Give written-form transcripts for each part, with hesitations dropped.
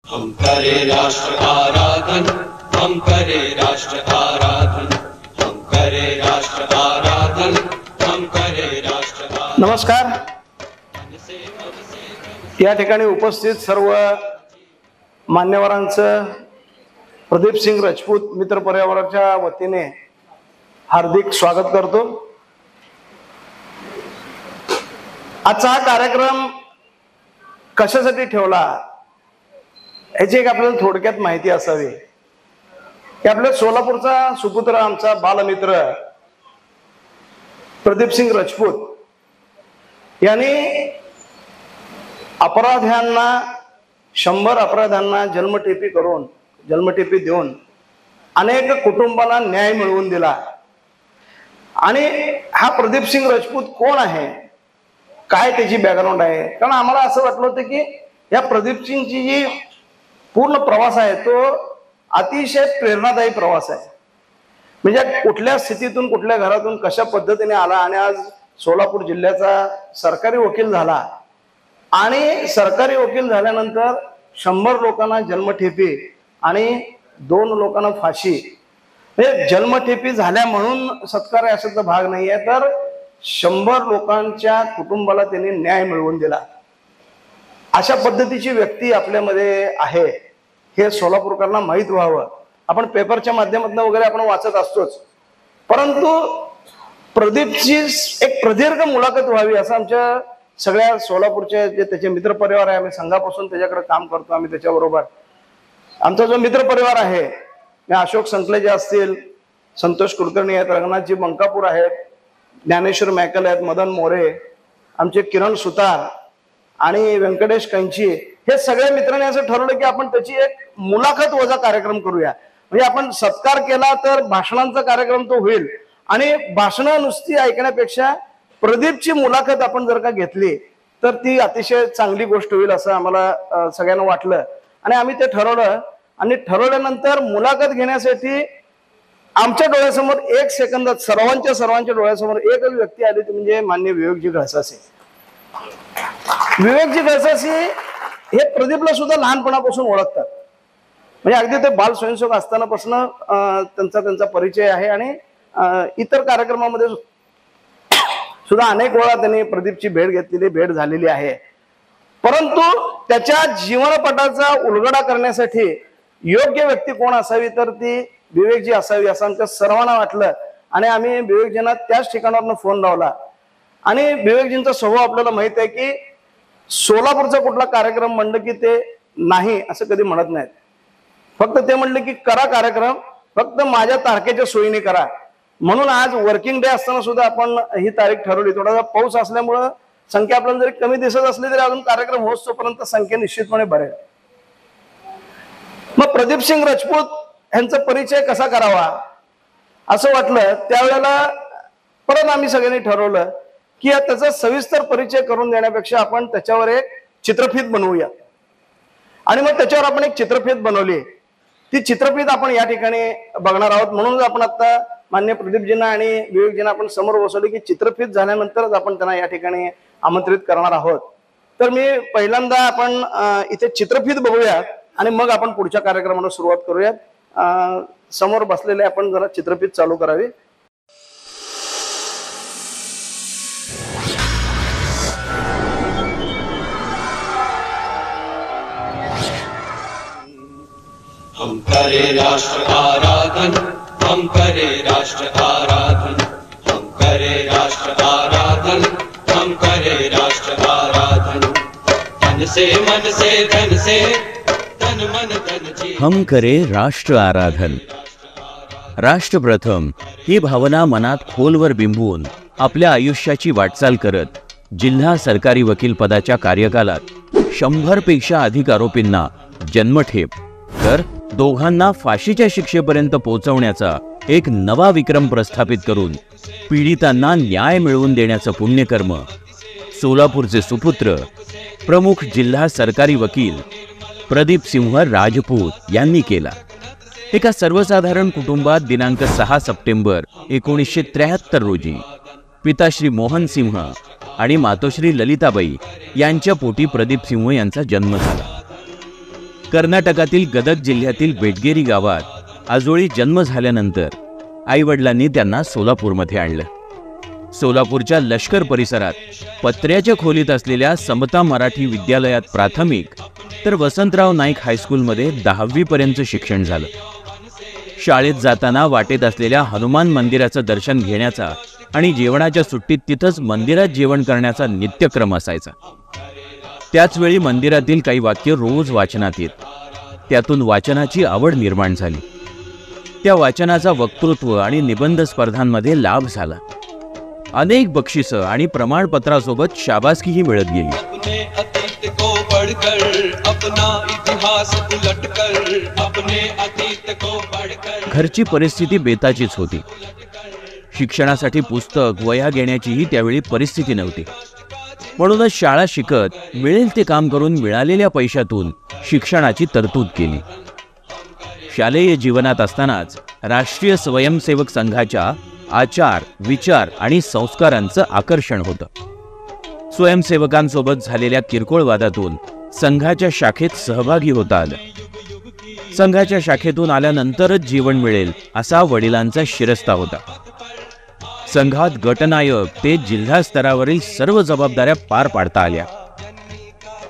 हम करे राष्ट्र आराधन, हम करे राष्ट्र आराधन, हम करे राष्ट्र आराधन, हम करे राष्ट्र आराधन। नमस्कार। या ठिकाणी उपस्थित सर्व मान्यवरांचं प्रदीप सिंग राजपूत मित्र परिवाराच्या वतीने हार्दिक स्वागत करतो। आजचा हा कार्यक्रम कशासाठी ठेवला याची एक आपल्याला थोडक्यात माहिती असावी की आपल्या सोलापूरचा सुपुत्र आमचा बालमित्र प्रदीप सिंग राजपूत यांनी अपराध्यांना 100 अपराध्यांना जन्मठेपी देऊन अनेक कुटुंबाला न्याय मिळवून दिला। आणि हा प्रदीप सिंग राजपूत कोण आहे, काय त्याची बॅकग्राऊंड आहे, कारण आम्हाला असं वाटलं होतं की या प्रदीप सिंगची जी पूर्ण प्रवास आहे तो अतिशय प्रेरणादायी प्रवास आहे। म्हणजे कुठल्या स्थितीतून कुठल्या घरातून कशा पद्धतीने आला आणि आज सोलापूर जिल्ह्याचा सरकारी वकील झाला आणि सरकारी वकील झाल्यानंतर 100 लोकांना जन्मठेपी आणि 2 लोकांना फाशी। म्हणजे जन्मठेपी झाल्या म्हणून सत्कार याचा भाग नाही आहे, तर 100 लोकांच्या कुटुंबाला त्यांनी न्याय मिळवून दिला। अशा पद्धतीची व्यक्ती आपल्यामध्ये आहे हे सोलापूरकरांना माहीत व्हावं। आपण पेपरच्या माध्यमातून वगैरे आपण वाचत असतोच, परंतु प्रदीपची एक प्रदीर्घ मुलाखत व्हावी असं आमच्या सगळ्या सोलापूरचे जे त्याचे मित्र परिवार आहे, आम्ही संघापासून त्याच्याकडे काम करतो। आम्ही त्याच्याबरोबर आमचा जो मित्र परिवार आहे, अशोक संकलेजे असतील, संतोष कुलकर्णी आहेत, रंगनाथजी बंकापूर आहेत, ज्ञानेश्वर मॅकल आहेत, मदन मोरे, आमचे किरण सुतार आणि व्यंकटेश कंची, हे सगळ्या मित्रांनी असं ठरवलं की आपण त्याची एक मुलाखत वजा कार्यक्रम करूया। म्हणजे आपण सत्कार केला तर भाषणांचा कार्यक्रम तो होईल आणि भाषणं नुसती ऐकण्यापेक्षा प्रदीपची मुलाखत आपण जर का घेतली तर ती अतिशय चांगली गोष्ट होईल असं आम्हाला सगळ्यांना वाटलं आणि आम्ही ते ठरवलं। आणि ठरवल्यानंतर मुलाखत घेण्यासाठी आमच्या डोळ्यासमोर 1 सेकंदात सर्वांच्या डोळ्यासमोर एकच व्यक्ती आली, ती म्हणजे माननीय विवेकजी गळसासे। विवेकजी गळसासे हे प्रदीपला सुद्धा लहानपणापासून ओळखतात। म्हणजे अगदी ते बाल स्वयंसेवक असतानापासून त्यांचा परिचय आहे आणि इतर कार्यक्रमामध्ये सुद्धा अनेक वेळा त्यांनी प्रदीपची भेट झालेली आहे। परंतु त्याच्या जीवनपटाचा उलगडा करण्यासाठी योग्य व्यक्ती कोण असावी तर ती विवेकजी असावी असं आमच्या सर्वांना वाटलं आणि आम्ही विवेकजींना त्याच ठिकाणावरून फोन लावला। आणि विवेकजींचा स्वभाव आपल्याला माहित आहे की सोलापूरचा कुठला कार्यक्रम म्हणलं की ते नाही असं कधी म्हणत नाहीत। फक्त ते म्हणले की करा कार्यक्रम, फक्त माझ्या तारखेच्या सोयीने करा। म्हणून आज वर्किंग डे असताना सुद्धा आपण ही तारीख ठरवली। थोडासा पाऊस असल्यामुळं संख्या आपल्याला जरी कमी दिसत असली तरी अजून कार्यक्रम होतोपर्यंत संख्या निश्चितपणे भरेल। मग प्रदीप सिंग राजपूत यांचा परिचय कसा करावा असं वाटलं, त्यावेळेला परत आम्ही सगळ्यांनी ठरवलं की त्याचा सविस्तर परिचय करून देण्यापेक्षा आपण त्याच्यावर एक चित्रफित बनवूया। आणि मग त्याच्यावर आपण एक चित्रफित बनवली। ती चित्रफित आपण या ठिकाणी बघणार आहोत। म्हणून आपण आता मान्य प्रदीपजींना आणि विवेकजींना आपण समोर बसवले की चित्रफित झाल्यानंतरच आपण त्यांना या ठिकाणी आमंत्रित करणार आहोत। तर मी पहिल्यांदा आपण इथे चित्रफित बघूया आणि मग आपण पुढच्या कार्यक्रमाला सुरुवात करूयात। समोर बसलेले आपण जरा चित्रफित चालू करावी। हम करे राष्ट्र आराधन, हम करे राष्ट्र आराधन, हम करे राष्ट्र आराधन, हम करे राष्ट्र आराधन। तन से मन से धन से तन मन धन जी हम करे राष्ट्र आराधन। राष्ट्र प्रथम ही भावना मनात खोलवर बिंबवून आपल्या आयुष्याची वाटचाल करत जिल्हा सरकारी वकील पदाच्या कार्यकालात 100 पेक्षा अधिक आरोपींना जन्मठेप तर दोघांना फाशीच्या शिक्षेपर्यंत पोहोचवण्याचा एक नवा विक्रम प्रस्थापित करून पीडितांना न्याय मिळवून देण्याचं पुण्यकर्म सोलापूरचे सुपुत्र प्रमुख जिल्हा सरकारी वकील प्रदीप सिंह राजपूत यांनी केला। एका सर्वसाधारण कुटुंबात दिनांक 6 सप्टेंबर 1973 रोजी पिताश्री मोहन सिंह आणि मातोश्री ललिताबाई यांच्या पोटी प्रदीप सिंह यांचा जन्म झाला। कर्नाटकातील गदग जिल्ह्यातील बेटगेरी गावात आजोळी जन्म झाल्यानंतर आईवडिलांनी त्यांना सोलापूरमध्ये आणलं. सोलापूरच्या लष्कर परिसरात पत्र्याच्या खोलीत असलेल्या समता मराठी विद्यालयात प्राथमिक तर वसंतराव नाईक हायस्कूलमध्ये 10वी पर्यंत शिक्षण झालं. शाळेत जाताना वाटेत असलेल्या हनुमान मंदिराचं दर्शन घेण्याचा आणि जेवणाच्या सुट्टीत तिथंच मंदिरात जेवण करण्याचा नित्यक्रम असायचा. त्याचवेळी मंदिरातील काही वाक्य रोज वाचनात येत. त्यातून वाचनाची आवड निर्माण झाली. त्या वाचनाचा वक्तृत्व आणि निबंध स्पर्धांमध्ये लाभ झाला. अनेक बक्षिसं आणि प्रमाणपत्रासोबत शाबासकीही मिळत गेली. अपने अतीत को बढ़कर अपना इतिहास उलटकर अपने अतीत को बढ़कर. घरची परिस्थिती बेताचीच होती. शिक्षणासाठी पुस्तक वह्या घेण्याचीही त्यावेळी परिस्थिती नव्हती. म्हणूनच शाळा शिकत मिळेल ते काम करून मिळालेल्या पैशातून शिक्षणाची तरतूद केली. शालेय जीवनात असतानाच राष्ट्रीय स्वयंसेवक संघाच्या आचार विचार आणि संस्कारांचं आकर्षण होतं. स्वयंसेवकांसोबत झालेल्या किरकोळ वादातून संघाच्या शाखेत सहभागी होता आलं. संघाच्या शाखेतून आल्यानंतरच जीवन मिळेल असा वडिलांचा शिरस्ता होता. संघात गटनायक ते जिल्हा स्तरावरील सर्व जबाबदाऱ्या पार पाडता आल्या.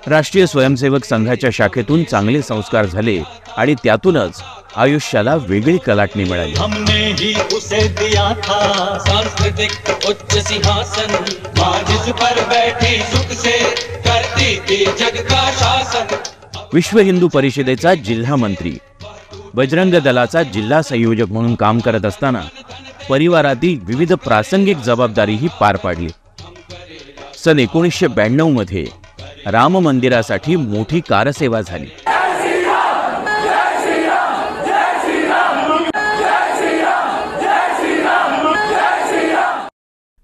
राष्ट्रीय स्वयंसेवक संघाच्या शाखेतून चांगले संस्कार झाले आणि त्यातूनच आयुष्याला वेगळी कलाटणी मिळाली. हमने ही उसे दिया था सांस्कृतिक उच्च सिंहासन, मां जिस पर बैठी सुख से करती थी जग का शासन. विश्व हिंदू परिषदेचा जिल्हा मंत्री, बजरंग दलाचा जिल्हा संयोजक म्हणून काम करत असताना परिवारातील विविध प्रासंगिक जबाबदारीही पार पाडली. सन 1992 मध्ये राम मंदिरासाठी मोठी कारसेवा झाली.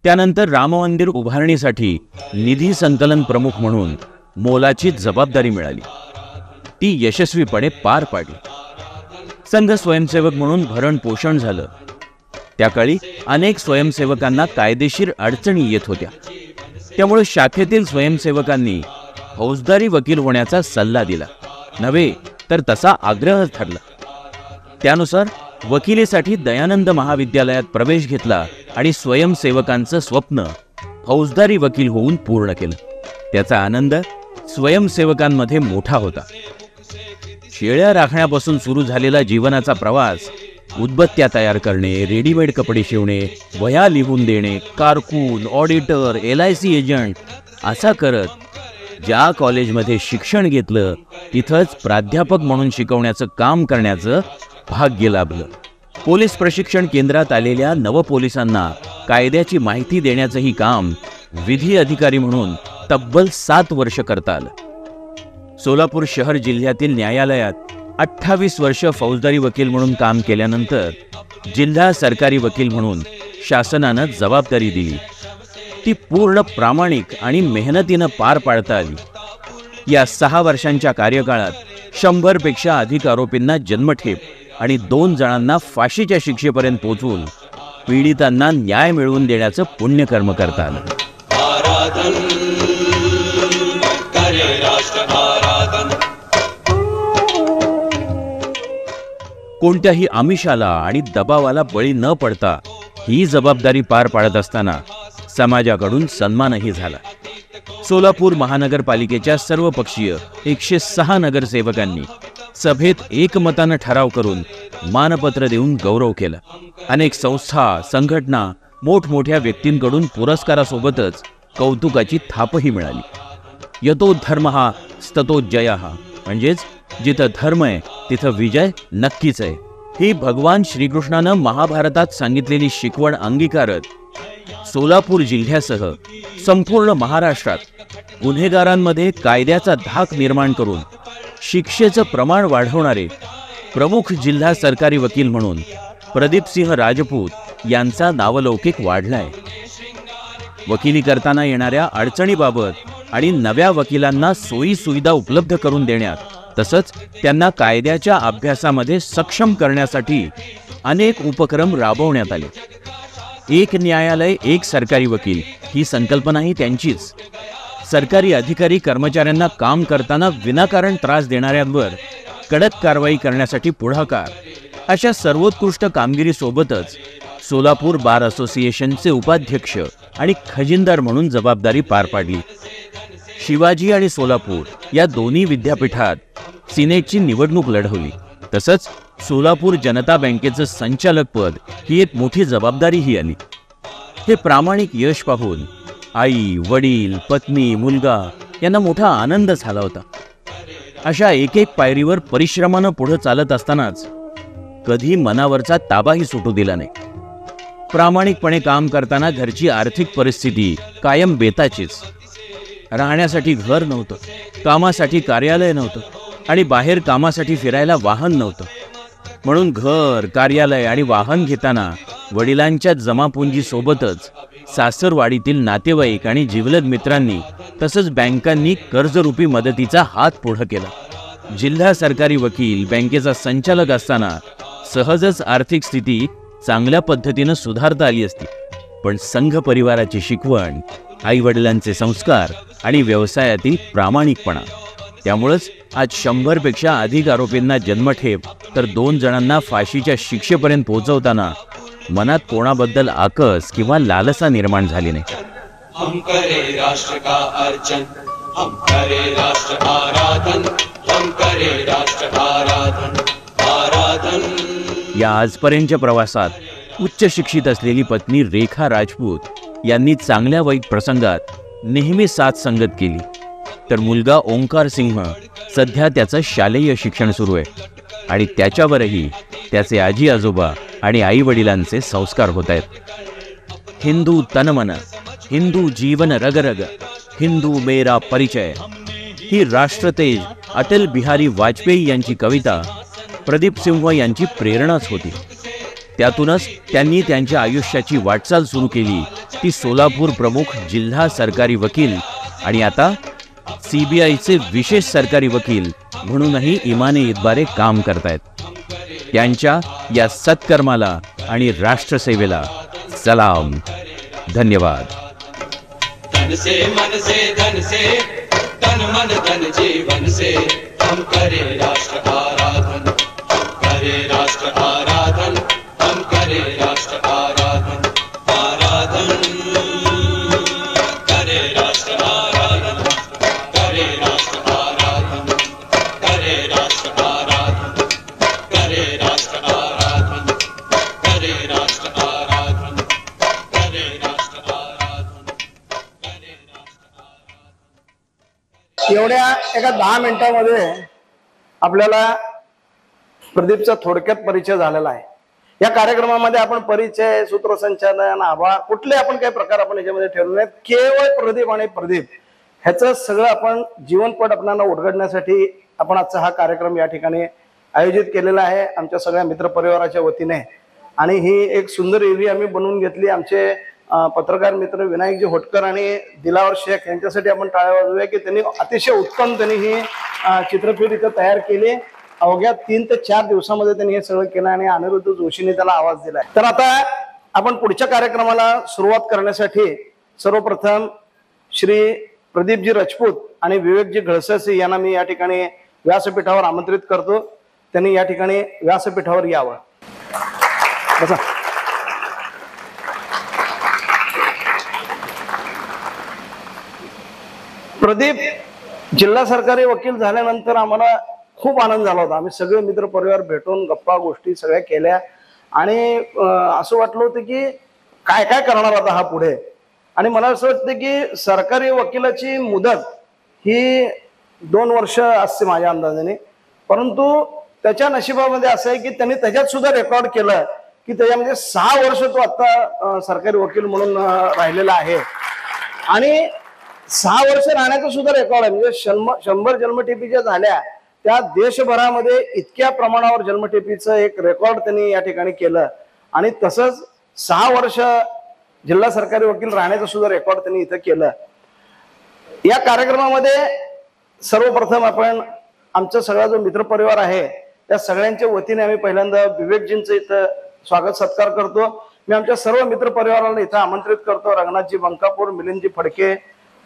त्यानंतर राम मंदिर उभारणीसाठी निधी संकलन प्रमुख म्हणून मोलाची जबाबदारी मिळाली. ती यशस्वीपणे पार पाडली. संघ स्वयंसेवक म्हणून भरण पोषण झालं. त्याकाळी अनेक स्वयंसेवकांना कायदेशीर अडचणी येत होत्या. त्यामुळे शाखेतील स्वयंसेवकांनी फौजदारी वकील होण्याचा सल्ला दिला, नव्हे तर तसा आग्रह ठरला. त्यानुसार वकिलीसाठी दयानंद महाविद्यालयात प्रवेश घेतला आणि स्वयंसेवकांचं स्वप्न फौजदारी वकील होऊन पूर्ण केलं. त्याचा आनंद स्वयंसेवकांमध्ये मोठा होता. शेळ्या राखण्यापासून सुरू झालेला जीवनाचा प्रवास उदबत्त्या तयार करणे, रेडीमेड कपडे शिवणे, वह्या लिहून देणे, कारकून, ऑडिटर, LIC एजंट असा करत ज्या कॉलेजमध्ये शिक्षण घेतलं तिथंच प्राध्यापक म्हणून शिकवण्याचं काम करण्याचं भाग्य लाभलं. पोलीस प्रशिक्षण केंद्रात आलेल्या नवपोलिसांना कायद्याची माहिती देण्याचंही काम विधी अधिकारी म्हणून तब्बल 7 वर्ष करता आलं. सोलापूर शहर जिल्ह्यातील न्यायालयात 28 वर्ष फौजदारी वकील म्हणून काम केल्यानंतर जिल्हा सरकारी वकील म्हणून शासनानं जबाबदारी दिली. ती पूर्ण प्रामाणिक आणि मेहनतीनं पार पाडता आली. या 6 वर्षांच्या कार्यकाळात 100 पेक्षा अधिक आरोपींना जन्मठेप आणि 2 जणांना फाशीच्या शिक्षेपर्यंत पोहोचवून पीडितांना न्याय मिळवून देण्याचं पुण्यकर्म करता आलं. आराधन करे राष्ट्र आराधन. कोणत्याही आमिषाला आणि दबावाला बळी न पडता ही जबाबदारी पार पाडत असताना समाजाकडून सन्मानही झाला. सोलापूर महानगरपालिकेच्या सर्वपक्षीय 106 नगरसेवकांनी सभेत एकमतानं ठराव करून मानपत्र देऊन गौरव केला. अनेक संस्था, संघटना, मोठमोठ्या व्यक्तींकडून पुरस्कारासोबतच कौतुकाची थापही मिळाली. यतो धर्मः स्ततो जयः, म्हणजेच जिथं धर्म आहे तिथं विजय नक्कीच आहे. ही भगवान श्रीकृष्णानं महाभारतात सांगितलेली शिकवण अंगीकारत सोलापूर जिल्ह्यासह संपूर्ण महाराष्ट्रात गुन्हेगारांमध्ये कायद्याचा धाक निर्माण करून शिक्षेचं प्रमाण वाढवणारे प्रमुख जिल्हा सरकारी वकील म्हणून प्रदीपसिंह राजपूत यांचा नावलौकिक वाढलाय. वकिली करताना येणाऱ्या अडचणीबाबत आणि नव्या वकिलांना सोयी सुविधा उपलब्ध करून देण्यात, तसंच त्यांना कायद्याच्या अभ्यासामध्ये सक्षम करण्यासाठी अनेक उपक्रम राबवण्यात आले. एक न्यायालय एक सरकारी वकील ही संकल्पनाही त्यांचीच. सरकारी अधिकारी कर्मचाऱ्यांना काम करताना विनाकारण त्रास देणाऱ्यांवर कडक कारवाई करण्यासाठी पुढाकार अशा सर्वोत्कृष्ट कामगिरीसोबतच सोलापूर बार असोसिएशनचे उपाध्यक्ष आणि खजिनदार म्हणून जबाबदारी पार पाडली. शिवाजी आणि सोलापूर या दोन्ही विद्यापीठात सिनेटची निवडणूक लढवली. तसंच सोलापूर जनता बँकेचं संचालक पद ही एक मोठी जबाबदारीही आली. हे प्रामाणिक यश पाहून आई, वडील, पत्नी, मुलगा यांना मोठा आनंद झाला होता. अशा एक एक पायरीवर परिश्रमानं पुढे चालत असतानाच कधी मनावरचा ताबाही सुटू दिला नाही. प्रामाणिकपणे काम करताना घरची आर्थिक परिस्थिती कायम बेताचीच. राहण्यासाठी घर नव्हतं, कामासाठी कार्यालय नव्हतं आणि बाहेर कामासाठी फिरायला वाहन नव्हतं. म्हणून घर, कार्यालय आणि वाहन घेताना वडिलांच्या जमापुंजीसोबतच सासरवाडीतील नातेवाईक आणि जिवलग मित्रांनी तसंच बँकांनी कर्जरूपी मदतीचा हात पुढं केला. जिल्हा सरकारी वकील बँकेचा संचालक असताना सहजच आर्थिक स्थिती चांगल्या पद्धतीनं सुधारता आली असती. पण संघ परिवाराची शिकवण, आई वडिलांचे संस्कार आणि व्यवसायातील प्रामाणिकपणा, त्यामुळेच आज 100 पेक्षा अधिक आरोपींना जन्मठेप तर 2 जणांना फाशीच्या शिक्षेपर्यंत पोहोचवताना मनात कोणाबद्दल आकस किंवा लालसा निर्माण झाली नाही. हम करे राष्ट्र का अर्चन, हम करे राष्ट्र आराधन, हम करे राष्ट्र आराधन, आराधन. या आजपर्यंतच्या प्रवासात उच्च शिक्षित असलेली पत्नी रेखा राजपूत यांनी चांगल्या वाईट प्रसंगात नेहमी साथ संगत केली. तर मुलगा ओंकार सिंह सध्या त्याचं शालेय शिक्षण सुरू आहे आणि त्याच्यावरही त्याचे आजी आजोबा आणि आई वडिलांचे संस्कार होत आहेत. हिंदू तनमन, हिंदू जीवन रगरग, हिंदू मेरा परिचय ही राष्ट्रतेज अटल बिहारी वाजपेयी यांची कविता प्रदीप सिंह यांची प्रेरणाच होती. त्यातूनच त्यांनी त्यांच्या आयुष्याची वाटचाल सुरू केली. ती सोलापूर प्रमुख जिल्हा सरकारी वकील आणि आता CBIचे विशेष सरकारी वकील म्हणूनही इमाने इतबारे काम करतायत. त्यांच्या या सत्कर्माला आणि राष्ट्रसेवेला सलाम, धन्यवाद. तन से मन से धन से, तन मन धन जीवन से, हम करे राष्ट्र आराधन, हम करे राष्ट्र आराधन, हम करे राष्ट्र आराधन, आराधन. करे राष्ट्र आराधन, करे राष्ट्र आराधन, करे राष्ट्र आराधन, करे राष्ट्र आराधन, करे राष्ट्र आराधन, करे राष्ट्र आराधन, करे राष्ट्र आराधन. एवढ्या एका 10 मिनिटांमध्ये आपल्याला प्रदीपचा थोडक्यात परिचय झालेला आहे. या कार्यक्रमामध्ये आपण परिचय, सूत्रसंचालन, आभार कुठले आपण काही प्रकार आपण याच्यामध्ये ठेवले नाहीत. केवळ प्रदीप आणि प्रदीप ह्याचं सगळं आपण जीवनपट आपल्याला उलगडण्यासाठी आपण आजचा हा कार्यक्रम या ठिकाणी आयोजित केलेला आहे आमच्या सगळ्या मित्रपरिवाराच्या वतीने. आणि ही एक सुंदर एव्ही आम्ही बनवून घेतली. आमचे पत्रकार मित्र विनायकजी होटकर आणि दिलावर शेख यांच्यासाठी आपण टाळ्या वाजवूया की त्यांनी अतिशय उत्तम त्यांनी ही चित्रफित इथं तयार केली. अवघ्या 3 ते 4 दिवसामध्ये त्यांनी हे सगळं केलं आणि अनिरुद्ध जोशीने त्याला आवाज दिलाय. तर आता आपण पुढच्या कार्यक्रमाला सुरुवात करण्यासाठी सर्वप्रथम श्री प्रदीपजी राजपूत आणि विवेकजी घळससे यांना मी या ठिकाणी व्यासपीठावर आमंत्रित करतो. त्यांनी या ठिकाणी व्यासपीठावर यावं. बसा. प्रदीप जिल्हा सरकारी वकील झाल्यानंतर आम्हाला खूप आनंद झाला होता. आम्ही सगळे मित्र परिवार भेटून गप्पा गोष्टी सगळ्या केल्या आणि असं वाटलं होतं की काय काय करणार आता हा पुढे. आणि मला असं वाटतं की सरकारी वकिलाची मुदत ही 2 वर्ष असते माझ्या अंदाजाने. परंतु त्याच्या नशिबामध्ये असं आहे की त्यांनी त्याच्यात सुद्धा रेकॉर्ड केलं की त्याच्यामध्ये 6 वर्ष तो आता सरकारी वकील म्हणून राहिलेला आहे. आणि 6 वर्ष राहण्याचं सुद्धा रेकॉर्ड आहे. म्हणजे 100 जन्मठेपी झाल्या त्या देशभरामध्ये इतक्या प्रमाणावर जन्मठेपीचं एक रेकॉर्ड त्यांनी या ठिकाणी केलं. आणि तसंच 6 वर्ष जिल्हा सरकारी वकील राहण्याचं सुद्धा रेकॉर्ड त्यांनी इथं केलं. या कार्यक्रमामध्ये सर्वप्रथम आपण आमचा सगळा जो मित्रपरिवार आहे त्या सगळ्यांच्या वतीने आम्ही पहिल्यांदा विवेकजींचं इथं स्वागत सत्कार करतो. मी आमच्या सर्व मित्रपरिवाराला इथं आमंत्रित करतो. रंगनाथजी बंकापूर, मिलिंदजी फडके,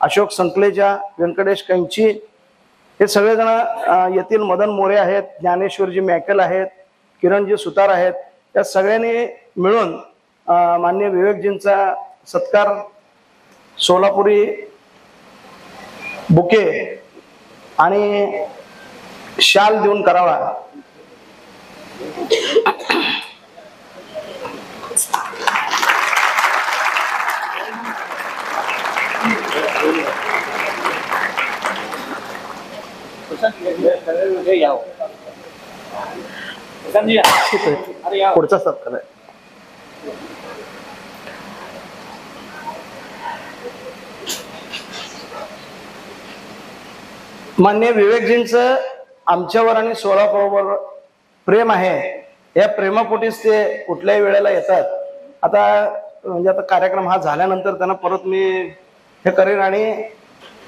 अशोक संकलेजा, व्यंकटेश कंची, हे सगळेजण येथील मदन मोरे आहेत, ज्ञानेश्वरजी मॅकल आहेत, किरणजी सुतार आहेत, या सगळ्यांनी मिळून माननीय विवेकजींचा सत्कार सोलापुरी बुके आणि शाल देऊन करावा. पुढचा सत्कार आहे. माननीय विवेकजींचं आमच्यावर आणि सोलापूरवर प्रेम आहे. या प्रेमापोटीच ते कुठल्याही वेळेला येतात. आता म्हणजे आता कार्यक्रम हा झाल्यानंतर त्यांना परत मी हे करेन आणि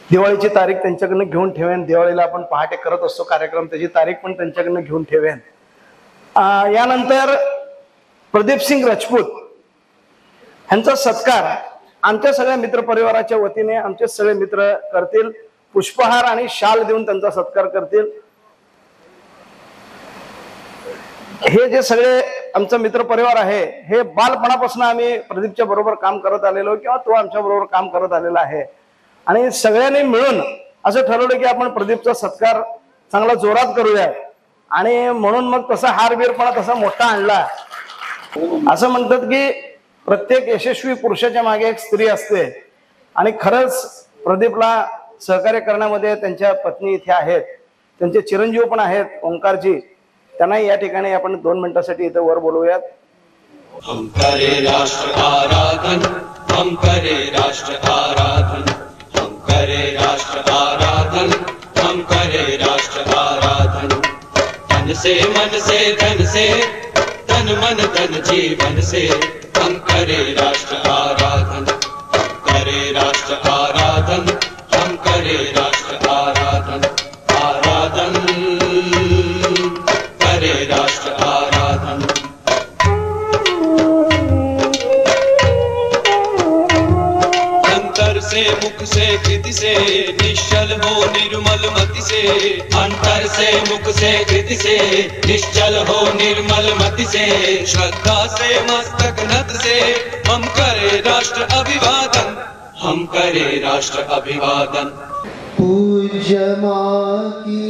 दिवाळीची तारीख त्यांच्याकडनं घेऊन ठेवेन. दिवाळीला आपण पहाटे करत असतो कार्यक्रम, त्याची तारीख पण त्यांच्याकडनं घेऊन ठेवेन. यानंतर प्रदीपसिंग राजपूत यांचा सत्कार आमच्या सगळ्या मित्रपरिवाराच्या वतीने आमचे सगळे मित्र करतील. पुष्पहार आणि शाल देऊन त्यांचा सत्कार करतील. हे जे सगळे आमचा मित्रपरिवार आहे हे बालपणापासून आम्ही प्रदीपच्या बरोबर काम करत आलेलो किंवा तो आमच्या बरोबर काम करत आलेला आहे आणि सगळ्यांनी मिळून असं ठरवलं की आपण प्रदीपचा सत्कार चांगला जोरात करूया आणि म्हणून मग तसा हारबीरपणा तसा मोठा आणला. असं म्हणतात की प्रत्येक यशस्वी पुरुषाच्या मागे एक स्त्री असते आणि खरंच प्रदीपला सहकार्य करण्यामध्ये त्यांच्या पत्नी इथे आहेत, त्यांचे चिरंजीव पण आहेत ओंकारजी. त्यांनाही या ठिकाणी आपण 2 मिनिटांसाठी इथे वर बोलवूयात. हम करे राष्ट्र आराधन, हम करे राष्ट्र आराधन, हम करे राष्ट्र आराधन, हम करे राष्ट्र आराधन. तन से मन से धन से, तन मन धन जीवन से, हम करे राष्ट्र आराधन, हम करे राष्ट्र आराधन, हम करे राष्ट्र आराधन. आराधन करे राष्ट्र आराधन. अंतर से मुख से कृति से निश्चल हो निर्मल मति से. अंतर से मुख से कृति से निश्चल हो निर्मल मति से. श्रद्धा से मस्तक नत से हम करे राष्ट्र अभिवादन, हम करे राष्ट्र अभिवादन. पूज्य माँ की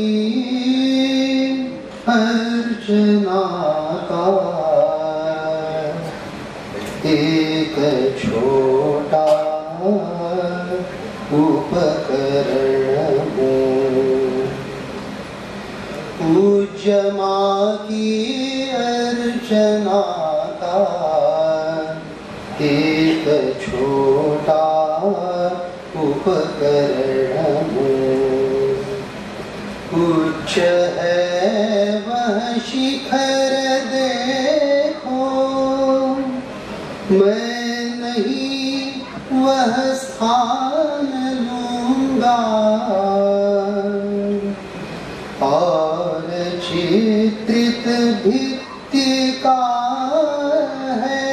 अर्चना का एक छोटा उपकरण हूँ. पूज्य माँ की अर्चना का एक छोटा उपकरण हूँ. उच्च है वह शिखर देखो, मैं नहीं वह स्थान लूंगा. और चित्रित भित्ति का है,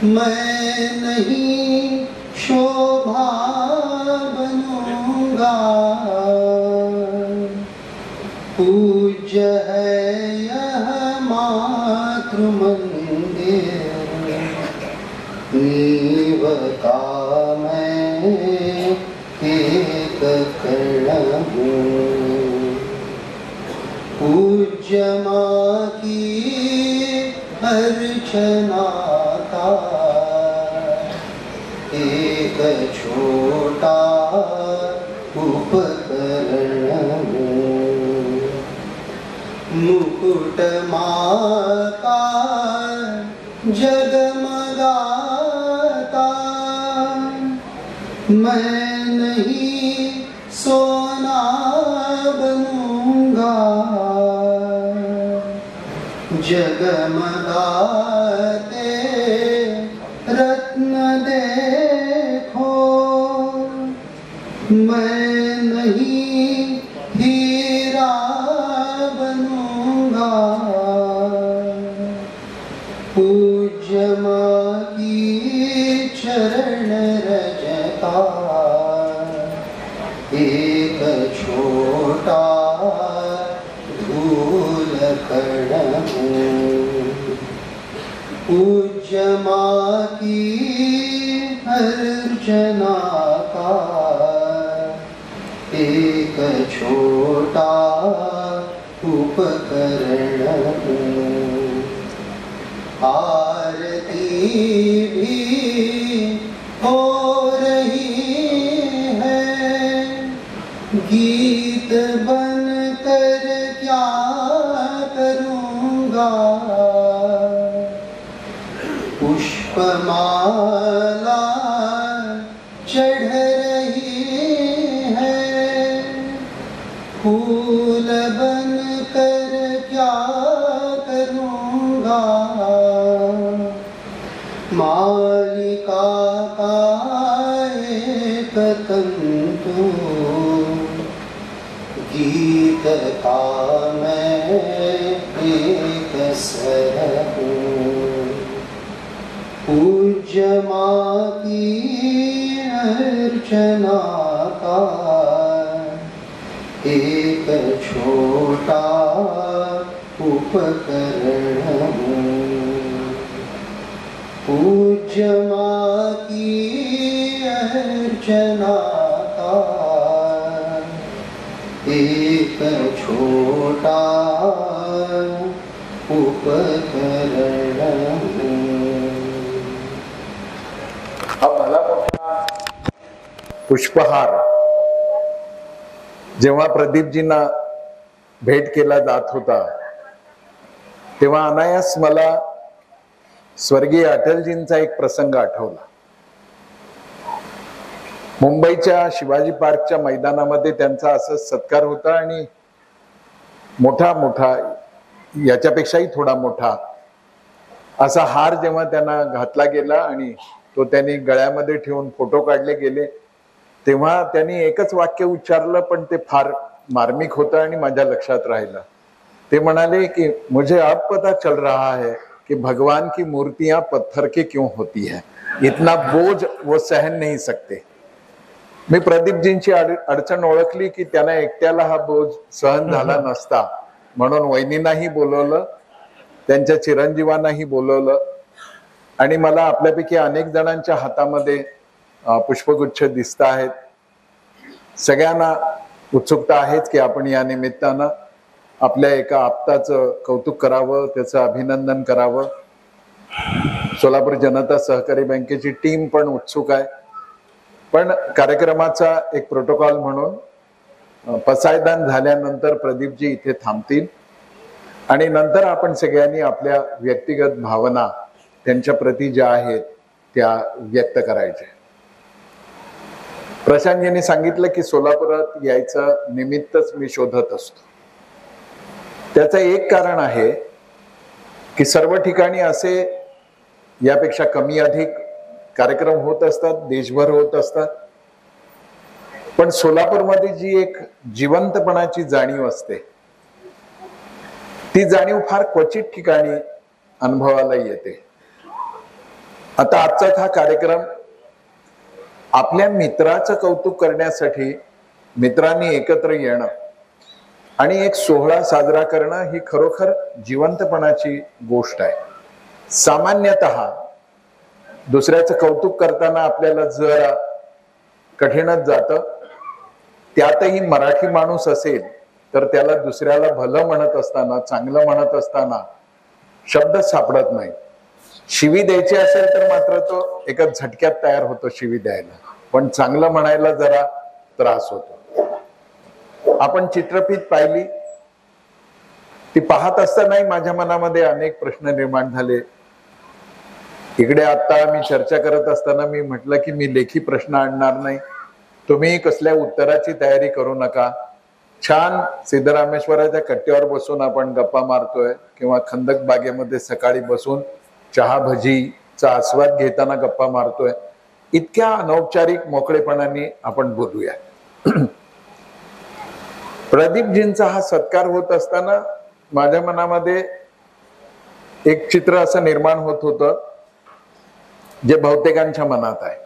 मैं नहीं शोभा बनूंगा. पूज्य है यह मातृ मंदिर, नींव का मैं एक कण हूँ. पूज्य माँ की अर्चना का एक छोटा उपकरण हूँ. मुकुट माँ का जगमगाता, मैं नहीं सोना बनूंगा. जगमगाते रत्न देखो, मैं नहीं हीरा बनूंगा. पूज्य माँ की चरण रज का एक छोटा पूज्य माँ की अर्चना का एक छोटा उपकरण हूँ। आरती भी हो रही है, गीत बनकर क्या करूँगा। पुष्पमाला चढ़ रही है, फूल बनकर क्या करूँगा। मालिका का एक तंतु, गीत का मैं एक स्वर हूँ। पूज्य माँ की अर्चना का एक छोटा उपकरण हूँ। पूज्य माँ की अर्चना का एक छोटा उपकरण हूँ। हा मला मोठा पुष्पहार जेव्हा प्रदीपजींना भेट केला जात होता, तेव्हा अनायास मला स्वर्गीय अटलजींचा एक प्रसंग आठवला. मुंबईच्या शिवाजी पार्कच्या मैदानामध्ये त्यांचा असंच सत्कार होता आणि मोठा याच्यापेक्षाही थोडा मोठा असा हार जेव्हा त्यांना घातला गेला आणि तो त्यांनी गळ्यामध्ये ठेवून फोटो काढले गेले, तेव्हा त्यांनी एकच वाक्य उच्चारलं, पण ते फार मार्मिक होतं आणि माझ्या लक्षात राहिलं. ते म्हणाले की मुझे अब पता चल रहा है कि भगवान की मूर्तियां पत्थर की क्यों होती है, इतना बोझ वो सहन नहीं सकते. मी प्रदीपजींची अडचण ओळखली की त्यांना एकट्याला हा बोझ सहन झाला नसता, म्हणून वहिनींनाही बोलवलं, त्यांच्या चिरंजीवांनाही बोलवलं आणि मला आपल्यापैकी अनेक जणांच्या हातामध्ये पुष्पगुच्छ दिसत आहेत. सगळ्यांना उत्सुकता आहेच की आपण या निमित्तानं आपल्या एका आप्ताचं कौतुक करावं, त्याचं अभिनंदन करावं. सोलापूर जनता सहकारी बँकेची टीम पण उत्सुक आहे. पण कार्यक्रमाचा एक प्रोटोकॉल म्हणून पसायदान झाल्यानंतर प्रदीपजी इथे थांबतील आणि नंतर आपण सगळ्यांनी आपल्या व्यक्तिगत भावना त्यांच्या प्रती ज्या आहेत त्या व्यक्त करायच्या. प्रशांतजींनी सांगितलं की सोलापुरात यायचं निमित्तच मी शोधत असतो. त्याचं एक कारण आहे की सर्व ठिकाणी असे यापेक्षा कमी अधिक कार्यक्रम होत असतात, देशभर होत असतात, पण सोलापूरमध्ये जी एक जिवंतपणाची जाणीव असते, ती जाणीव फार क्वचित ठिकाणी अनुभवाला येते. आता आजचा हा कार्यक्रम आपल्या मित्राचं कौतुक करण्यासाठी मित्रांनी एकत्र येणं आणि एक सोहळा साजरा करणं ही खरोखर जिवंतपणाची गोष्ट आहे. सामान्यतः दुसऱ्याचं कौतुक करताना आपल्याला जरा कठीणच जातं. त्यातही मराठी माणूस असेल तर त्याला दुसऱ्याला भलं म्हणत असताना, चांगलं म्हणत असताना शब्द सापडत नाही. शिवी द्यायची असेल तर मात्र तो एका झटक्यात तयार होतो शिवी द्यायला, पण चांगलं म्हणायला जरा त्रास होतो. आपण चित्रफित पाहिली, ती पाहत असतानाही माझ्या मनामध्ये अनेक प्रश्न निर्माण झाले. इकडे आता मी चर्चा करत असताना मी म्हटलं की मी लेखी प्रश्न आणणार नाही, तुम्ही कसल्या उत्तराची तयारी करू नका. छान सिद्धरामेश्वराच्या कट्ट्यावर बसून आपण गप्पा मारतोय किंवा खंदक बागेमध्ये सकाळी बसून चहा भजीचा आस्वाद घेताना गप्पा मारतोय, इतक्या अनौपचारिक मोकळेपणाने आपण बोलूया. प्रदीपजींचा हा सत्कार होत असताना माझ्या मनामध्ये एक चित्र असं निर्माण होत होतं जे बहुतेकांच्या मनात आहे,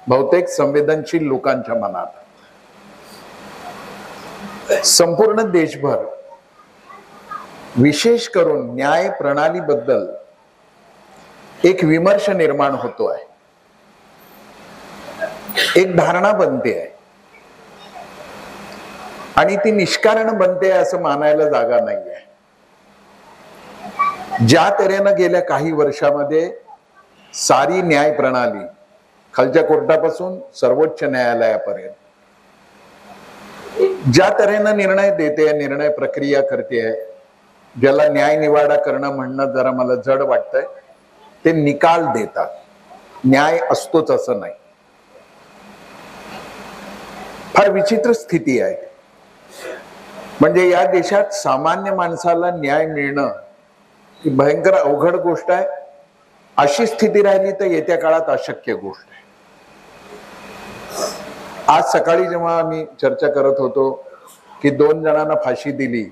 बहुतेक संवेदनशील लोकांच्या मनात. संपूर्ण देशभर विशेष करून न्याय प्रणालीबद्दल एक विमर्श निर्माण होतो आहे, एक धारणा बनते आहे आणि ती निष्कारण बनते असं मानायला जागा नाहीये. ज्या तऱ्हेनं गेल्या काही वर्षामध्ये सारी न्याय प्रणाली खालच्या कोर्टापासून सर्वोच्च न्यायालयापर्यंत ज्या तऱ्हेनं निर्णय देते, निर्णय प्रक्रिया करते, ज्याला न्याय निवाडा करणं म्हणणं जरा मला जड वाटतंय, ते निकाल देतात. न्याय असतोच असं नाही. फार विचित्र स्थिती आहे. म्हणजे या देशात सामान्य माणसाला न्याय मिळणं ही भयंकर अवघड गोष्ट आहे. अशी स्थिती राहिली तर येत्या काळात अशक्य गोष्ट आहे. आज सकाळी जेव्हा आम्ही चर्चा करत होतो की 2 जणांना फाशी दिली,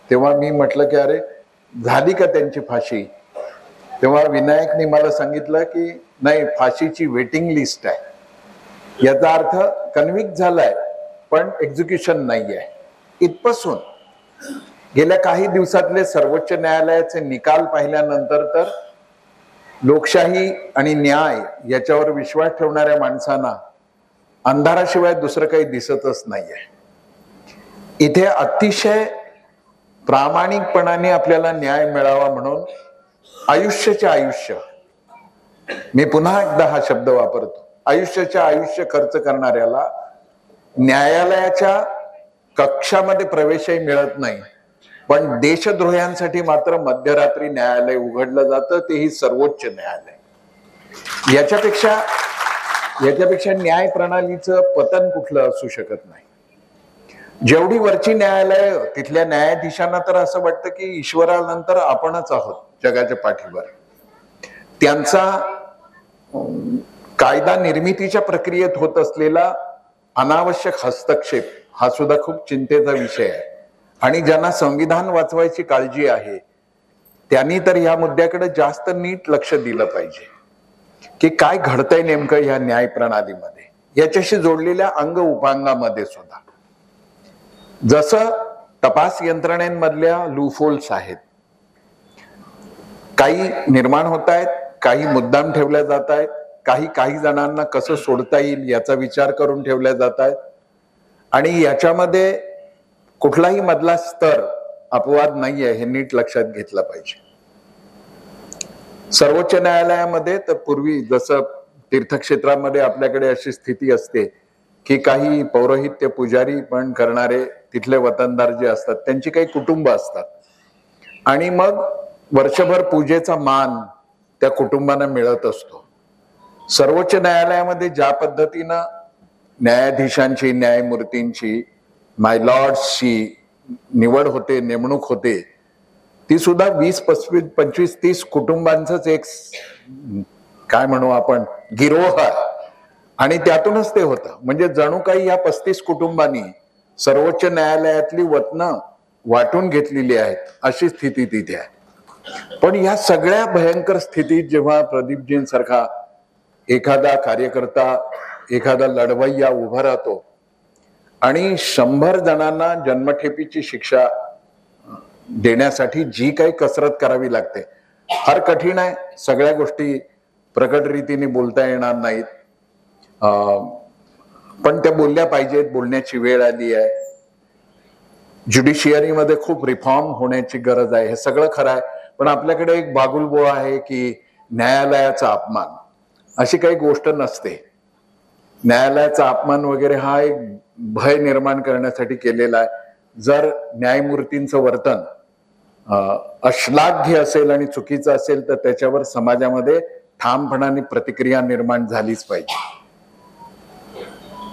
तेव्हा मी म्हटलं की अरे झाली का त्यांची फाशी? तेव्हा विनायकने मला सांगितलं की नाही, फाशीची वेटिंग लिस्ट आहे. याचा अर्थ कन्व्हिक्ट झालाय पण एक्झिक्युशन नाही आहे. इथपासून गेल्या काही दिवसातले सर्वोच्च न्यायालयाचे निकाल पाहिल्यानंतर तर लोकशाही आणि न्याय याच्यावर विश्वास ठेवणाऱ्या माणसांना अंधाराशिवाय दुसरं काही दिसतच नाहीये. इथे अतिशय प्रामाणिकपणाने आपल्याला न्याय मिळावा म्हणून आयुष्याचे आयुष्य, मी पुन्हा एकदा हा शब्द वापरतो, आयुष्याचे आयुष्य खर्च करणाऱ्याला न्यायालयाच्या कक्षामध्ये प्रवेशही मिळत नाही, पण देशद्रोह्यांसाठी मात्र मध्यरात्री न्यायालय उघडलं जातं, तेही सर्वोच्च न्यायालय. याच्यापेक्षा न्याय प्रणालीचं पतन कुठलं असू शकत नाही. जेवढी वरची न्यायालय, तिथल्या न्यायाधीशांना तर असं वाटतं की ईश्वरानंतर आपणच आहोत जगाच्या पाठीवर. त्यांचा कायदा निर्मितीच्या प्रक्रियेत होत असलेला अनावश्यक हस्तक्षेप हा सुद्धा खूप चिंतेचा विषय आहे. आणि ज्यांना संविधान वाचवायची काळजी आहे त्यांनी तर या मुद्द्याकडे जास्त नीट लक्ष दिलं पाहिजे की काय घडतंय नेमकं ह्या न्याय प्रणालीमध्ये, याच्याशी जोडलेल्या अंग उपांगामध्ये सुद्धा. जसं तपास यंत्रणेमधल्या लूफहोल्स आहेत, काही निर्माण होत आहेत, काही मुद्दाम ठेवल्या जात आहेत, काही जणांना कसं सोडता येईल याचा विचार करून ठेवल्या जात आहेत. आणि याच्यामध्ये कुठलाही मधला स्तर अपवाद नाहीये, हे नीट लक्षात घेतलं पाहिजे. सर्वोच्च न्यायालयामध्ये तर पूर्वी जसं तीर्थक्षेत्रामध्ये आपल्याकडे अशी स्थिती असते की काही पौरोहित्य पुजारी पण करणारे तिथले वतनदार जे असतात त्यांची काही कुटुंब असतात आणि मग वर्षभर पूजेचा मान त्या कुटुंबांना मिळत असतो. सर्वोच्च न्यायालयामध्ये ज्या पद्धतीनं न्यायाधीशांची, न्यायमूर्तींची, माय लॉर्ड्सची निवड होते, नेमणूक होते, ती सुद्धा 20, 25, 25, 30 कुटुंबांचंच एक काय म्हणू आपण गिरोह आहे आणि त्यातूनच ते होतं. म्हणजे जणू काही या 35 कुटुंबांनी सर्वोच्च न्यायालयातली वतनं वाटून घेतलेली आहेत अशी स्थिती तिथे आहे. पण या सगळ्या भयंकर स्थितीत जेव्हा प्रदीपजींसारखा एखादा कार्यकर्ता, एखादा लढवय्या उभा राहतो आणि 100 जणांना जन्मठेपीची शिक्षा देण्यासाठी जी काही कसरत करावी लागते फार कठीण आहे. सगळ्या गोष्टी प्रकट रीतीने बोलता येणार नाहीत, पण त्या बोलल्या पाहिजेत, बोलण्याची वेळ आली आहे. ज्युडिशियरीमध्ये खूप रिफॉर्म होण्याची गरज आहे, हे सगळं खरं आहे. पण आपल्याकडे एक बागुलबोळ आहे की न्यायालयाचा अपमान, अशी काही गोष्ट नसते. न्यायालयाचा अपमान वगैरे हा एक भय निर्माण करण्यासाठी केलेला आहे. जर न्यायमूर्तींचं वर्तन अश्लाघ्य असेल आणि चुकीचं असेल तर त्याच्यावर समाजामध्ये ठामपणाने प्रतिक्रिया निर्माण झालीच पाहिजे.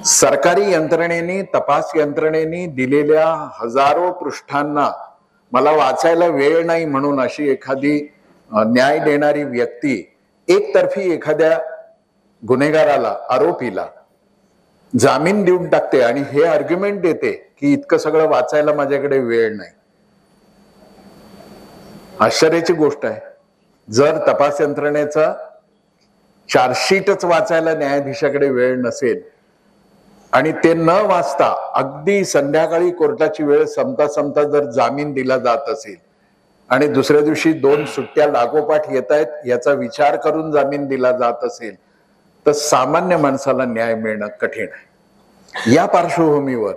सरकारी यंत्रणेने, तपास यंत्रणेने दिलेल्या हजारो पृष्ठांना मला वाचायला वेळ नाही म्हणून अशी एखादी न्याय देणारी व्यक्ती एकतर्फी एखाद्या गुन्हेगाराला, आरोपीला जामीन देऊन टाकते आणि हे आर्ग्युमेंट देते की इतकं सगळं वाचायला माझ्याकडे वेळ नाही. आश्चर्याची गोष्ट आहे. जर तपास यंत्रणेचा चार्जशीटच वाचायला न्यायाधीशाकडे वेळ नसेल आणि ते न वाचता अगदी संध्याकाळी कोर्टाची वेळ संपता जर जामीन दिला जात असेल आणि दुसऱ्या दिवशी 2 सुट्ट्या लागोपाठ येत आहेत याचा विचार करून जामीन दिला जात असेल तर सामान्य माणसाला न्याय मिळणं कठीण आहे. या पार्श्वभूमीवर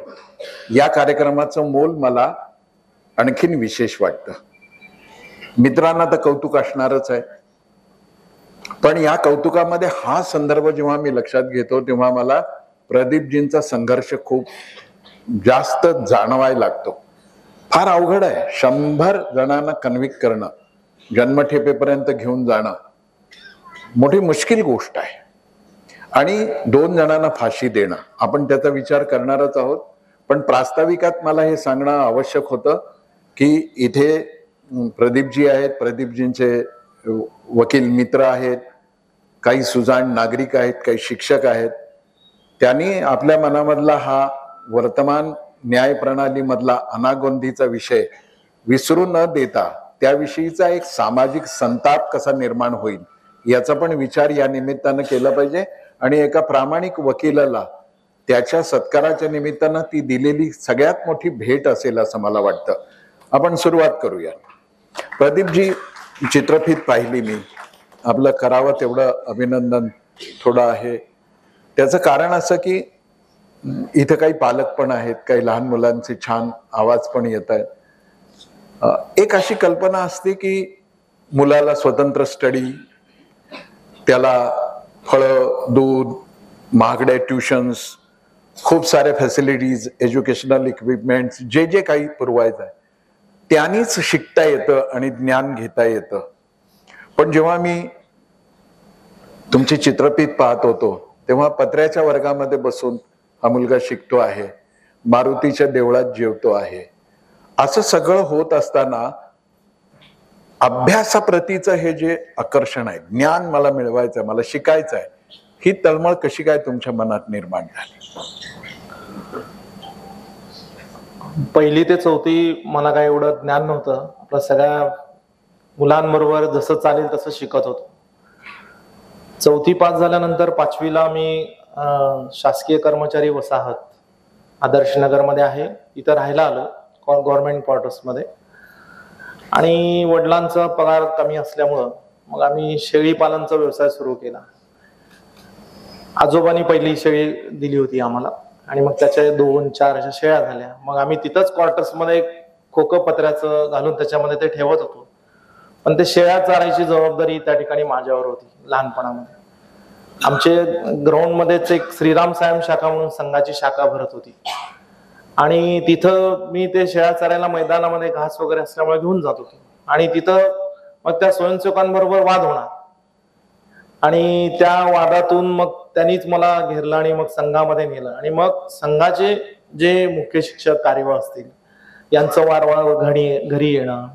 या कार्यक्रमाचं मोल मला आणखीन विशेष वाटतं. मित्रांना तर कौतुक असणारच आहे, पण या कौतुकामध्ये हा संदर्भ जेव्हा मी लक्षात घेतो तेव्हा मला प्रदीपजींचा संघर्ष खूप जास्त जाणवायला लागतो. फार अवघड आहे. 100 जणांना कन्व्हिक्ट करणं, जन्मठेपेपर्यंत घेऊन जाणं मोठी मुश्किल गोष्ट आहे. आणि 2 जणांना फाशी देणं, आपण त्याचा विचार करणारच आहोत. पण प्रास्ताविकात मला हे सांगणं आवश्यक होतं की इथे प्रदीपजी आहेत, प्रदीपजींचे वकील मित्र आहेत, काही सुजाण नागरिक आहेत, काही शिक्षक आहेत. त्यांनी आपल्या मनामधला हा वर्तमान न्याय प्रणालीमधला अनागोंदीचा विषय विसरू न देता त्याविषयीचा एक सामाजिक संताप कसा निर्माण होईल याचा पण विचार या निमित्तानं केला पाहिजे. आणि एका प्रामाणिक वकिलाला त्याच्या सत्काराच्या निमित्तानं ती दिलेली सगळ्यात मोठी भेट असेल असं मला वाटतं. आपण सुरुवात करूया. प्रदीपजी, चित्रफित पाहिली मी, आपलं करावं तेवढं अभिनंदन थोडं आहे. त्याचं कारण असं की इथं काही पालक पण आहेत, काही लहान मुलांचे छान आवाज पण येत आहेत. एक अशी कल्पना असते की मुलाला स्वतंत्र स्टडी, त्याला फळं, दूध, महागड्या ट्युशन्स, खूप साऱ्या फॅसिलिटीज, एज्युकेशनल इक्विपमेंट्स, जे जे काही पुरवायचं आहे त्यांनीच शिकता येतं आणि ज्ञान घेता येतं. पण जेव्हा मी तुमची चित्रफित पाहत होतो तेव्हा पत्र्याच्या वर्गामध्ये बसून हा मुलगा शिकतो आहे, मारुतीच्या देवळात जेवतो आहे, असं सगळं होत असताना अभ्यासाप्रतीचं हे जे आकर्षण आहे, ज्ञान मला मिळवायचं आहे, मला शिकायचं आहे, ही तळमळ कशी काय तुमच्या मनात निर्माण झाली? 1ली ते 4थी मला काय एवढं ज्ञान नव्हतं. आपल्या सगळ्या मुलांबरोबर जसं चालेल तसं शिकत होतो. 4थी पास झाल्यानंतर 5वीला मी शासकीय कर्मचारी वसाहत आदर्श नगरमध्ये आहे, इथं राहायला आलो गव्हर्नमेंट क्वार्टर्समध्ये. आणि वडिलांचा पगार कमी असल्यामुळं मग आम्ही शेळी पालनचा व्यवसाय सुरू केला. आजोबांनी पहिली शेळी दिली होती आम्हाला आणि मग त्याच्या 2-4 अशा शेळ्या झाल्या. मग आम्ही तिथंच क्वार्टर्समध्ये खोकं पत्र्याचं घालून त्याच्यामध्ये ते ठेवत होतो. पण ते शेळ्या चारायची जबाबदारी त्या ठिकाणी माझ्यावर होती लहानपणामध्ये. आमचे ग्राउंडमध्येच एक श्रीराम सायम शाखा म्हणून संघाची शाखा भरत होती आणि तिथं मी ते शेळ्या चरायला मैदानामध्ये घास वगैरे असल्यामुळे घेऊन जात होतो. आणि तिथं मग त्या स्वयंसेवकांबरोबर वाद होणार आणि त्या वादातून मग त्यांनीच मला घेरलं आणि मग संघामध्ये नेलं. आणि मग संघाचे जे मुख्य शिक्षक कार्यवाह असतील यांचं वारंवार घरी येणं,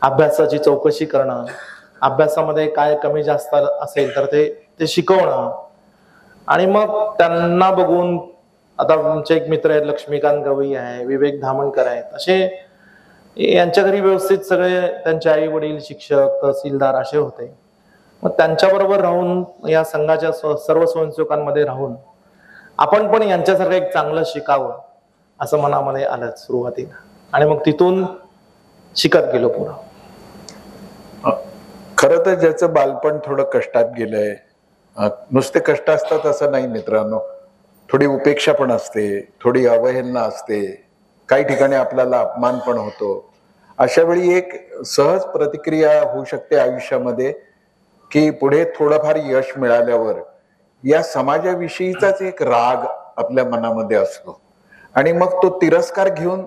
अभ्यासाची चौकशी करणं, अभ्यासामध्ये काय कमी जास्त असेल तर ते शिकवणं. आणि मग त्यांना बघून आता आमचे एक मित्र आहेत, लक्ष्मीकांत गवई आहे, विवेक धामणकर आहेत, असे यांच्या घरी व्यवस्थित सगळे त्यांचे आई वडील शिक्षक, तहसीलदार असे होते. मग त्यांच्याबरोबर राहून या संघाच्या सर्व स्वयंसेवकांमध्ये राहून आपण पण यांच्यासारखं एक चांगलं शिकावं असं मनामध्ये आलं सुरुवातीला. आणि मग तिथून शिकत गेलो पुढं. खरं तर ज्याचं बालपण थोडं कष्टात गेलंय, नुसते कष्ट असतात असं नाही मित्रांनो, थोडी उपेक्षा पण असते, थोडी अवहेलना असते, काही ठिकाणी आपल्याला अपमान पण होतो. अशा वेळी एक सहज प्रतिक्रिया होऊ शकते आयुष्यामध्ये की पुढे थोडंफार यश मिळाल्यावर या समाजाविषयीचाच एक राग आपल्या मनामध्ये असतो. आणि मग तो तिरस्कार घेऊन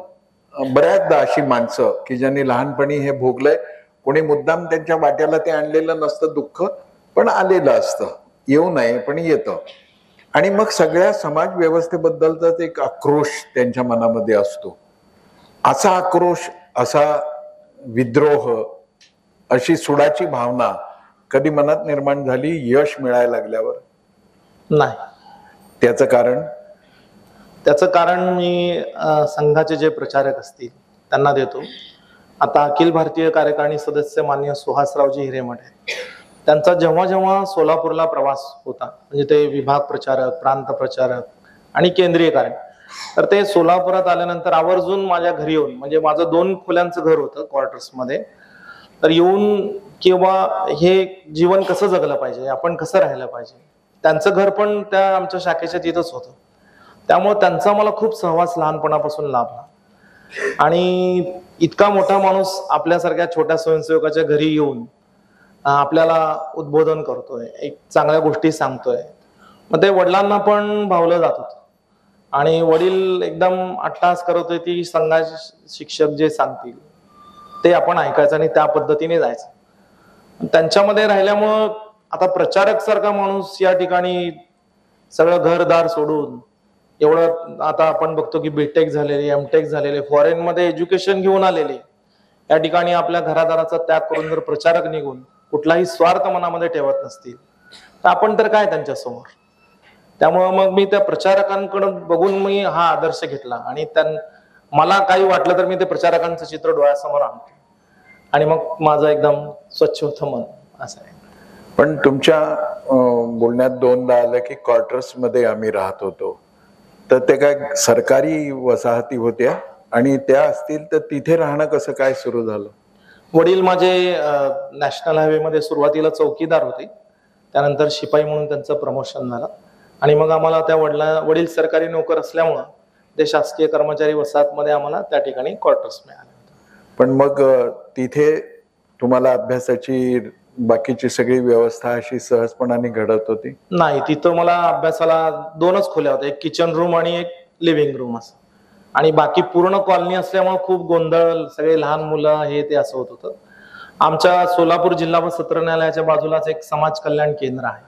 बऱ्याचदा अशी माणसं की ज्यांनी लहानपणी हे भोगलंय, कोणी मुद्दाम त्यांच्या वाट्याला ते आणलेलं नसतं दुःख, पण आलेलं असतं, येऊ नये पण येतं. आणि मग सगळ्या समाज व्यवस्थेबद्दलचाच एक आक्रोश त्यांच्या मनामध्ये असतो. असा आक्रोश, असा विद्रोह, अशी सुडाची भावना कधी मनात निर्माण झाली यश मिळायला लागल्यावर? नाही. त्याचं कारण मी संघाचे जे प्रचारक असतील त्यांना देतो. आता अखिल भारतीय कार्यकारिणी सदस्य माननीय सुहासरावजी हिरेमठ आहेत, त्यांचा जेव्हा जेव्हा सोलापूरला प्रवास होता, म्हणजे ते विभाग प्रचारक, प्रांत प्रचारक आणि केंद्रीय कार्य, तर ते सोलापुरात आल्यानंतर आवर्जून माझ्या घरी येऊन, म्हणजे माझं 2 खोल्यांचं घर होतं क्वार्टर्समध्ये, तर येऊन किंवा हे जीवन कसं जगलं पाहिजे, आपण कसं राहायला पाहिजे. त्यांचं घर पण त्या आमच्या शाखेच्या तिथंच होतं, त्यामुळे त्यांचा मला खूप सहवास लहानपणापासून लाभला. आणि इतका मोठा माणूस आपल्यासारख्या छोट्या स्वयंसेवकाच्या घरी येऊन आपल्याला उद्बोधन करतोय, एक चांगल्या गोष्टी सांगतोय, मग ते वडिलांना पण भावलं जात होतं. आणि वडील एकदम अट्टहास करत होते की संघाचे शिक्षक जे सांगतील ते आपण ऐकायचं आणि त्या पद्धतीने जायचं. त्यांच्यामध्ये राहिल्यामुळं आता प्रचारक सारखा माणूस या ठिकाणी सगळं घरदार सोडून, एवढं आता आपण बघतो की बीटेक झालेले, एमटेक झालेले, फॉरेन मध्ये एज्युकेशन घेऊन आलेले, या ठिकाणी आपल्या घरादाराचा त्याग करून जर प्रचारक निघून कुठलाही स्वार्थ मनामध्ये ठेवत नसतील तर आपण तर काय त्यांच्या समोर. त्यामुळे मग मी त्या प्रचारकांकडे बघून मी हा आदर्श घेतला आणि मला काही वाटलं तर मी ते प्रचारकांचं चित्र डोळ्यासमोर आणतो आणि मग माझं एकदम स्वच्छ होतं मन, असं आहे. पण तुमच्या बोलण्यात 2दा आलं की क्वार्टर्स मध्ये आम्ही राहत होतो, तर ते काय सरकारी वसाहती होत्या आणि त्या असतील तर तिथे राहणं कसं काय सुरू झालं? वडील माझे नॅशनल हायवे मध्ये सुरुवातीला चौकीदार होते, त्यानंतर शिपाई म्हणून त्यांचं प्रमोशन झालं आणि मग आम्हाला त्या वडील सरकारी नोकर असल्यामुळं ते शासकीय कर्मचारी वसाहत मध्ये आम्हाला त्या ठिकाणी क्वार्टर्स मिळाले. पण मग तिथे तुम्हाला अभ्यासाची बाकीची सगळी व्यवस्था अशी सहजपणाने घडत होती? नाही, तिथं मला अभ्यासाला 2च खोल्या होत्या, एक किचन रूम आणि एक लिव्हिंग रूम असं, आणि बाकी पूर्ण कॉलनी असल्यामुळे खूप गोंधळ, सगळे लहान मुलं हे ते असं होत होतं. आमच्या सोलापूर जिल्हा व सत्र न्यायालयाच्या बाजूलाच एक समाज कल्याण केंद्र आहे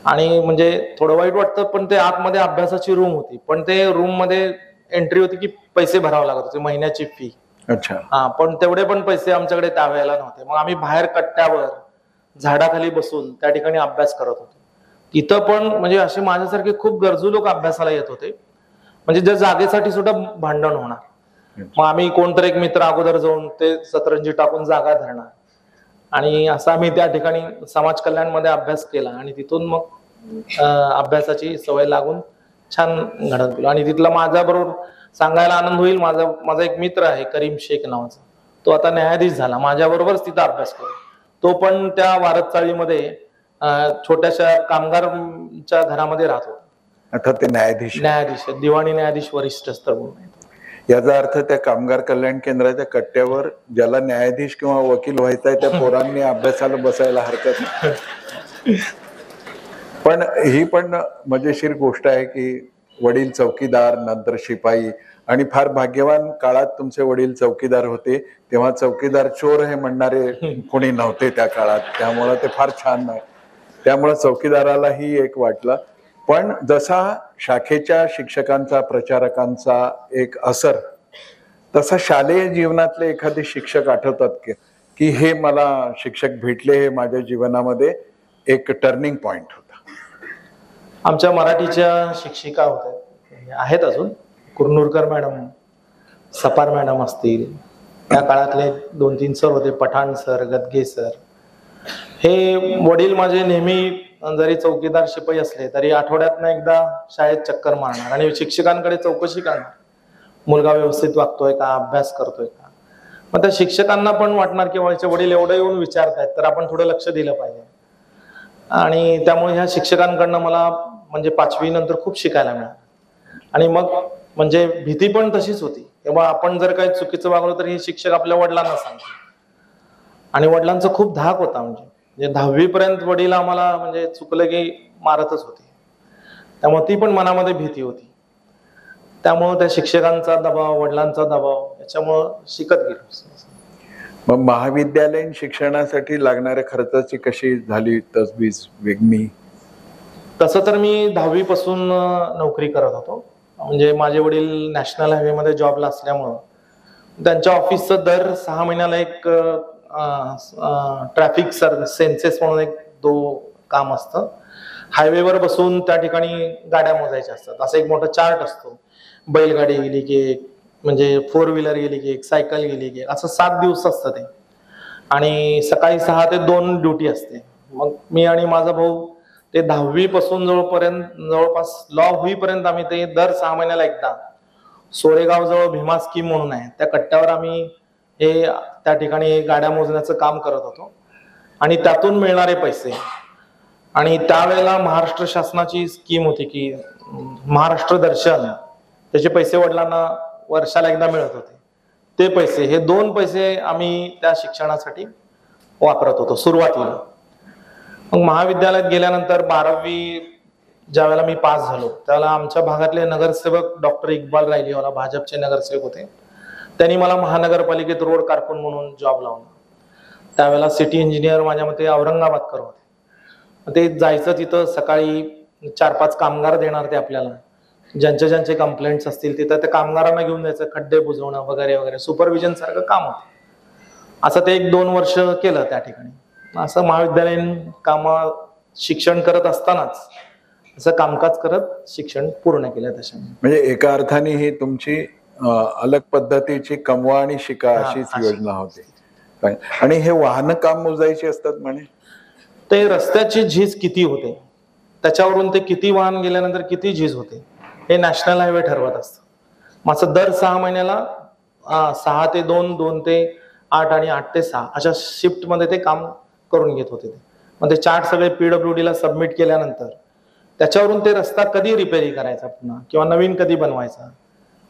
आणि म्हणजे थोडं वाईट वाटतं, पण ते आतमध्ये अभ्यासाची रूम होती, पण ते रूम मध्ये एंट्री होती की पैसे भरावे लागत होते, महिन्याची फी. अच्छा. हा, पण तेवढे पण पैसे आमच्याकडे त्यावेळेला नव्हते. मग आम्ही बाहेर कट्ट्यावर झाडाखाली बसून त्या ठिकाणी अभ्यास करत होतो. तिथं पण म्हणजे असे माझ्यासारखे खूप गरजू लोक अभ्यासाला येत होते, म्हणजे ज्या जागेसाठी सुद्धा भांडण होणार. मग आम्ही कोणतरी एक मित्र अगोदर जाऊन ते सतरंजी टाकून जागा धरणार आणि असं आम्ही त्या ठिकाणी समाज कल्याण मध्ये अभ्यास केला आणि तिथून मग अभ्यासाची सवय लागून छान घडत गेलो. आणि तिथला माझ्या बरोबर सांगायला आनंद होईल, माझा एक मित्र आहे करीम शेख नावाचा, तो आता न्यायाधीश झाला, माझ्या बरोबरच तिथं अभ्यास करतो. तो पण त्या वारद चाळीमध्ये छोट्याशा कामगारच्या घरामध्ये राहत होता. आता ते न्यायाधीश दिवाणी न्यायाधीश वरिष्ठ स्तर म्हणून. याचा अर्थ त्या कामगार कल्याण केंद्राच्या कट्ट्यावर ज्याला न्यायाधीश किंवा वकील व्हायचा आहे त्या पोरांनी अभ्यासाला बसायला हरकत नाही. पण ही पण मजेशीर गोष्ट आहे की वडील चौकीदार, नंतर शिपाई, आणि फार भाग्यवान काळात तुमचे वडील चौकीदार होते, तेव्हा चौकीदार चोर हे म्हणणारे कोणी नव्हते त्या काळात, त्यामुळे ते फार छान नाही, त्यामुळे चौकीदारालाही एक वाटलं. पण जसा शाखेच्या शिक्षकांचा, प्रचारकांचा एक असर, तसा शालेय जीवनातले एखादे शिक्षक आठवतात की हे मला शिक्षक भेटले, हे माझ्या जीवनामध्ये एक टर्निंग पॉइंट होता? आमच्या मराठीच्या शिक्षिका होत्या, आहेत अजून, कुरनूरकर मॅडम, सपार मॅडम असतील, त्या काळातले 2-3 सर होते, पठाण सर, गदगे सर. हे वडील माझे नेहमी जरी चौकीदार शिपाई असले तरी आठवड्यातनं एकदा शाळेत चक्कर मारणार आणि शिक्षकांकडे चौकशी करणार, मुलगा व्यवस्थित वागतोय का, अभ्यास करतोय का. मग त्या शिक्षकांना पण वाटणार की वडील एवढं येऊन विचारतायत तर आपण थोडं लक्ष दिलं पाहिजे. आणि त्यामुळे ह्या शिक्षकांकडनं मला म्हणजे 5वी नंतर खूप शिकायला मिळालं. आणि मग म्हणजे भीती पण तशीच होती, तेव्हा आपण जर काही चुकीचं वागलो तर हे शिक्षक आपल्या वडिलांना सांगतात. आणि वडिलांचा खूप धाक होता, म्हणजे 10वी पर्यंत वडील आम्हाला म्हणजे चुकलं की मारतच होते, त्यामुळे ती पण मनामध्ये भीती होती. त्यामुळे त्या शिक्षकांचा दबाव, वडिलांचा दबाव, याच्यामुळं शिकत गेलो. मग महाविद्यालयीन शिक्षणासाठी लागणाऱ्या खर्चाची कशी झाली तजवीज वेगळी? तसं तर मी 10वी पासून नोकरी करत होतो, म्हणजे माझे वडील नॅशनल हायवे मध्ये जॉबला असल्यामुळं त्यांच्या ऑफिसचं दर 6 महिन्याला एक ट्रॅफिक सेन्सेस म्हणून एक काम असतं. हायवेवर बसून त्या ठिकाणी गाड्या मोजायच्या असतात, असं एक मोठा चार्ट असतो. बैलगाडी गेली की एक, म्हणजे 4 व्हीलर गेली की एक, सायकल गेली की एक, असं 7 दिवस असतं ते. आणि सकाळी 6 ते 2 ड्युटी असते. मग मी आणि माझा भाऊ ते 10वी पासून जवळपास लॉ होईपर्यंत आम्ही ते दर 6 महिन्याला एकदा सोरेगाव जवळ भीमा स्कीम म्हणून आहे त्या कट्ट्यावर आम्ही हे त्या ठिकाणी गाड्या मोजण्याचं काम करत होतो आणि त्यातून मिळणारे पैसे आणि त्यावेळेला महाराष्ट्र शासनाची स्कीम होती की महाराष्ट्र दर्शन त्याचे पैसे वडिलांना वर्षाला एकदा मिळत होते ते पैसे हे 2 पैसे आम्ही त्या शिक्षणासाठी वापरत होतो सुरुवातीला. मग महाविद्यालयात गेल्यानंतर 12वी ज्या वेळेला मी पास झालो त्यावेळेला आमच्या भागातले नगरसेवक डॉक्टर इक्बाल रायलीवाला भाजपचे नगरसेवक होते. त्यांनी मला महानगरपालिकेत रोड कारकून म्हणून जॉब लावला. त्यावेळेला सिटी इंजिनियर माझ्या मते औरंगाबादकर होते. ते जायचं तिथं सकाळी 4-5 कामगार देणार ते आपल्याला ज्यांचे ज्यांचे कंप्लेंट्स असतील तिथं त्या कामगारांना घेऊन जायचं खड्डे बुजवणं वगैरे वगैरे सुपरविजन सारखं काम होतं. असं ते 1-2 वर्ष केलं त्या ठिकाणी. असं महाविद्यालयीन शिक्षण करत असतानाच असं कामकाज करत शिक्षण पूर्ण केलं त्याच्यामध्ये. म्हणजे एका अर्थाने ही तुमची अलग पद्धतीची कमवा आणि शिका अशीच योजना होती. आणि हे वाहन काम मोजायची असतात म्हणे ते रस्त्याची झीज किती होते त्याच्यावरून ते किती वाहन गेल्यानंतर किती झीज होते हे नॅशनल हायवे ठरवत असतं. माझं दर 6 महिन्याला 6 ते 2, 2 ते 8 आणि 8 ते 6 अशा शिफ्ट मध्ये ते काम करून घेत होते. मग ते चार्ट सगळे PWD ला सबमिट केल्यानंतर त्याच्यावरून ते रस्ता कधी रिपेरी करायचा पुन्हा किंवा नवीन कधी बनवायचा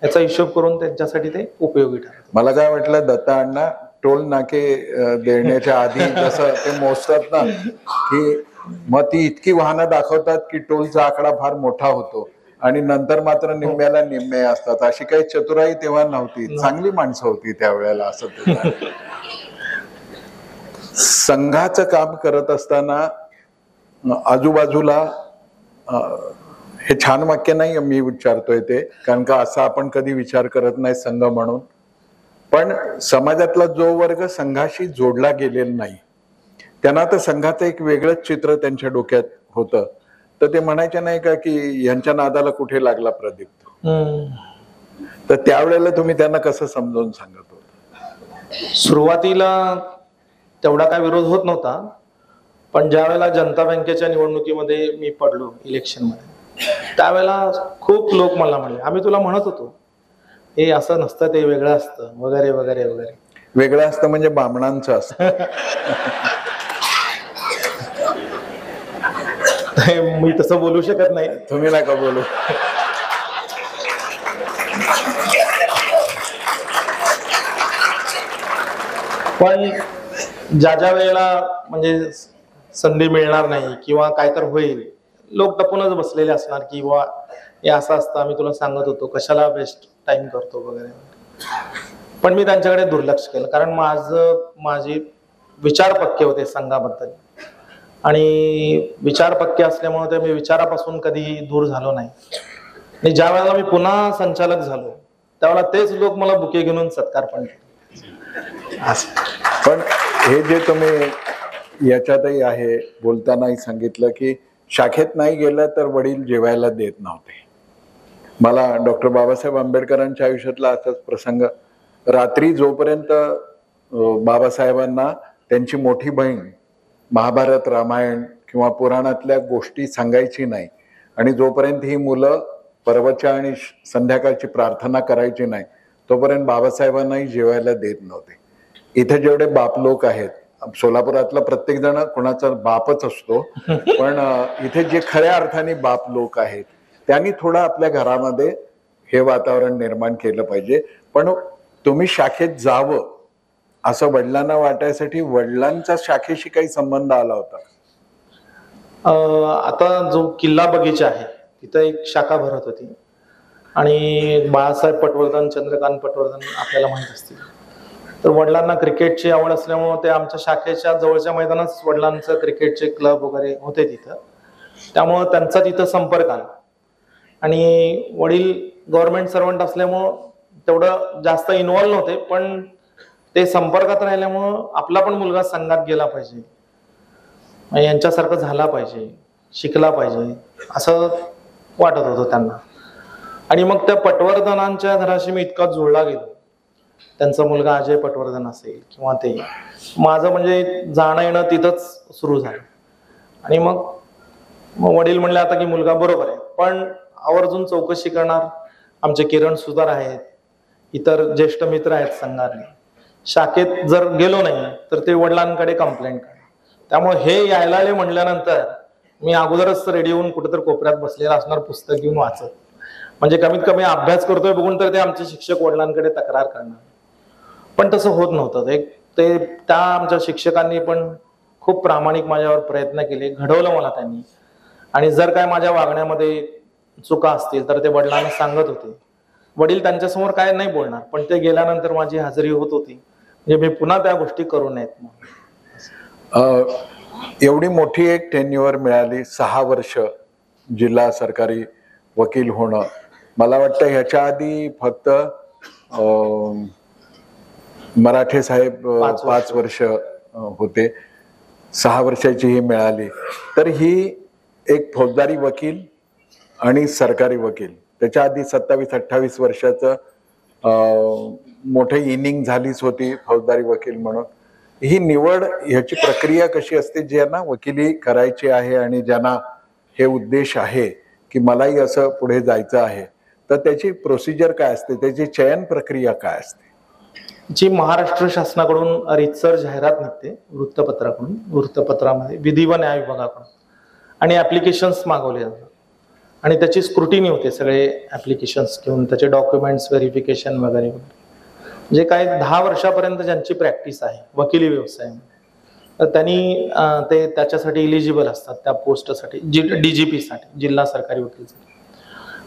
याचा हिशोब करून त्यांच्यासाठी ते उपयोगी ठरत. मला काय वाटलं दत्ता अण्णा टोल नाके देण्याच्या आधी जसं ते मोजतात ना की मग ती इतकी वाहनं दाखवतात की टोलचा आकडा फार मोठा होतो आणि नंतर मात्र निम्म्याला निम्मे असतात. अशी काही चतुराई तेव्हा नव्हती. चांगली माणसं होती त्यावेळेला. असं संघाचं काम करत असताना आजूबाजूला हे छान वाक्य नाही मी उच्चारतोय ते कारण का असा आपण कधी विचार करत नाही संघ म्हणून. पण समाजातला जो वर्ग संघाशी जोडला गेलेला नाही त्यांना तर संघाचं एक वेगळंच चित्र त्यांच्या डोक्यात होतं. तर ते म्हणायचे नाही का की यांच्या नादाला कुठे लागला प्रदीप. तर त्यावेळेला तुम्ही त्यांना कसं समजावून सांगत होता? सुरुवातीला तेवढा काय विरोध होत नव्हता पण ज्या वेळेला जनता बँकेच्या निवडणुकीमध्ये मी पडलो इलेक्शन मध्ये त्यावेळेला खूप लोक मला म्हणले आम्ही तुला म्हणत होतो हे असं नसतं ते वेगळं असतं वगैरे वगैरे वगैरे. वेगळं असतं म्हणजे बामणांचं असतं. मी तसं बोलू शकत नाही. तुम्ही नका बोलू. पण ज्या वेळेला म्हणजे संधी मिळणार नाही किंवा काय तर होईल लोक टपूनच बसलेले असणार की वा हे असं असतं आम्ही तुला सांगत होतो कशाला वेस्ट टाइम करतो वगैरे. पण मी त्यांच्याकडे दुर्लक्ष केलं कारण माझे विचार पक्के होते संघाबद्दल आणि विचार पक्के असल्यामुळे ते मी विचारापासून कधी दूर झालो नाही. आणि ज्या वेळेला मी पुन्हा संचालक झालो त्यावेळेला तेच लोक मला बुके घेऊन सत्कार पण केले. पण हे जे तुम्ही याच्यातही आहे बोलतानाही सांगितलं की शाखेत नाही गेलं तर वडील जेवायला देत नव्हते. मला डॉक्टर बाबासाहेब आंबेडकरांच्या आयुष्यातला असाच प्रसंग रात्री जोपर्यंत बाबासाहेबांना त्यांची मोठी बहीण महाभारत रामायण किंवा पुराणातल्या गोष्टी सांगायची नाही आणि जोपर्यंत ही मुलं परवच्या आणि संध्याकाळची प्रार्थना करायची नाही तोपर्यंत बाबासाहेबांनाही जेवायला देत नव्हते. इथे जेवढे बाप लोक आहेत सोलापुरातला प्रत्येक जण कोणाचा बापच असतो पण इथे जे खऱ्या अर्थाने बाप लोक आहेत त्यांनी थोडं आपल्या घरामध्ये हे वातावरण निर्माण केलं पाहिजे. पण तुम्ही शाखेत जावं असं वडिलांना वाटायसाठी वडिलांचा शाखेशी काही संबंध आला होता? आता जो किल्ला बगीचा आहे तिथं एक शाखा भरत होती आणि बाळासाहेब पटवर्धन चंद्रकांत पटवर्धन आपल्याला माहित असतील. तर वडिलांना क्रिकेटची आवड असल्यामुळे ते आमच्या शाखेच्या जवळच्या मैदानात वडिलांचं क्रिकेटचे क्लब वगैरे होते तिथं त्यामुळं त्यांचा तिथं संपर्क आला आणि वडील गव्हर्नमेंट सर्वंट असल्यामुळं तेवढं जास्त इन्व्हॉल्व नव्हते पण ते संपर्कात राहिल्यामुळं आपला पण मुलगा संघात गेला पाहिजे यांच्यासारखं झाला पाहिजे शिकला पाहिजे असं वाटत होतं त्यांना. आणि मग त्या पटवर्धनांच्या घराशी मी इतका जुळला गेलो. त्यांचा मुलगा अजय पटवर्धन असेल किंवा ते माझं म्हणजे जाणं येणं तिथंच सुरू झालं आणि मग मग वडील म्हणले आता की मुलगा बरोबर आहे, पण आवर्जून चौकशी करणार आमचे किरण सुतार आहेत, इतर ज्येष्ठ मित्र आहेत संघातले, शाखेत जर गेलो नाही तर ते वडिलांकडे कंप्लेंट करणार. त्यामुळे हे यायला आले म्हणल्यानंतर मी अगोदरच रेडी होऊन कुठेतरी कोपऱ्यात बसलेला असणार, पुस्तक घेऊन वाचत, म्हणजे कमीत कमी अभ्यास करतोय बघून तर ते आमचे शिक्षक वडिलांकडे तक्रार करणार. पण तसं होत नव्हतं. ते त्या आमच्या शिक्षकांनी पण खूप प्रामाणिक माझ्यावर प्रयत्न केले, घडवलं मला त्यांनी. आणि जर काय माझ्या वागण्यामध्ये चुका असतील तर ते वडिलांना सांगत होते. वडील त्यांच्यासमोर काय नाही बोलणार, पण ते गेल्यानंतर माझी हजेरी होत होती, म्हणजे मी पुन्हा त्या गोष्टी करू नयेत. एवढी मोठी एक टेन्युअर मिळाली, 6 वर्ष जिल्हा सरकारी वकील होणं. मला वाटतं ह्याच्या आधी फक्त मराठे साहेब 5 वर्ष होते, 6 वर्षाची ही मिळाली. तर ही एक फौजदारी वकील आणि सरकारी वकील, त्याच्या आधी 27-28 वर्षाचं मोठे इनिंग झालीच होती फौजदारी वकील म्हणून. ही निवड, ह्याची प्रक्रिया कशी असते? ज्यांना वकिली करायची आहे आणि ज्यांना हे उद्देश आहे की मलाही असं पुढे जायचं आहे, तर त्याची प्रोसिजर काय असते, त्याची चयन प्रक्रिया काय असते? जी महाराष्ट्र शासनाकडून रीतसर जाहिरात निघते वृत्तपत्राकडून, वृत्तपत्रामध्ये विधी व न्याय विभागाकडून, आणि ऍप्लिकेशन्स मागवले जातात आणि त्याची स्क्रुटिनी होते. सगळे ऍप्लिकेशन्स घेऊन त्याचे डॉक्युमेंट्स व्हेरिफिकेशन वगैरे वगैरे. जे काय 10 वर्षापर्यंत ज्यांची प्रॅक्टिस आहे वकिली व्यवसाय, तर त्यांनी ते त्याच्यासाठी इलिजिबल असतात त्या पोस्टसाठी, DGP साठी, जिल्हा सरकारी वकीलसाठी.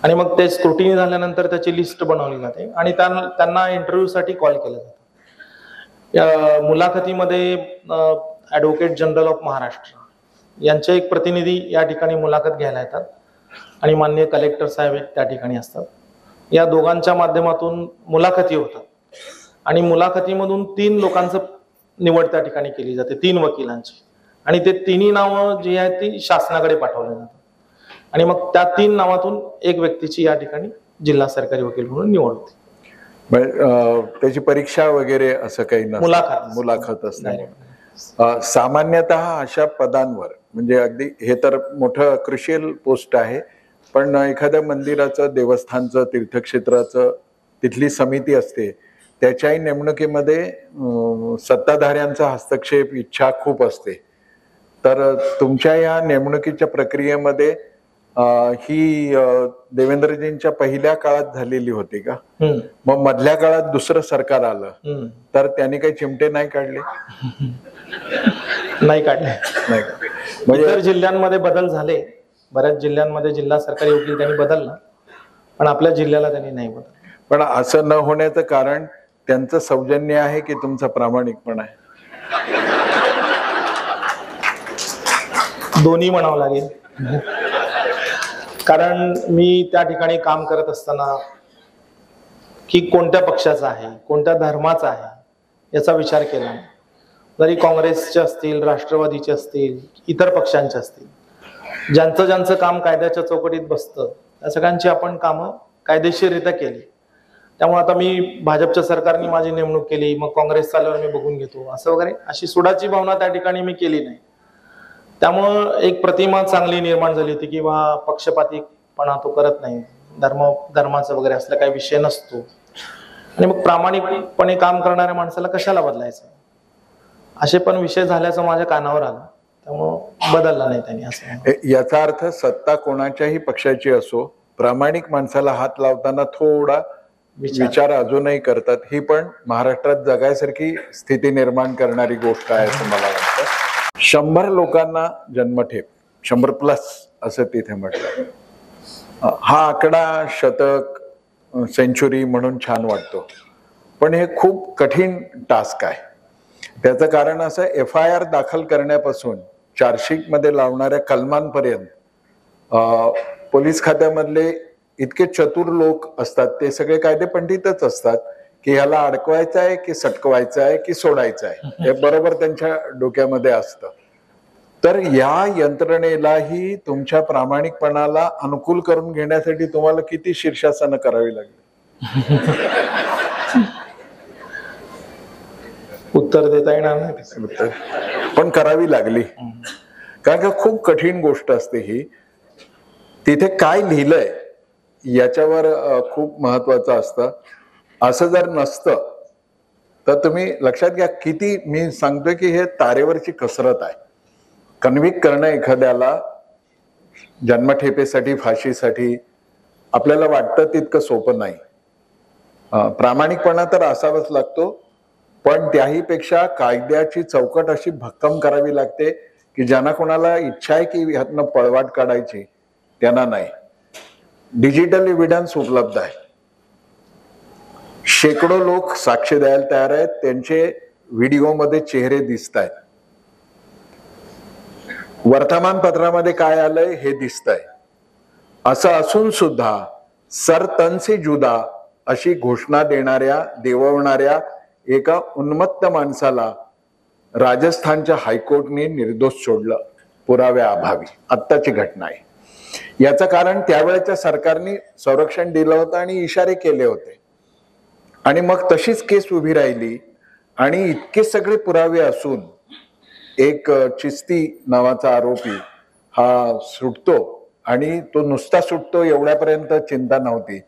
आणि मग ते स्क्रुटिनी झाल्यानंतर त्याची लिस्ट बनवली जाते आणि त्यांना इंटरव्ह्यू साठी कॉल केलं जातं. मुलाखतीमध्ये ऍडव्होकेट जनरल ऑफ महाराष्ट्र यांचे एक प्रतिनिधी या ठिकाणी मुलाखत घ्यायला येतात आणि माननीय कलेक्टर साहेब त्या ठिकाणी असतात. या दोघांच्या माध्यमातून मुलाखती होतात आणि मुलाखतीमधून 3 लोकांचं निवड त्या ठिकाणी केली जाते, 3 वकिलांची, आणि ते 3ही नावं जी आहेत ती शासनाकडे पाठवली जातात आणि मग त्या 3 नावातून एक व्यक्तीची या ठिकाणी जिल्हा सरकारी वकील म्हणून निवड होते. त्याची परीक्षा वगैरे असं काही नसतं, मुलाखत असते. सामान्यतः अशा पदांवर, म्हणजे अगदी हे तर मोठं क्रुशियल पोस्ट आहे, पण एखाद्या मंदिराचं, देवस्थानचं, तीर्थक्षेत्राचं तिथली समिती असते, त्याच्याही नेमणुकीमध्ये सत्ताधाऱ्यांचा हस्तक्षेप, इच्छा खूप असते. तर तुमच्या या नेमणुकीच्या प्रक्रियेमध्ये ही देवेंद्रजींच्या पहिल्या काळात झालेली होती का? मग मधल्या काळात दुसरं सरकार आलं तर त्यांनी काही चिमटे नाही काढले? नाही काढले. म्हणजे जिल्ह्यांमध्ये बदल झाले, बऱ्याच जिल्ह्यांमध्ये जिल्हा सरकारी वकील त्यांनी बदलला, पण आपल्या जिल्ह्याला त्यांनी नाही बदललं. पण असं न होण्याचं कारण त्यांचं सौजन्य आहे की तुमचा प्रामाणिकपणा आहे? दोन्ही म्हणावं लागेल. कारण मी त्या ठिकाणी काम करत असताना की कोणत्या पक्षाचा आहे, कोणत्या धर्माचा आहे याचा विचार केला नाही. जरी काँग्रेसचे असतील, राष्ट्रवादीचे असतील, इतर पक्षांचे असतील, ज्यांचं काम कायद्याच्या चौकटीत बसतं त्या सगळ्यांची आपण कामं कायदेशीररित्या केली. त्यामुळे आता मी भाजपच्या सरकारने माझी नेमणूक केली, मग काँग्रेस चालल्यावर मी बघून घेतो असं वगैरे अशी सुडाची भावना त्या ठिकाणी मी केली नाही. त्यामुळं एक प्रतिमा चांगली निर्माण झाली होती की बा पक्षपातीपणा तो करत नाही, धर्माचा वगैरे असला काही विषय नसतो, आणि मग प्रामाणिकपणे काम करणाऱ्या माणसाला कशाला बदलायचं, असे पण विषय झाल्याचं माझ्या कानावर आलं. त्यामुळं बदलला नाही त्यांनी. असं याचा अर्थ सत्ता कोणाच्याही पक्षाची असो, प्रामाणिक माणसाला हात लावताना थोडा विचार अजूनही करतात. ही पण महाराष्ट्रात जगायसारखी स्थिती निर्माण करणारी गोष्ट आहे असं मला वाटतं. 100 लोकांना जन्मठेप, 100+ असं तिथे म्हटलं. हा आकडा शतक, सेंचुरी म्हणून छान वाटतो, पण हे खूप कठीण टास्क आहे. त्याचं कारण असं, FIR दाखल करण्यापासून चार्जशीट मध्ये लावणाऱ्या कलमांपर्यंत पोलीस खात्यामधले इतके चतुर लोक असतात, ते सगळे कायदे पंडितच असतात की ह्याला अडकवायचं आहे की सटकवायचं आहे की सोडायचं आहे, हे बरोबर त्यांच्या डोक्यामध्ये असतं. तर या यंत्रणेलाही तुमच्या प्रामाणिकपणाला अनुकूल करून घेण्यासाठी तुम्हाला किती शीर्षासनं करावी लागली? उत्तर देता येणार नाही, पण करावी लागली. कारण का खूप कठीण गोष्ट असते ही. तिथे काय लिहिलंय याच्यावर खूप महत्वाचं असतं. असं जर नसतं तर तुम्ही लक्षात घ्या किती, मी सांगतोय की हे तारेवरची कसरत आहे. कन्व्हिक्ट करणं एखाद्याला जन्मठेपेसाठी, फाशीसाठी आपल्याला वाटतं तितकं सोपं नाही. प्रामाणिकपणा तर असावाच लागतो, पण त्याही पेक्षा कायद्याची चौकट अशी भक्कम करावी लागते की ज्यांना कोणाला इच्छा आहे की ह्यातनं पळवाट काढायची त्यांना नाही. डिजिटल एव्हिडन्स उपलब्ध आहे. शेकडो लोक साक्ष द्यायला तयार आहेत. त्यांचे व्हिडिओमध्ये चेहरे दिसत आहेत. वर्तमानपत्रामध्ये काय आलंय हे दिसतंय. असं असून सुद्धा सरतन से जुदा अशी घोषणा देववणाऱ्या एका उन्मत्त माणसाला राजस्थानच्या हायकोर्टने निर्दोष सोडलं पुराव्याअभावी. आत्ताची घटना आहे. याचं कारण त्यावेळेच्या सरकारने संरक्षण दिलं होतं आणि इशारे केले होते आणि मग तशीच केस उभी राहिली. आणि इतके सगळे पुरावे असून एक चिस्ती नावाचा आरोपी हा सुटतो आणि तो नुसता सुटतो एवढ्यापर्यंत चिंता नव्हती.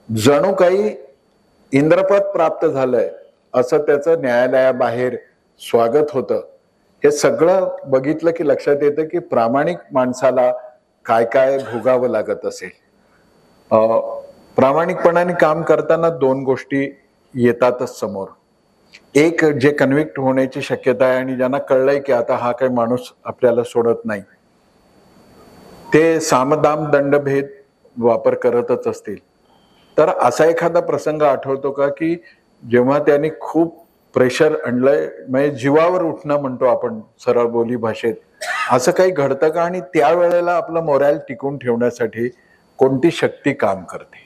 जणू काही इंद्रपद प्राप्त झालंय असं त्याचं न्यायालयाबाहेर स्वागत होतं. हे सगळं बघितलं की लक्षात येतं की प्रामाणिक माणसाला काय काय भोगावं लागत असेल. प्रामाणिकपणाने काम करताना दोन गोष्टी येतातच समोर. एक, जे कन्व्हिक्ट होण्याची शक्यता आहे आणि ज्यांना कळलंय की आता हा काही माणूस आपल्याला सोडत नाही, ते सामदाम दंडभेद वापर करतच असतील. तर असा एखादा प्रसंग आठवतो का की जेव्हा त्यांनी खूप प्रेशर आणलंय, म्हणजे जीवावर उठणं म्हणतो आपण सरळ बोली भाषेत, असं काही घडतं का? आणि त्यावेळेला आपलं मोरॅल टिकून ठेवण्यासाठी कोणती शक्ती काम करते?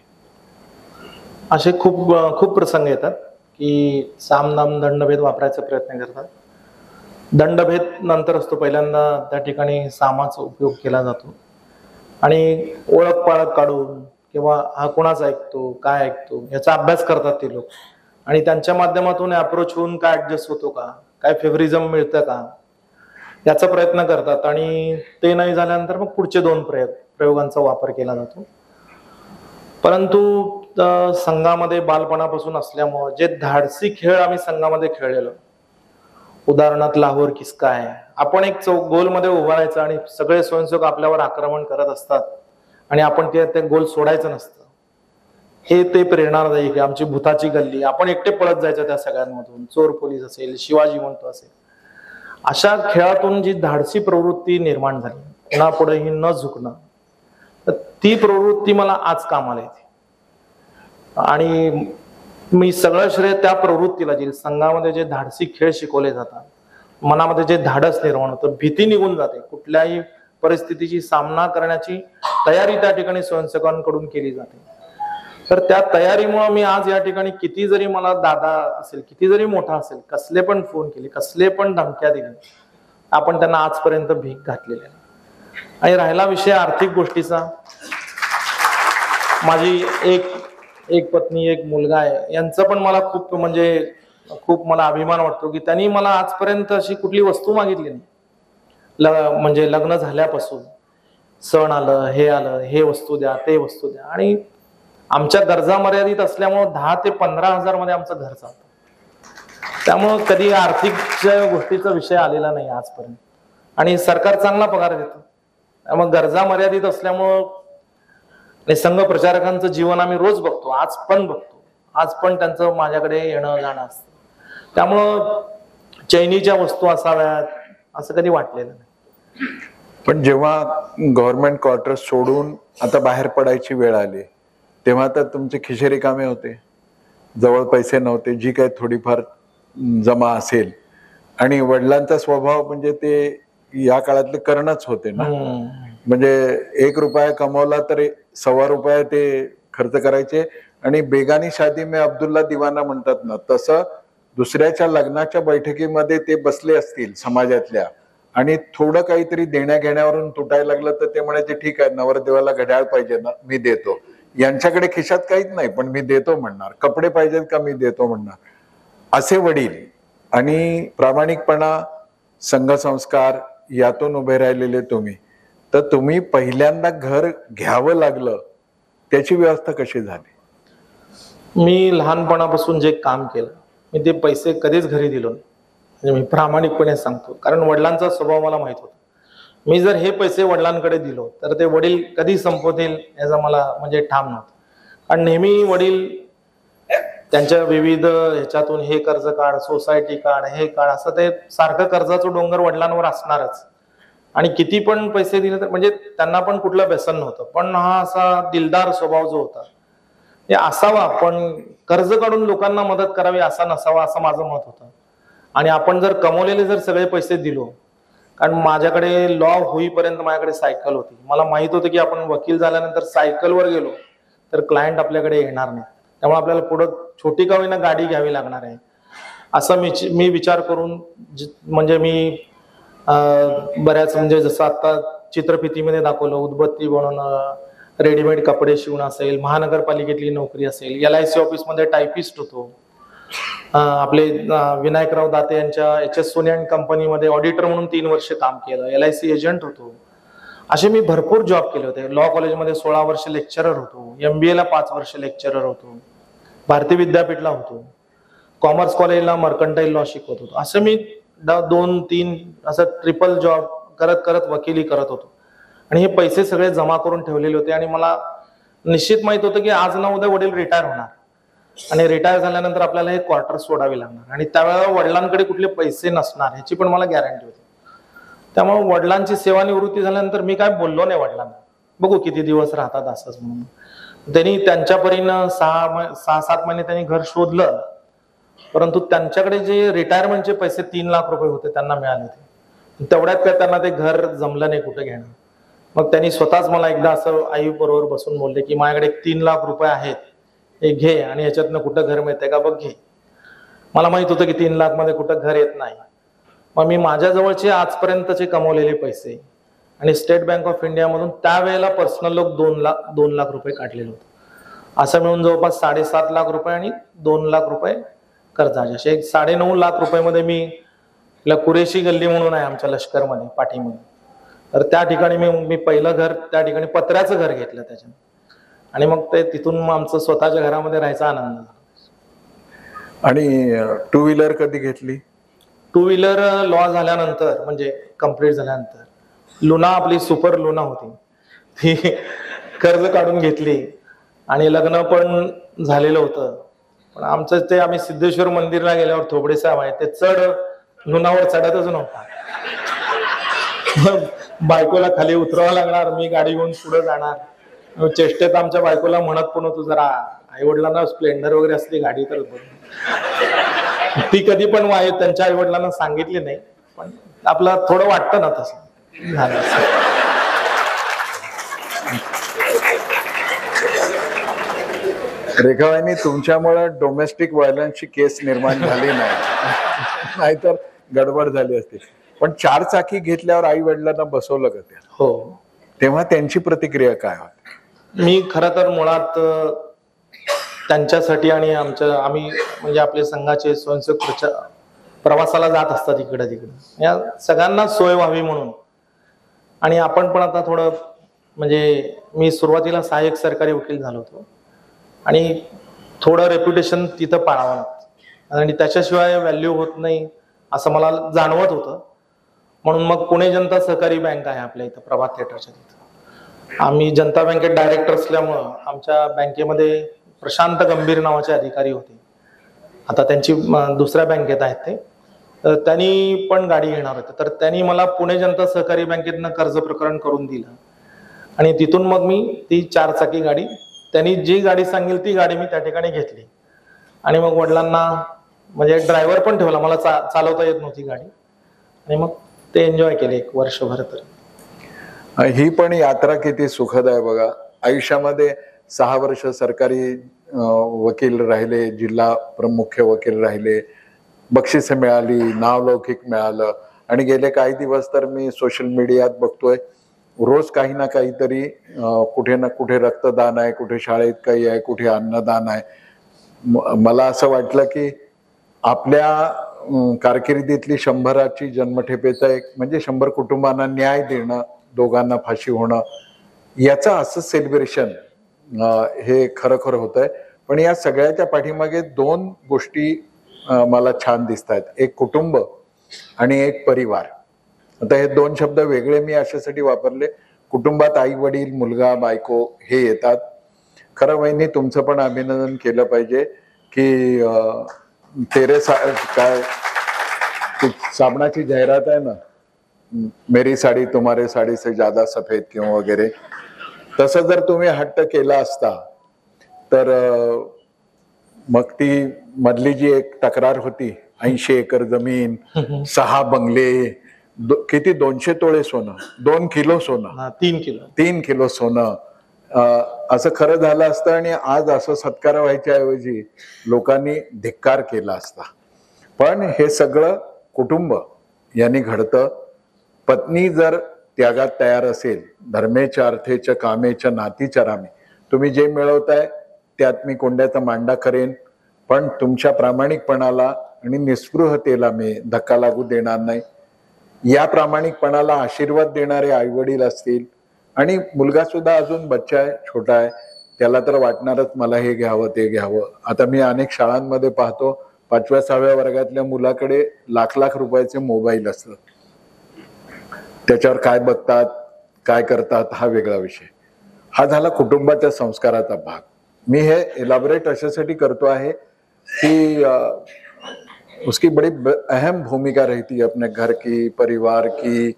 असे खूप खूप प्रसंग येतात की सामनाम दंडभेद वापरायचा प्रयत्न करतात. दंडभेद नंतर असतो, पहिल्यांदा त्या ठिकाणी सामाचा उपयोग केला जातो आणि ओळख पाळख काढून किंवा हा कोणाचा ऐकतो, काय ऐकतो याचा अभ्यास करतात ते लोक आणि त्यांच्या माध्यमातून अप्रोच होऊन काय ऍडजस्ट होतो का, काय फेवरिझम मिळतं का याचा प्रयत्न करतात. आणि ते नाही झाल्यानंतर मग पुढचे दोन प्रयोगांचा वापर केला जातो. परंतु संघामध्ये बालपणापासून असल्यामुळे जे धाडसी खेळ आम्ही संघामध्ये खेळलेलो, उदाहरणार्थ लाहोर किसका आहे, आपण एक गोलमध्ये उभा राहायचं आणि सगळे स्वयंसेवक आपल्यावर आक्रमण करत असतात आणि आपण ते गोल सोडायचं नसतं. हे ते प्रेरणादायी की आमची भूताची गल्ली, आपण एकटे पळत जायचं त्या सगळ्यांमधून, चोर पोलीस असेल, शिवाजी म्हणतो असेल, अशा खेळातून जी धाडसी प्रवृत्ती निर्माण झाली, कोणापुढेही न झुकणं, तर ती प्रवृत्ती मला आज कामाला येते. आणि मी सगळं श्रेय त्या प्रवृत्तीला जे संघामध्ये जे धाडसी खेळ शिकवले जातात, मनामध्ये जे धाडस निर्माण होतं, भीती निघून जाते, कुठल्याही परिस्थितीची सामना करण्याची तयारी त्या ठिकाणी स्वयंसेवकांकडून केली जाते. तर त्या तयारीमुळे मी आज या ठिकाणी किती जरी मला दादा असेल, किती जरी मोठा असेल, कसले पण फोन केले, कसले पण धमक्या दिले, आपण त्यांना आजपर्यंत भीक घातलेली आहे. आणि राहिला विषय आर्थिक गोष्टीचा, माझी एक पत्नी, एक मुलगा आहे, यांचं पण मला खूप म्हणजे खूप मला अभिमान वाटतो की त्यांनी मला आजपर्यंत अशी कुठली वस्तू मागितली नाही. म्हणजे लग्न झाल्यापासून सण आलं, हे वस्तू द्या, ते वस्तू द्या. आणि आमच्या गरजा मर्यादित असल्यामुळे 10 ते 15,000 मध्ये आमचं घर चालतं. त्यामुळं कधी आर्थिक गोष्टीचा विषय आलेला नाही आजपर्यंत. आणि सरकार चांगला पगार देतं, त्यामुळे गरजा मर्यादित असल्यामुळं संघ प्रचारकांचं जीवन आम्ही रोज बघतो, आज पण त्यांचं माझ्याकडे येणं जाणं असतं. त्यामुळं चैनीच्या वस्तू असाव्यात असं कधी वाटलेलं नाही. पण जेव्हा गव्हर्नमेंट क्वार्टर सोडून आता बाहेर पडायची वेळ आली, तेव्हा तर तुमचे खिसे रिकामे होते, जवळ पैसे नव्हते, जी काही थोडीफार जमा असेल, आणि वडिलांचा स्वभाव म्हणजे ते या काळातले करणंच होते ना. म्हणजे 1 रुपया कमवला तर 1.25 रुपये ते खर्च करायचे. आणि बेगानी शादी में अब्दुल्ला दिवाना म्हणतात ना, तसं दुसऱ्याच्या लग्नाच्या बैठकीमध्ये ते बसले असतील समाजातल्या, आणि थोडं काहीतरी देण्या घेण्यावरून तुटायला लागलं तर ते म्हणायचे ठीक आहे, नवरदेवाला घड्याळ पाहिजे ना, मी देतो. यांच्याकडे खिशात काहीच नाही पण मी देतो म्हणणार. कपडे पाहिजेत का, मी देतो म्हणणार. असे वडील आणि प्रामाणिकपणा, संघसंस्कार यातून उभे राहिलेले तुम्ही, तर तुम्ही पहिल्यांदा घर घ्यावं लागलं त्याची व्यवस्था कशी झाली? मी लहानपणापासून जे काम केलं मी ते पैसे कधीच घरी दिलो नाही, म्हणजे मी प्रामाणिकपणे सांगतो, कारण वडिलांचा स्वभाव मला माहित होता. मी जर हे पैसे वडिलांकडे दिलो तर ते वडील कधी संपवतील याचा मला म्हणजे ठाम नव्हता. कारण नेहमी वडील त्यांच्या विविध ह्याच्यातून हे कर्ज काढ, सोसायटी काढ, हे काढ, असं ते सारखं कर्जाचं डोंगर वडिलांवर असणारच. आणि किती पण पैसे दिले तर म्हणजे त्यांना पण कुठलं व्यसन नव्हतं, पण हा असा दिलदार स्वभाव जो होता हे असावा, पण कर्ज काढून लोकांना मदत करावी असा नसावा असं माझं मत होतं. आणि आपण जर कमवलेले जर सगळे पैसे दिलो, कारण माझ्याकडे लॉ होईपर्यंत माझ्याकडे सायकल होती, मला माहित होतं की आपण वकील झाल्यानंतर सायकलवर गेलो तर क्लायंट आपल्याकडे येणार नाही, त्यामुळे आपल्याला पुढं छोटी का होईना गाडी घ्यावी लागणार आहे. असं मी विचार करून म्हणजे मी बऱ्याच म्हणजे जसं आता चित्रफितीमध्ये दाखवलं, उदबत्ती बनवणं, रेडीमेड कपडे शिवणं असेल, महानगरपालिकेतली नोकरी असेल, LIC ऑफिसमध्ये टायपिस्ट होतो, आपले विनायकराव दाते यांच्या HS सोनी अँड कंपनीमध्ये ऑडिटर म्हणून 3 वर्ष काम केलं, LIC एजंट होतो. असे मी भरपूर जॉब केले होते. लॉ कॉलेजमध्ये 16 वर्ष लेक्चरर होतो, MBA ला 5 वर्ष लेक्चरर होतो, भारतीय विद्यापीठला होतो, कॉमर्स कॉलेजला मर्कंटाईल लॉ शिकवत होतो. असं मी 2-3 असं ट्रिपल जॉब करत करत वकिली करत होतो. आणि हे पैसे सगळे जमा करून ठेवलेले होते. आणि मला निश्चित माहित होतं की आज ना उद्या वडील रिटायर होणार, आणि रिटायर झाल्यानंतर आपल्याला हे क्वार्टर सोडावे लागणार, आणि त्यावेळेला वडिलांकडे कुठले पैसे नसणार ह्याची पण मला गॅरंटी होती. त्यामुळे वडिलांची सेवानिवृत्ती झाल्यानंतर मी काय बोललो नाही वडिलांना, बघू किती दिवस राहतात असंच म्हणून. त्यांनी त्यांच्या परीनं 6-7 महिने त्यांनी घर शोधलं, परंतु त्यांच्याकडे जे रिटायरमेंटचे पैसे 3 लाख रुपये होते त्यांना मिळाले होते. तेवढ्यात काय त्यांना ते घर जमलं नाही कुठं घेणं. मग त्यांनी स्वतःच मला एकदा असं आई बरोबर बसून बोलले की माझ्याकडे 3 लाख रुपये आहेत, हे घे आणि याच्यातनं कुठं घर मिळतंय का बघ घे. मला माहित होतं की 3 लाख मध्ये कुठं घर येत नाही. मग मी माझ्या जवळचे आजपर्यंतचे कमवलेले पैसे आणि स्टेट बँक ऑफ इंडिया मधून त्यावेळेला पर्सनल लोक 2 लाख रुपये काढलेले होते. असं मिळून जवळपास 7.5 लाख रुपये आणि 2 लाख रुपये कर्जाचे, असे 9.5 लाख रुपये मध्ये मी कुरेशी गल्ली म्हणून आहे आमच्या लष्करमध्ये पाठीमध्ये, तर त्या ठिकाणी मी पहिलं घर त्या ठिकाणी पत्र्याचं घर घेतलं त्याच्यात. आणि मग ते तिथून मग आमचं स्वतःच्या घरामध्ये राहायचा आनंद झाला. आणि 2 व्हीलर कधी घेतली? 2 व्हीलर लॉ झाल्यानंतर म्हणजे कम्प्लीट झाल्यानंतर, लुना आपली सुपर लुना होती ती कर्ज काढून घेतली आणि लग्न पण झालेलं होतं. पण आमचं ते आम्ही सिद्धेश्वर मंदिरला गेल्यावर थोबडे साहेब आहे ते चढ लुनावर चढतच नव्हता. बायकोला खाली उतरावं लागणार, मी गाडी घेऊन पुढे जाणार. चेष्टेत आमच्या बायकोला म्हणत पण होतो जरा आई वडिलांना स्प्लेंडर वगैरे असली गाडी तर ती कधी पण त्यांच्या आई वडिलांना सांगितली नाही, पण आपलं थोडं वाटतं ना तसं झालं. रेखाबाईंनी तुमच्यामुळे डोमेस्टिक व्हायलन्सची केस निर्माण झाली नाही, नाहीतर गडबड झाली असती. पण 4 चाकी घेतल्यावर आई वडिलांना बसवलं का त्या? हो. तेव्हा त्यांची प्रतिक्रिया काय होती? मी खरं तर मुळात त्यांच्यासाठी आणि आम्ही म्हणजे आपले संघाचे स्वयंसेवक प्रवासाला जात असतात इकडे तिकडे, या सगळ्यांना सोय व्हावी म्हणून. आणि आपण पण आता थोडं म्हणजे मी सुरुवातीला सहाय्यक सरकारी वकील झालो होतो आणि थोडं रेप्युटेशन तिथं पाळावं लागतं आणि त्याच्याशिवाय व्हॅल्यू होत नाही असं मला जाणवत होतं. म्हणून मग पुणे जनता सहकारी बँक आहे आपल्या इथं प्रभात थिएटरच्या तिथं. आम्ही जनता बँकेत डायरेक्टर असल्यामुळं आमच्या बँकेमध्ये प्रशांत गंभीर नावाचे अधिकारी होते, आता त्यांची दुसऱ्या बँकेत आहेत ते. तर त्यांनी पण गाडी घेणार होते, तर त्यांनी मला पुणे जनता सहकारी बँकेतनं कर्ज प्रकरण करून दिलं आणि तिथून मग मी ती 4 चाकी गाडी, त्यांनी जी गाडी सांगेल ती गाडी मी त्या ठिकाणी घेतली. आणि मग वडिलांना म्हणजे ड्रायव्हर पण ठेवला, मला चालवता येत नव्हती गाडी, आणि मग ते एन्जॉय केले 1 वर्षभर. तर ही पण यात्रा किती सुखद आहे बघा. आयुष्यामध्ये 6 वर्ष सरकारी वकील राहिले, जिल्हा मुख्य वकील राहिले, बक्षिसे मिळाली, नावलौकिक मिळालं, आणि गेले काही दिवस तर मी सोशल मीडियात बघतोय रोज काही ना काहीतरी कुठे ना कुठे रक्तदान आहे, कुठे शाळेत काही आहे, कुठे अन्नदान आहे. मला असं वाटलं की आपल्या कारकिर्दीतली 100ची जन्मठेपेचा एक म्हणजे 100 कुटुंबांना न्याय देणं, दोघांना फाशी होणं, याचं असं सेलिब्रेशन हे खरं होत आहे. पण या सगळ्याच्या पाठीमागे 2 गोष्टी मला छान दिसत आहेत, एक कुटुंब आणि एक परिवार. आता हे 2 शब्द वेगळे मी अशासाठी वापरले, कुटुंबात आई वडील, मुलगा, बायको हे येतात. खरं वहिनी तुमचं पण अभिनंदन केलं पाहिजे की काय साबणाची जाहिरात आहे ना, मेरी साडी तुम्हारे साडी से ज्यादा सफेद क्यों वगैरे, तसं जर तुम्ही हट्ट केला असता तर मग ती मधली जी एक तक्रार होती, 80 एकर जमीन, 6 बंगले, किती 200 तोळे सोनं, 2 किलो सोनं, 3 किलो सोनं, असं खरं झालं असतं आणि आज असं सत्कार व्हायच्या ऐवजी लोकांनी धिक्कार केला असता. पण हे सगळं कुटुंब यांनी घडतं. पत्नी जर त्यागात तयार असेल, धर्मेच अर्थेच कामेच नातीच रामे, तुम्ही जे मिळवताय त्यात मी कोंड्याचा मांडा करेन, पण तुमच्या प्रामाणिकपणाला आणि निस्पृहतेला मी धक्का लागू देणार नाही. या प्रामाणिकपणाला आशीर्वाद देणारे आई वडील असतील, आणि मुलगा सुद्धा अजून बच्चा आहे, छोटा आहे, त्याला तर वाटणारच मला हे घ्यावं ते घ्यावं. आता मी अनेक शाळांमध्ये पाहतो 5व्या-6व्या वर्गातल्या मुलाकडे लाख रुपयाचे मोबाईल असतात. त्याच्यावर काय बघतात, काय करतात हा वेगळा विषय. हा झाला कुटुंबाच्या संस्काराचा भाग. मी हे एलॅबोरेट अशासाठी करतो आहे कि उसकी बड़ी अहम भूमिका रहती है अपने घर की, परिवार की.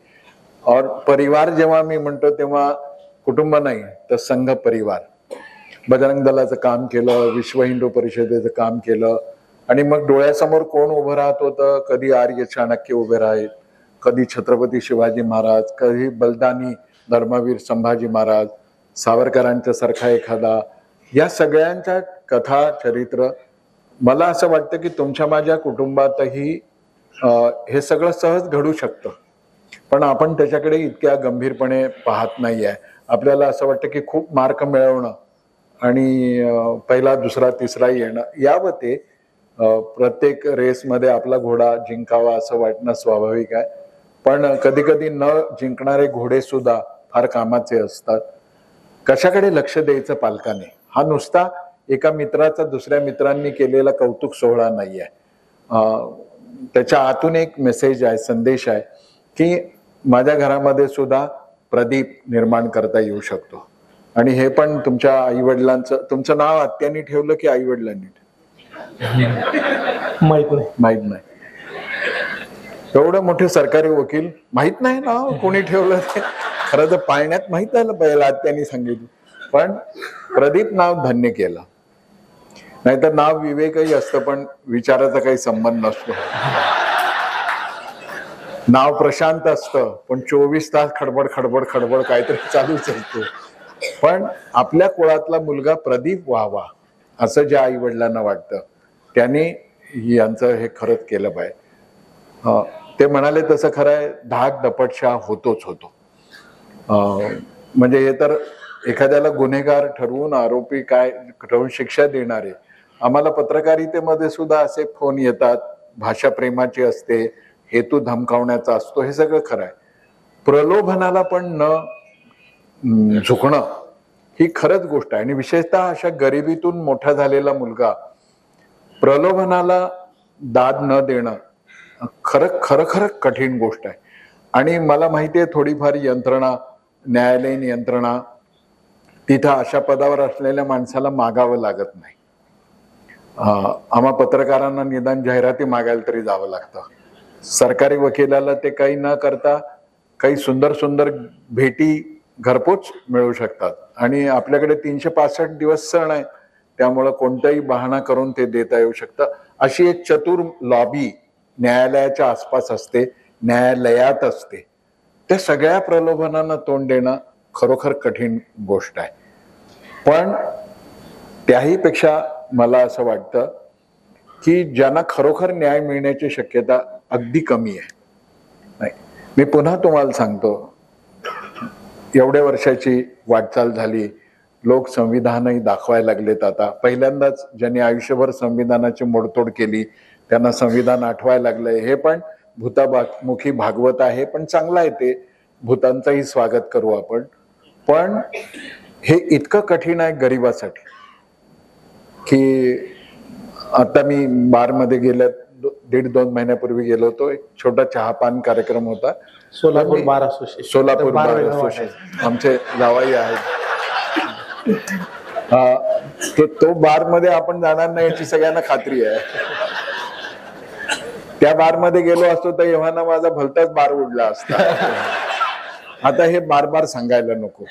और परिवार जेव्हा मी म्हणतो तेव्हा कुटुंब नाही तर संघ परिवार. बजरंग दलाचं काम केलं, विश्व हिंदू परिषदेचं काम केलं, आणि मग डोळ्यासमोर कोण उभं राहत होतं, कधी आर्य चाणक्य उभे राहील, कधी छत्रपती शिवाजी महाराज, कधी बलिदानी धर्मवीर संभाजी महाराज, सावरकरांच्या सारखा एखादा. या सगळ्यांच्या कथा, चरित्र, मला असं वाटतं की तुमच्या माझ्या कुटुंबातही हे सगळं सहज घडू शकतं, पण आपण त्याच्याकडे इतक्या गंभीरपणे पाहत नाहीये. आपल्याला असं वाटतं की खूप मार्क मिळवणं आणि पहिला, दुसरा, तिसरा येणं, यावं ते प्रत्येक रेसमध्ये आपला घोडा जिंकावा असं वाटणं स्वाभाविक आहे. पण कधी कधी न जिंकणारे घोडे सुद्धा फार कामाचे असतात. कशाकडे लक्ष द्यायचं पालकाने, हा नुसता एका मित्राचा दुसऱ्या मित्रांनी केलेला कौतुक सोहळा नाहीये. त्याच्या आतून एक मेसेज आहे, संदेश आहे की माझ्या घरामध्ये सुद्धा प्रदीप निर्माण करता येऊ शकतो. आणि हे पण तुमच्या आई वडिलांचं, तुमचं नाव आत्यांनी ठेवलं की आई वडिलांनी? माहित नाही. एवढं मोठे सरकारी वकील, माहित नाही नाव कोणी ठेवलं ते. खरं तर पाळण्यात माहित झालं पाहिजे, आत्यांनी सांगितलं. पण प्रदीप नाव धन्य केलं. नाहीतर नाव विवेकही असतं पण विचाराचा काही संबंध नसतो. नाव प्रशांत असतं पण 24 तास खडबड खडबड खडबड काहीतरी चालूच असतो. पण आपल्या कुळातला मुलगा प्रदीप व्हावा असं ज्या आई वडिलांना वाटतं त्यांनी यांचं हे खरंच केलं पाहिजे. ते म्हणाले तसं खरं आहे, धाक दपटशा होतोच होतो. म्हणजे हे तर एखाद्याला गुन्हेगार ठरवून, आरोपी काय ठरवून शिक्षा देणारे. आम्हाला पत्रकारितेमध्ये सुद्धा असे फोन येतात, भाषा प्रेमाची असते, हेतू धमकावण्याचा असतो, हे सगळं खरं आहे. प्रलोभनाला पण न झुकणं ही खरंच गोष्ट आहे. आणि विशेषतः अशा गरिबीतून मोठा झालेला मुलगा प्रलोभनाला दाद न देणं खरं कठीण गोष्ट आहे. आणि मला माहिती आहे थोडीफार यंत्रणा, न्यायालयीन यंत्रणा, तिथं अशा पदावर असलेल्या माणसाला मागावं लागत नाही. आम्हा पत्रकारांना निदान जाहिराती मागायला तरी जावं लागतं. सरकारी वकिलाला ते काही न करता काही सुंदर सुंदर भेटी घरपोच मिळू शकतात. आणि आपल्याकडे 365 दिवस सण आहे, त्यामुळं कोणताही बहाणा करून ते देता येऊ शकतं. अशी एक चतुर लॉबी न्यायालयाच्या आसपास असते, न्यायालयात असते. त्या सगळ्या प्रलोभनांना तोंड देणं खरोखर कठीण गोष्ट आहे. पण त्याही पेक्षा मला असं वाटतं की ज्यांना खरोखर न्याय मिळण्याची शक्यता अगदी कमी आहे. नाही, मी पुन्हा तुम्हाला सांगतो, एवढ्या वर्षाची वाटचाल झाली, लोक संविधानही दाखवायला लागलेत. आता पहिल्यांदाच ज्यांनी आयुष्यभर संविधानाची मोडतोड केली त्यांना संविधान आठवायला लागलंय. हे पण भूतामुखी भागवत आहे, पण चांगलं आहे ते. भूतांचंही स्वागत करू आपण. पण हे इतकं कठीण आहे गरिबासाठी की आता मी बारमध्ये गेल्या 1.5-2 महिन्यापूर्वी गेलो होतो. एक छोटा चहापान कार्यक्रम होता. Solapur bar association. Solapur bar association आमचे जावाई आहेत. तो बार मध्ये आपण जाणार नाही याची सगळ्यांना खात्री आहे. त्या बार मध्ये गेलो असतो तर एव्हाना माझा भलताच बार उडला असता. आता हे बार बार सांगायला नको.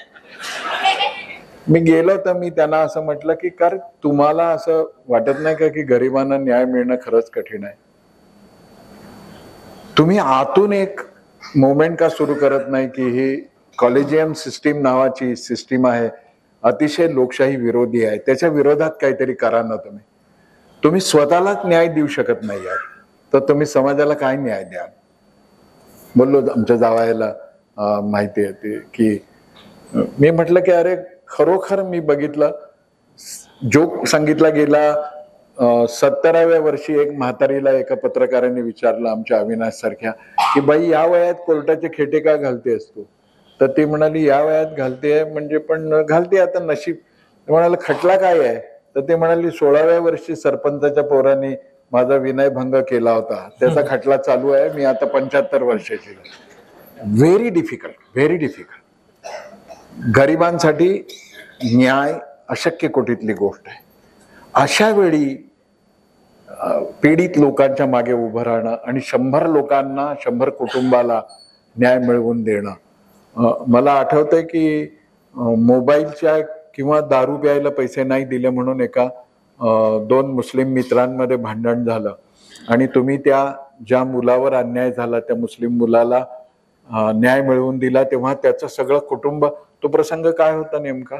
मी गेलो तर मी त्यांना असं म्हटलं की कारण तुम्हाला असं वाटत नाही का की गरिबांना न्याय मिळणं खरंच कठीण आहे? तुम्ही आतून एक मुवमेंट का सुरू करत नाही की ही कॉलेजियम सिस्टीम नावाची सिस्टीम आहे, अतिशय लोकशाही विरोधी आहे, त्याच्या विरोधात काहीतरी करा ना. तुम्ही स्वतःलाच न्याय देऊ शकत नाही यार, तर तुम्ही समाजाला काय न्याय द्याल? बोललो आमच्या जावयाला माहिती आहे ते की मी म्हटलं की अरे खरोखर मी बघितलं जोक सांगितला गेला. 70व्या वर्षी एक म्हातारीला एका पत्रकाराने विचारलं आमच्या अविनाश सारख्या की बाई या वयात कोर्टाचे खेटे का घालते असतो? तर ती म्हणाली या वयात घालते म्हणजे पण घालते आता नशीब. म्हणाला खटला काय आहे? तर ते म्हणाली 16व्या वर्षी सरपंचाच्या पोराने माझा विनयभंग केला होता, त्याचा खटला चालू आहे, मी आता 75 वर्षाची. Very difficult, very difficult. गरिबांसाठी न्याय अशक्य कोटीतली गोष्ट आहे. अशा वेळी पीडित लोकांच्या मागे उभं राहणं आणि 100 लोकांना 100 कुटुंबाला न्याय मिळवून देणं. मला आठवतंय की मोबाईलच्या किंवा दारू प्यायला पैसे नाही दिले म्हणून एका 2 मुस्लिम मित्रांमध्ये भांडण झालं आणि तुम्ही त्या ज्या मुलावर अन्याय झाला त्या मुस्लिम मुलाला न्याय मिळवून दिला, तेव्हा त्याचं सगळं कुटुंब. तो प्रसंग काय होता नेमका?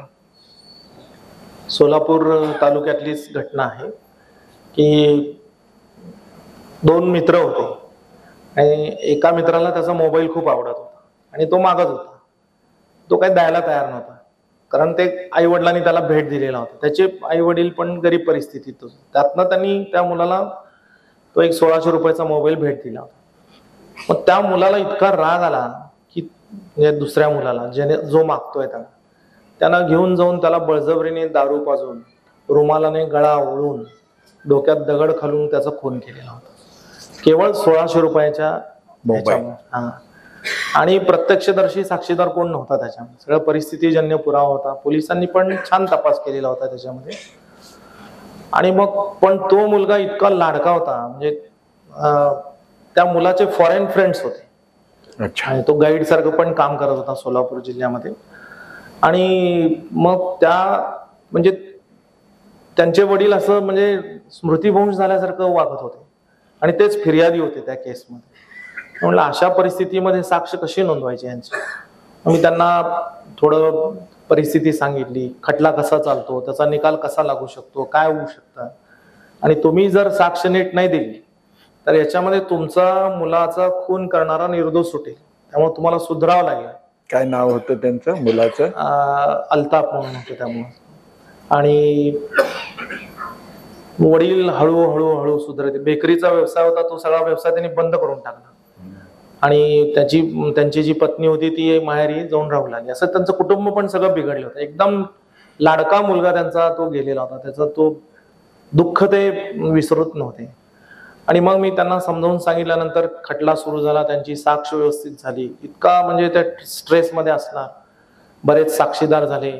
सोलापूर तालुक्यातलीच घटना आहे की 2 मित्र होते आणि एका मित्राला त्याचा मोबाईल खूप आवडत होता आणि तो मागत होता. तो काही द्यायला तयार नव्हता कारण ते आई वडिलांनी त्याला भेट दिलेला होता. त्याचे आई वडील पण गरीब परिस्थितीत होते. त्यातनं त्यांनी त्या मुलाला तो एक 1600 रुपयाचा मोबाईल भेट दिला होता. मग त्या मुलाला इतका राग आला की दुसऱ्या मुलाला जो मागतोय त्यानं घेऊन जाऊन त्याला बळजबरीने दारू पाजून रुमालाने गळा ओळून डोक्यात दगड घालून त्याचा खून केलेला होता केवळ 1600 रुपयाच्या मोबाईल. आणि प्रत्यक्षदर्शी साक्षीदार कोण नव्हता त्याच्यामध्ये. सगळं परिस्थितीजन्य पुरावा होता. पोलिसांनी पण छान तपास केलेला होता त्याच्यामध्ये. आणि मग पण तो मुलगा इतका लाडका होता म्हणजे त्या मुलाचे फॉरेन फ्रेंड्स होते. आणि तो गाईड सारखं पण काम करत होता सोलापूर जिल्ह्यामध्ये. आणि मग म्हणजे त्यांचे वडील असं म्हणजे स्मृतिभ्रंश झाल्यासारखं वागत होते आणि तेच फिर्यादी होते त्या केसमध्ये. म्हणलं अशा परिस्थितीमध्ये साक्ष कशी नोंदवायची यांची? मी त्यांना थोडं परिस्थिती सांगितली, खटला कसा चालतो, त्याचा निकाल कसा लागू शकतो, काय होऊ शकतं, आणि तुम्ही जर साक्ष नीट नाही दिली तर याच्यामध्ये तुमचा मुलाचा खून करणारा निर्दोष सुटेल. त्यामुळे तुम्हाला सुधरावं लागेल. काय नाव होतं त्यांचं मुलाचं? अल्ताफ म्हणून होतं त्यामुळे. आणि वडील हळूहळू सुधारते. बेकरीचा व्यवसाय होता, तो सगळा व्यवसाय त्यांनी बंद करून टाकला. आणि त्यांची जी पत्नी होती ती माहेरी जाऊन राहू लागली. असं त्यांचं कुटुंब पण सगळं बिघडलं होतं. एकदम लाडका मुलगा त्यांचा तो गेलेला होता. त्याचं तो दुःख ते विसरत नव्हते. आणि मग मी त्यांना समजावून सांगितल्यानंतर खटला सुरू झाला. त्यांची साक्ष व्यवस्थित झाली. इतका म्हणजे त्या स्ट्रेसमध्ये असणार, बरेच साक्षीदार झाले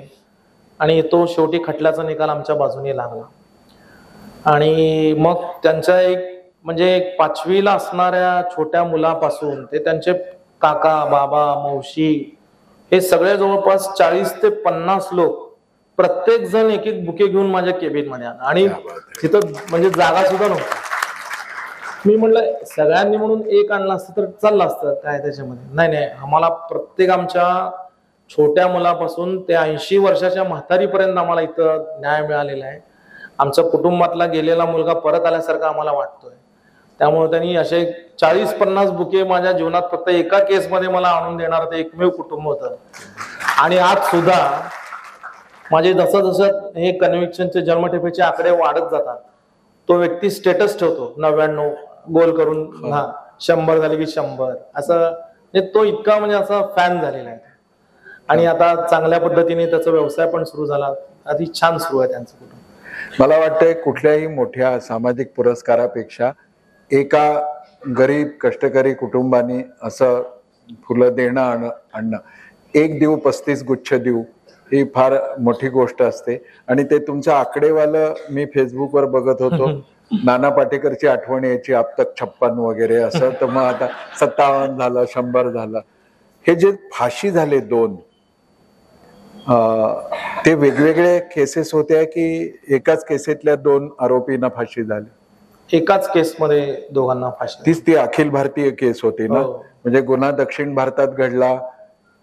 आणि तो शेवटी खटल्याचा निकाल आमच्या बाजूने लागला. आणि मग त्यांच्या एक म्हणजे 5वीला असणाऱ्या छोट्या मुलापासून ते त्यांचे काका, बाबा, मावशी हे सगळे जवळपास 40 ते 50 लोक प्रत्येक जण एक एक बुके घेऊन माझ्या केबिन मध्ये आला. आणि तिथं म्हणजे जागा सुद्धा नव्हती. मी म्हणलं सगळ्यांनी म्हणून एक आणलं असतं तर चाललं असतं काय त्याच्यामध्ये. नाही, आम्हाला प्रत्येक आमच्या छोट्या मुलापासून ते 80 वर्षाच्या म्हातारीपर्यंत आम्हाला इथं न्याय मिळालेला आहे. आमच्या कुटुंबातला गेलेला मुलगा परत आल्यासारखं आम्हाला वाटतोय. त्यामुळे त्यांनी असे 40-50 बुके माझ्या जीवनात फक्त एका केसमध्ये मला आणून देणार ते एकमेव कुटुंब होतं. आणि आज सुद्धा माझे जसं हे कन्व्हिक्शनचे जन्मठेपेचे आकडे वाढत जातात तो व्यक्ती स्टेटस ठेवतो 99 गोल करून, 100 झाले की 100 असं, तो इतका म्हणजे असा फॅन झालेला आहे. आणि आता चांगल्या पद्धतीने त्याचा व्यवसाय पण सुरू झाला, अति छान सुरू आहे त्यांचं कुटुंब. मला वाटतंय कुठल्याही मोठ्या सामाजिक पुरस्कारापेक्षा एका गरीब कष्टकरी कुटुंबाने असं फुलं देणं आणणं, एक देऊ 35 गुच्छ देऊ, ही फार मोठी गोष्ट असते. आणि ते तुमचं आकडेवालं मी फेसबुकवर बघत होतो, नाना पाटेकरची आठवण यायची, अब तक 56 वगैरे असं. तर मग आता 57 झालं, 100 झालं. हे जे फाशी झाले 2, ते वेगवेगळे केसेस होत्या की एकाच केसेतल्या 2 आरोपींना फाशी झाली? एकाच केसमध्ये दोघांना फाशी. तीच ती अखिल भारतीय केस होती ना? म्हणजे गुन्हा दक्षिण भारतात घडला,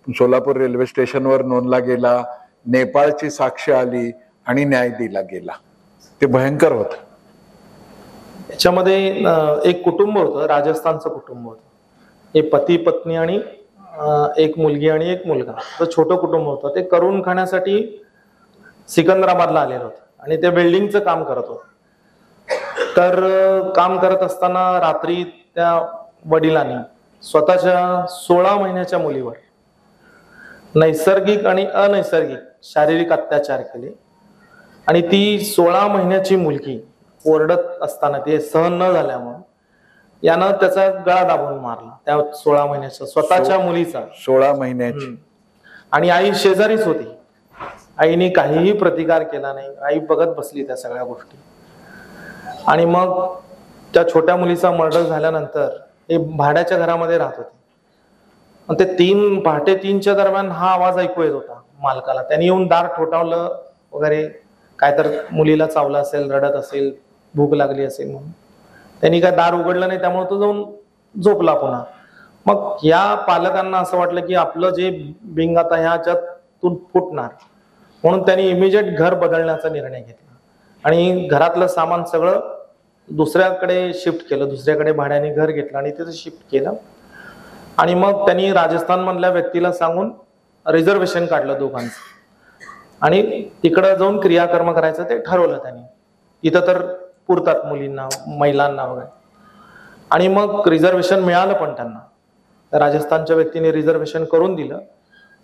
सोलापूर रेल्वे स्टेशनवर नोंदला गेला, नेपाळची साक्ष आली आणि न्याय दिला गेला. ते भयंकर होत. याच्यामध्ये एक कुटुंब होतं, राजस्थानचं कुटुंब होतं. हे पती पत्नी आणि एक मुलगी आणि एक मुलगा. तर छोटं कुटुंब होतं. ते करून खाण्यासाठी सिकंदराबादला आलेलं होतं आणि ते वेल्डिंगचं काम करत होतं. तर काम करत असताना रात्री त्या वडिलांनी स्वतःच्या 16 महिन्याच्या मुलीवर नैसर्गिक आणि अनैसर्गिक शारीरिक अत्याचार केले. आणि ती 16 महिन्याची मुलगी ओरडत असताना ते सहन न झाल्यामुळे यानं त्याचा गळा दाबून मारला, त्या 16 महिन्याच्या स्वतःच्या मुलीचा. 16 महिन्याची. आणि आई शेजारीच होती. आईने काहीही प्रतिकार केला नाही. आई बघत बसली त्या सगळ्या गोष्टी. आणि मग त्या छोट्या मुलीचा मर्डर झाल्यानंतर हे भाड्याच्या घरामध्ये राहत होते. ते पहाटे 3च्या दरम्यान हा आवाज ऐकू येत होता मालकाला. त्यांनी येऊन दार ठोठावलं वगैरे, काय तर मुलीला चावलं असेल, रडत असेल, भूक लागली असेल म्हणून. त्यांनी काय दार उघडलं नाही, त्यामुळे तो जाऊन झोपला पुन्हा. मग या पालकांना असं वाटलं की आपलं जे बिंग आता ह्याच्यातून फुटणार, म्हणून त्यांनी इमिजिएट घर बदलण्याचा निर्णय घेतला आणि घरातलं सामान सगळं दुसऱ्याकडे शिफ्ट केलं. दुसऱ्याकडे भाड्याने घर घेतलं आणि तिथं शिफ्ट केलं. आणि मग त्यांनी राजस्थान मधल्या व्यक्तीला सांगून रिझर्वेशन काढलं दोघांचं आणि तिकडं जाऊन क्रियाकर्म करायचं ते ठरवलं त्यांनी. इथं तर पुरतात मुलींना, महिलांना वगैरे. आणि मग रिझर्वेशन मिळालं पण त्यांना. राजस्थानच्या व्यक्तीने रिझर्वेशन करून दिलं.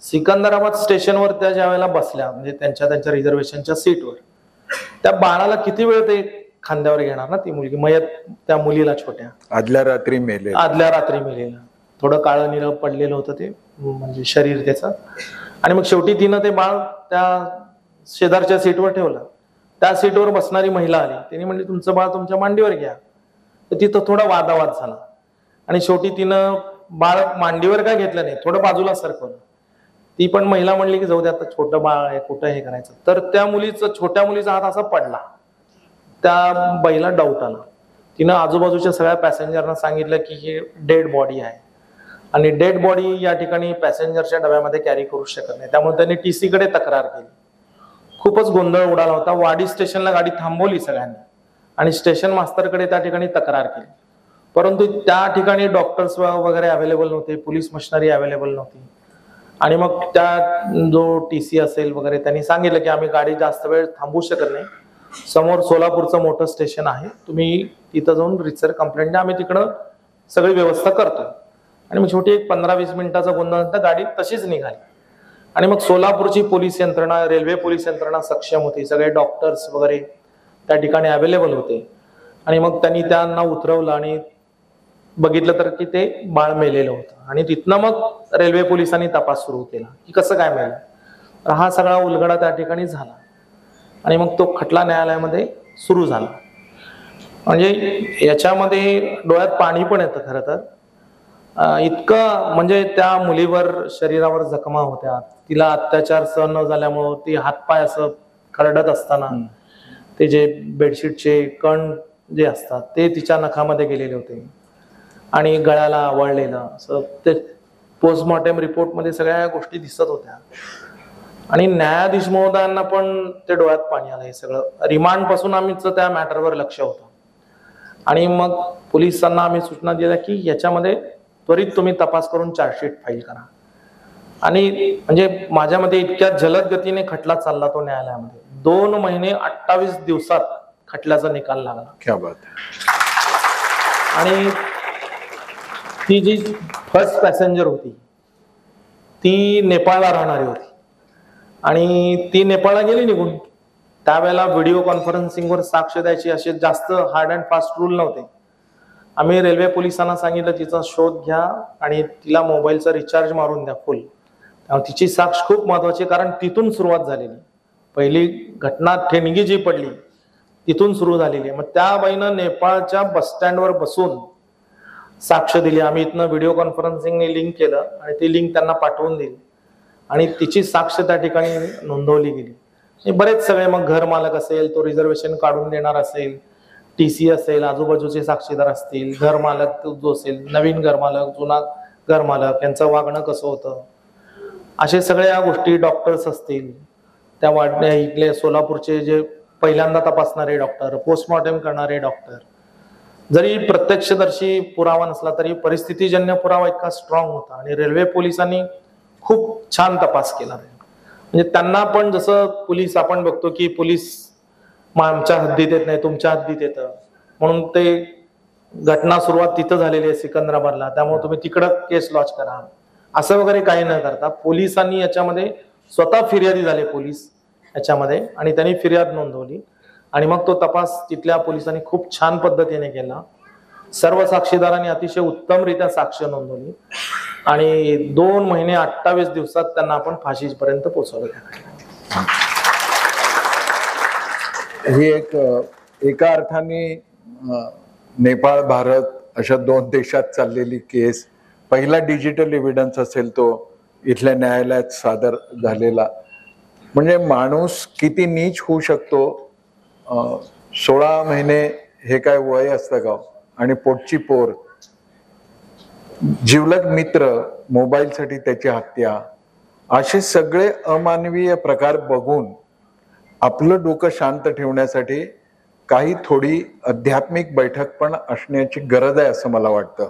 सिकंदराबाद स्टेशनवर त्या ज्या वेळेला बसल्या, म्हणजे त्यांच्या रिझर्वेशनच्या सीटवर, त्या बाळाला किती वेळ ते खांद्यावर घेणार ना, ती मुलगी मयत, त्या मुलीला छोट्या आदल्या रात्री मेलेलं. थोडं काळं निळं पडलेलं होतं ते, म्हणजे शरीर त्याचं. आणि मग शेवटी तिनं ते बाळ त्या शेजारच्या सीटवर ठेवलं. त्या सीटवर बसणारी महिला आली. तिने म्हणली तुमचं बाळ तुमच्या मांडीवर घ्या. तर तिथं थोडा वादावाद झाला आणि शेवटी तिनं बाळ मांडीवर काय घेतलं नाही, थोडं बाजूला सरकवलं. ती पण महिला म्हणली की जाऊ दे, आता छोटं बाळ आहे, कुठं हे करायचं. तर त्या छोट्या मुलीचा हात असा पडला. त्या बाईला डाऊट आला. तिनं आजूबाजूच्या सगळ्या पॅसेंजरना सांगितलं की ही डेड बॉडी आहे आणि डेड बॉडी या ठिकाणी पॅसेंजरच्या डब्यामध्ये कॅरी करू शकत नाही. त्यामुळे त्यांनी TC कडे तक्रार केली. खूपच गोंधळ उडाला होता. वाडी स्टेशनला गाडी थांबवली सगळ्यांनी आणि स्टेशन मास्तरकडे त्या ठिकाणी तक्रार केली. परंतु त्या ठिकाणी डॉक्टर्स वगैरे अवेलेबल नव्हते, पोलीस मशिनरी अवेलेबल नव्हती. आणि मग त्या जो TC असेल वगैरे त्यांनी सांगितलं की आम्ही गाडी जास्त वेळ थांबवू शकत नाही, समोर सोलापूरचं मोठं स्टेशन आहे, तुम्ही तिथं जाऊन रितसर कंप्लेंट द्या, आम्ही तिकडं सगळी व्यवस्था करतो. आणि मग शेवटी एक 15-20 मिनिटाचा गोंधळ नंतर गाडी तशीच निघाली. आणि मग सोलापूरची पोलीस यंत्रणा, रेल्वे पोलीस यंत्रणा सक्षम होती, सगळे डॉक्टर्स वगैरे त्या ठिकाणी अवेलेबल होते. आणि मग त्यांनी त्यांना उतरवलं आणि बघितलं तर की ते बाळ मेलेलं होतं. आणि तिथनं मग रेल्वे पोलिसांनी तपास सुरू केला की कसं काय मेलं. तर हा सगळा उलगडा त्या ठिकाणी झाला आणि मग तो खटला न्यायालयामध्ये सुरू झाला. म्हणजे याच्यामध्ये डोळ्यात पाणी पण येतं खरं तर. इतकं म्हणजे त्या मुलीवर शरीरावर जखमा होत्या, तिला अत्याचार सहन न झाल्यामुळं ती हातपाय असं खरडत असताना ते जे बेडशीटचे कण जे असतात ते तिच्या नखामध्ये गेलेले होते आणि गळ्याला आवळलेलं असं ते पोस्टमॉर्टम रिपोर्टमध्ये सगळ्या गोष्टी दिसत होत्या. आणि न्यायाधीश महोदयांना पण ते डोळ्यात पाणी आलं. हे सगळं रिमांड पासून आम्हीच त्या मॅटरवर लक्ष होतं. आणि मग पोलिसांना आम्ही सूचना दिल्या की याच्यामध्ये त्वरित तुम्ही तपास करून चार्जशीट फाईल करा. आणि म्हणजे माझ्यामध्ये इतक्या जलद गतीने खटला चालला तो न्यायालयामध्ये. 2 महिने 28 दिवसात खटल्याचा निकाल लागला. क्या बात आहे. आणि ती जी फर्स्ट पॅसेंजर होती ती नेपाळला राहणारी होती आणि ती नेपाळला गेली निघून. त्यावेळेला व्हिडिओ कॉन्फरन्सिंगवर साक्ष द्यायची असे जास्त हार्ड अँड फास्ट रूल नव्हते. आम्ही रेल्वे पोलिसांना सांगितलं तिचा शोध घ्या आणि तिला मोबाईलचा रिचार्ज मारून द्या फुल. तिची साक्ष खूप महत्वाची, कारण तिथून सुरुवात झालेली. पहिली घटना ठेणगी जी पडली तिथून सुरू झालेली आहे. मग त्या बाईनं नेपाळच्या बस स्टँडवर बसून साक्ष दिली. आम्ही इथनं व्हिडिओ कॉन्फरन्सिंगने लिंक केलं आणि ती लिंक त्यांना पाठवून दिली आणि तिची साक्ष त्या ठिकाणी नोंदवली गेली. बरेच सगळे, मग घर मालक असेल, तो रिझर्वेशन काढून देणार असेल, TC असेल, आजूबाजूचे साक्षीदार असतील, घर मालक जो असेल, नवीन घर मालक, जुना घर मालक, यांचं वागणं कसं होतं, असे सगळ्या गोष्टी, डॉक्टर्स असतील, त्या वाढण्या इथले सोलापूरचे जे पहिल्यांदा तपासणारे डॉक्टर, पोस्टमॉर्टम करणारे डॉक्टर, जरी प्रत्यक्षदर्शी पुरावा नसला तरी परिस्थितीजन्य पुरावा इतका स्ट्रॉंग होता आणि रेल्वे पोलिसांनी खूप छान तपास केला. म्हणजे त्यांना पण जसं पोलीस आपण बघतो की पोलीस आमच्या हद्दीत येत नाही, तुमच्या हद्दीत येतं, म्हणून ते घटना सुरुवात तिथं झालेली आहे सिकंदराबादला, त्यामुळे तुम्ही तिकडं केस लॉन्च करा, असं वगैरे काही न करता पोलिसांनी याच्यामध्ये स्वतः फिर्यादी झाले पोलीस याच्यामध्ये आणि त्यांनी फिर्याद नोंदवली आणि मग तो तपास तिथल्या पोलिसांनी खूप छान पद्धतीने केला. सर्व साक्षीदारांनी अतिशय उत्तमरित्या साक्ष नोंदवली आणि 2 महिने 28 दिवसात त्यांना आपण फाशीपर्यंत पोहोचवलं. ही एका अर्थाने नेपाळ भारत अशा 2 देशात चाललेली केस, पहिला डिजिटल एव्हिडन्स असेल तो इथल्या न्यायालयात सादर झालेला. म्हणजे माणूस किती नीच होऊ शकतो. 16 महिने हे काय वय असतं का, आणि पोटची पोर, जिवलग मित्र, मोबाईलसाठी त्याची हत्या, असे सगळे अमानवीय प्रकार बघून आपलं डोकं शांत ठेवण्यासाठी काही थोडी आध्यात्मिक बैठक पण असण्याची गरज आहे असं मला वाटतं.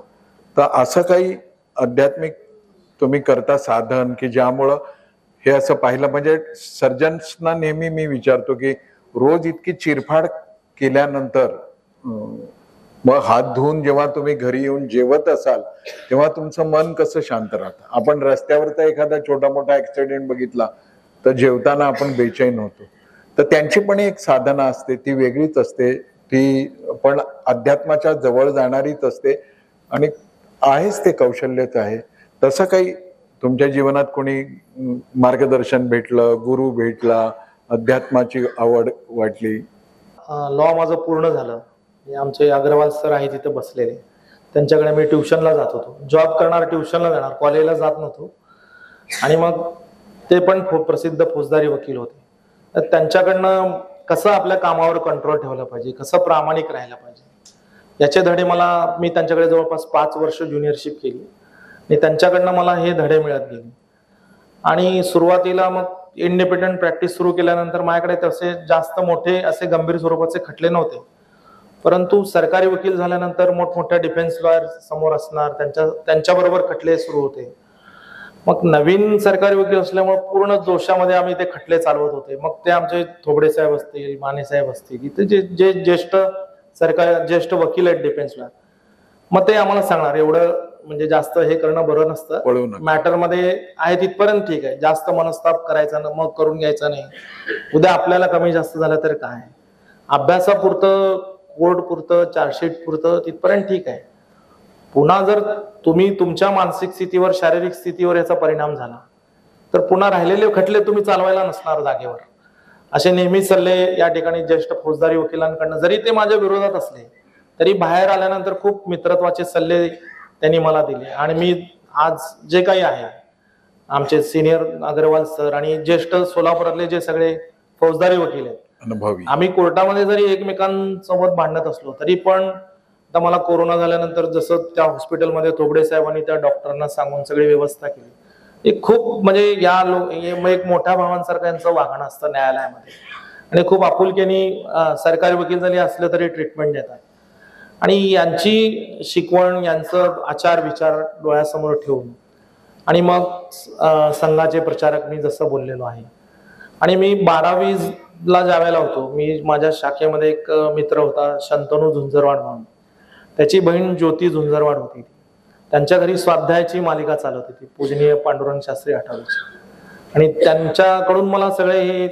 तर असं काही आध्यात्मिक तुम्ही करता साधन की ज्यामुळं हे असं पाहिलं, म्हणजे सर्जन्सना नेहमी मी विचारतो की रोज इतकी चिरफाड केल्यानंतर मग हात धुवून जेव्हा तुम्ही घरी येऊन जेवत असाल तेव्हा तुमचं मन कसं शांत राहतं. आपण रस्त्यावरचा एखादा छोटा मोठा ऍक्सिडेंट बघितला तर जेवताना आपण बेचैन होतो. तर त्यांची पण एक साधना असते, ती वेगळीच असते, ती पण अध्यात्माच्या जवळ जाणारीच असते आणि आहेच ते कौशल्यच आहे. तसं काही तुमच्या जीवनात कोणी मार्गदर्शन भेटलं, गुरु भेटला, अध्यात्माची आवड वाटली? लॉ माझं पूर्ण झालं. आमचे अग्रवाल सर आहे तिथे बसलेले, त्यांच्याकडे मी ट्युशनला जात होतो. जॉब करणार, ट्युशनला जाणार, कॉलेजला जात नव्हतो. आणि मग ते पण प्रसिद्ध फौजदारी वकील होते. तर त्यांच्याकडनं कसं आपल्या कामावर कंट्रोल ठेवला पाहिजे, कसं प्रामाणिक राहायला पाहिजे, याचे धडे मी त्यांच्याकडे जवळपास 5 वर्ष ज्युनियरशिप केली आणि त्यांच्याकडनं मला हे धडे मिळत गेले. आणि सुरुवातीला मग इंडिपेंडंट प्रॅक्टिस सुरू केल्यानंतर माझ्याकडे तसे जास्त मोठे असे गंभीर स्वरूपाचे खटले नव्हते. परंतु सरकारी वकील झाल्यानंतर मोठमोठ्या डिफेन्स लॉयर समोर असणार, त्यांच्याबरोबर खटले सुरू होते. मग नवीन सरकारी वकील असल्यामुळे पूर्ण जोशामध्ये आम्ही ते खटले चालवत होते. मग ते आमचे थोबडे साहेब असतील, माने साहेब असतील, इथे जे ज्येष्ठ वकील आहेत डिफेन्स लॉयर, मग ते आम्हाला सांगणार एवढं म्हणजे जास्त हे करणं बरं नसतं, मॅटर मध्ये आहे तिथपर्यंत ठीक आहे, जास्त मनस्ताप करायचा ना, मग करून घ्यायचा नाही, उद्या आपल्याला कमी जास्त झालं तर काय, अभ्यासापुरतं, कोर्ट पुरतं, चार्जशीट पुरतं तिथपर्यंत ठीक आहे. पुन्हा जर तुम्ही तुमच्या मानसिक स्थितीवर, शारीरिक स्थितीवर याचा परिणाम झाला तर पुन्हा राहिलेले खटले तुम्ही चालवायला नसणार जागेवर. असे नेहमी सल्ले या ठिकाणी ज्येष्ठ फौजदारी वकिलांकडनं, जरी ते माझ्या विरोधात असले तरी बाहेर आल्यानंतर खूप मित्रत्वाचे सल्ले त्यांनी मला दिले. आणि मी आज जे काही आहे, आमचे सिनियर अग्रवाल सर आणि ज्येष्ठ सोलापुरातले जे सगळे फौजदारी वकील आहेत, अनुभवी, आम्ही कोर्टामध्ये जरी एकमेकांसोबत भांडत असलो तरी पण आता मला कोरोना झाल्यानंतर जसं त्या हॉस्पिटलमध्ये थोबडे साहेबांनी त्या डॉक्टरांना सांगून सगळी व्यवस्था केली, एक खूप म्हणजे एक मोठ्या भावांसारखं यांचं वागणं असतं न्यायालयामध्ये आणि खूप आपुलकीने सरकारी वकील जरी असले तरी ट्रीटमेंट देतात. आणि यांची शिकवण, यांचं आचार विचार डोळ्यासमोर ठेवून आणि मग संघाचे प्रचारक मी जसं बोललेलो आहे आणि मी 12वीला ज्यावेळेला होतो, मी माझ्या शाखेमध्ये एक मित्र होता शंतनू झुंजरवाड म्हणून, त्याची बहीण ज्योती झुंजरवाड होती. त्यांच्या घरी स्वाध्यायाची मालिका चालत होती, पूजनीय पांडुरंग शास्त्री आठवलेची. आणि त्यांच्याकडून मला सगळे हे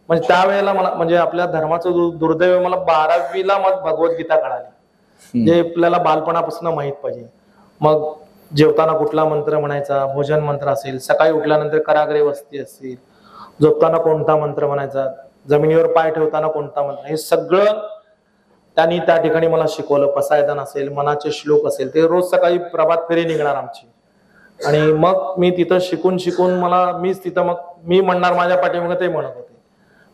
म्हणजे त्यावेळेला मला म्हणजे आपल्या धर्माचं दुर्दैव, मला 12वीला मग भगवद्गीता कळाली, जे आपल्याला बालपणापासून माहित पाहिजे. मग जेवताना कुठला मंत्र म्हणायचा, भोजन मंत्र असेल, सकाळी उठल्यानंतर कराग्रे वस्ती असतील, झोपताना कोणता मंत्र म्हणायचा, जमिनीवर पाय ठेवताना कोणता मंत्र, हे सगळं त्यांनी त्या ठिकाणी मला शिकवलं. पसायदान असेल, मनाचे श्लोक असेल, ते रोज सकाळी प्रभात फेरी निघणार आमची. आणि मग मी तिथं शिकून मला मीच तिथं मग मी म्हणणार माझ्या पाठीमागे ते म्हणत होते.